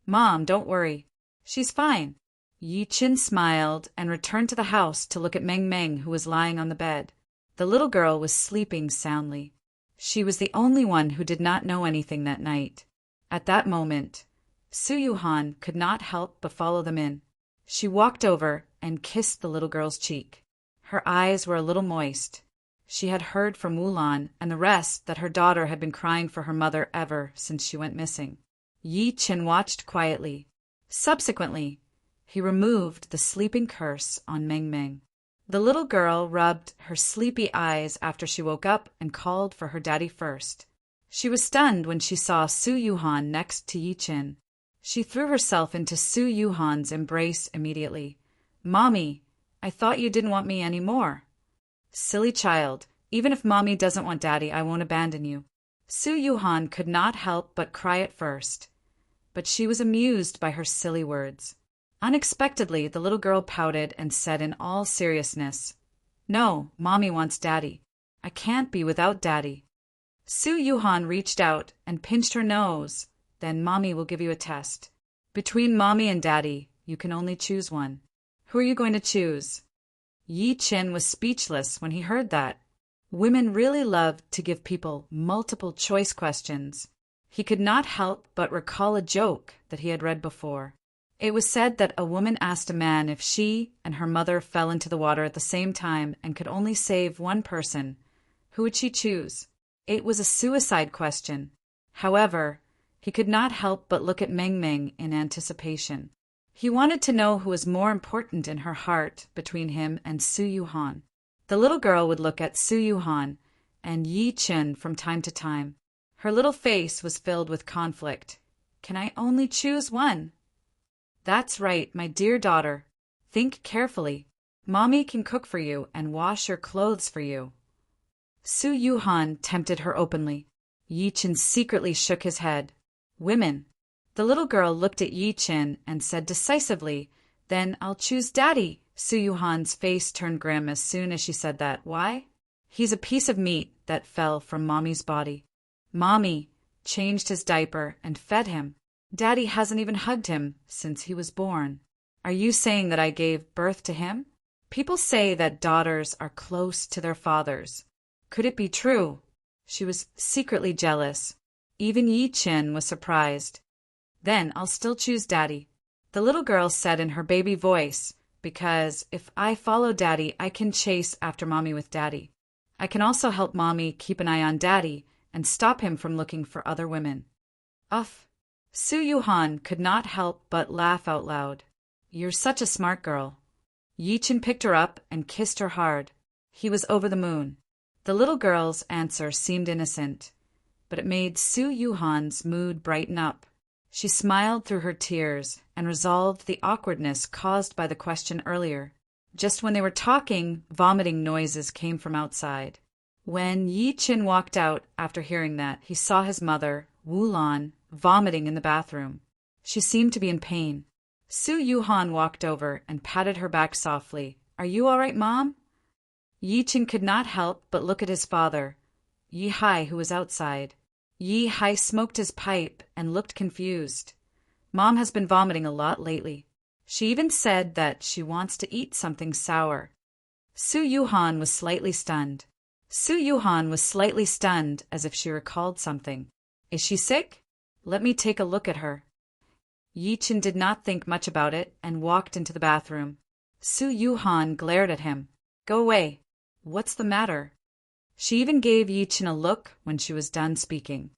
"Mom, don't worry. She's fine." Yi Chen smiled and returned to the house to look at Meng Meng, who was lying on the bed. The little girl was sleeping soundly. She was the only one who did not know anything that night. At that moment, Su Yuhan could not help but follow them in. She walked over and kissed the little girl's cheek. Her eyes were a little moist. She had heard from Wulan and the rest that her daughter had been crying for her mother ever since she went missing. Yi Chen watched quietly. Subsequently, he removed the sleeping curse on Meng Meng. The little girl rubbed her sleepy eyes after she woke up and called for her daddy first. She was stunned when she saw Su Yuhan next to Yi Chen. She threw herself into Su Yuhan's embrace immediately. "Mommy, I thought you didn't want me anymore." "Silly child, even if Mommy doesn't want Daddy, I won't abandon you." Su Yuhan could not help but cry at first, but she was amused by her silly words. Unexpectedly, the little girl pouted and said in all seriousness, "No, Mommy wants Daddy. I can't be without Daddy." Su Yuhan reached out and pinched her nose. "Then Mommy will give you a test. Between Mommy and Daddy, you can only choose one. Who are you going to choose?" Yi Chen was speechless when he heard that. Women really love to give people multiple choice questions. He could not help but recall a joke that he had read before. It was said that a woman asked a man if she and her mother fell into the water at the same time and could only save one person, who would she choose? It was a suicide question. However, he could not help but look at Meng Meng in anticipation. He wanted to know who was more important in her heart between him and Su Yuhan. The little girl would look at Su Yuhan and Yi Chen from time to time. Her little face was filled with conflict. "Can I only choose one?" "That's right, my dear daughter. Think carefully. Mommy can cook for you and wash your clothes for you." Su Yuhan tempted her openly. Yi Chen secretly shook his head. "Women." The little girl looked at Yi Chen and said decisively, "Then I'll choose Daddy." Su Yuhan's face turned grim as soon as she said that. "Why?" "He's a piece of meat that fell from Mommy's body. Mommy changed his diaper and fed him. Daddy hasn't even hugged him since he was born." "Are you saying that I gave birth to him?" "People say that daughters are close to their fathers. Could it be true?" She was secretly jealous. Even Yi Chen was surprised. "Then I'll still choose Daddy," the little girl said in her baby voice, "because if I follow Daddy, I can chase after Mommy with Daddy. I can also help Mommy keep an eye on Daddy and stop him from looking for other women." Uff. Su Yuhan could not help but laugh out loud. "You're such a smart girl." Yi Chen picked her up and kissed her hard. He was over the moon. The little girl's answer seemed innocent, but it made Su Yuhan's mood brighten up. She smiled through her tears and resolved the awkwardness caused by the question earlier. Just when they were talking, vomiting noises came from outside. When Yi Qin walked out after hearing that, he saw his mother, Wu Lan, vomiting in the bathroom. She seemed to be in pain. Su Yuhan walked over and patted her back softly. "Are you all right, Mom?" Yi Qin could not help but look at his father, Yi Hai, who was outside. Yi Hai smoked his pipe and looked confused. Mom has been vomiting a lot lately. She even said that she wants to eat something sour. Su Yuhan was slightly stunned. As if she recalled something. "Is she sick? Let me take a look at her." Yi Qin did not think much about it and walked into the bathroom. Su Yuhan glared at him. "Go away. What's the matter?" She even gave Yi Qin a look when she was done speaking.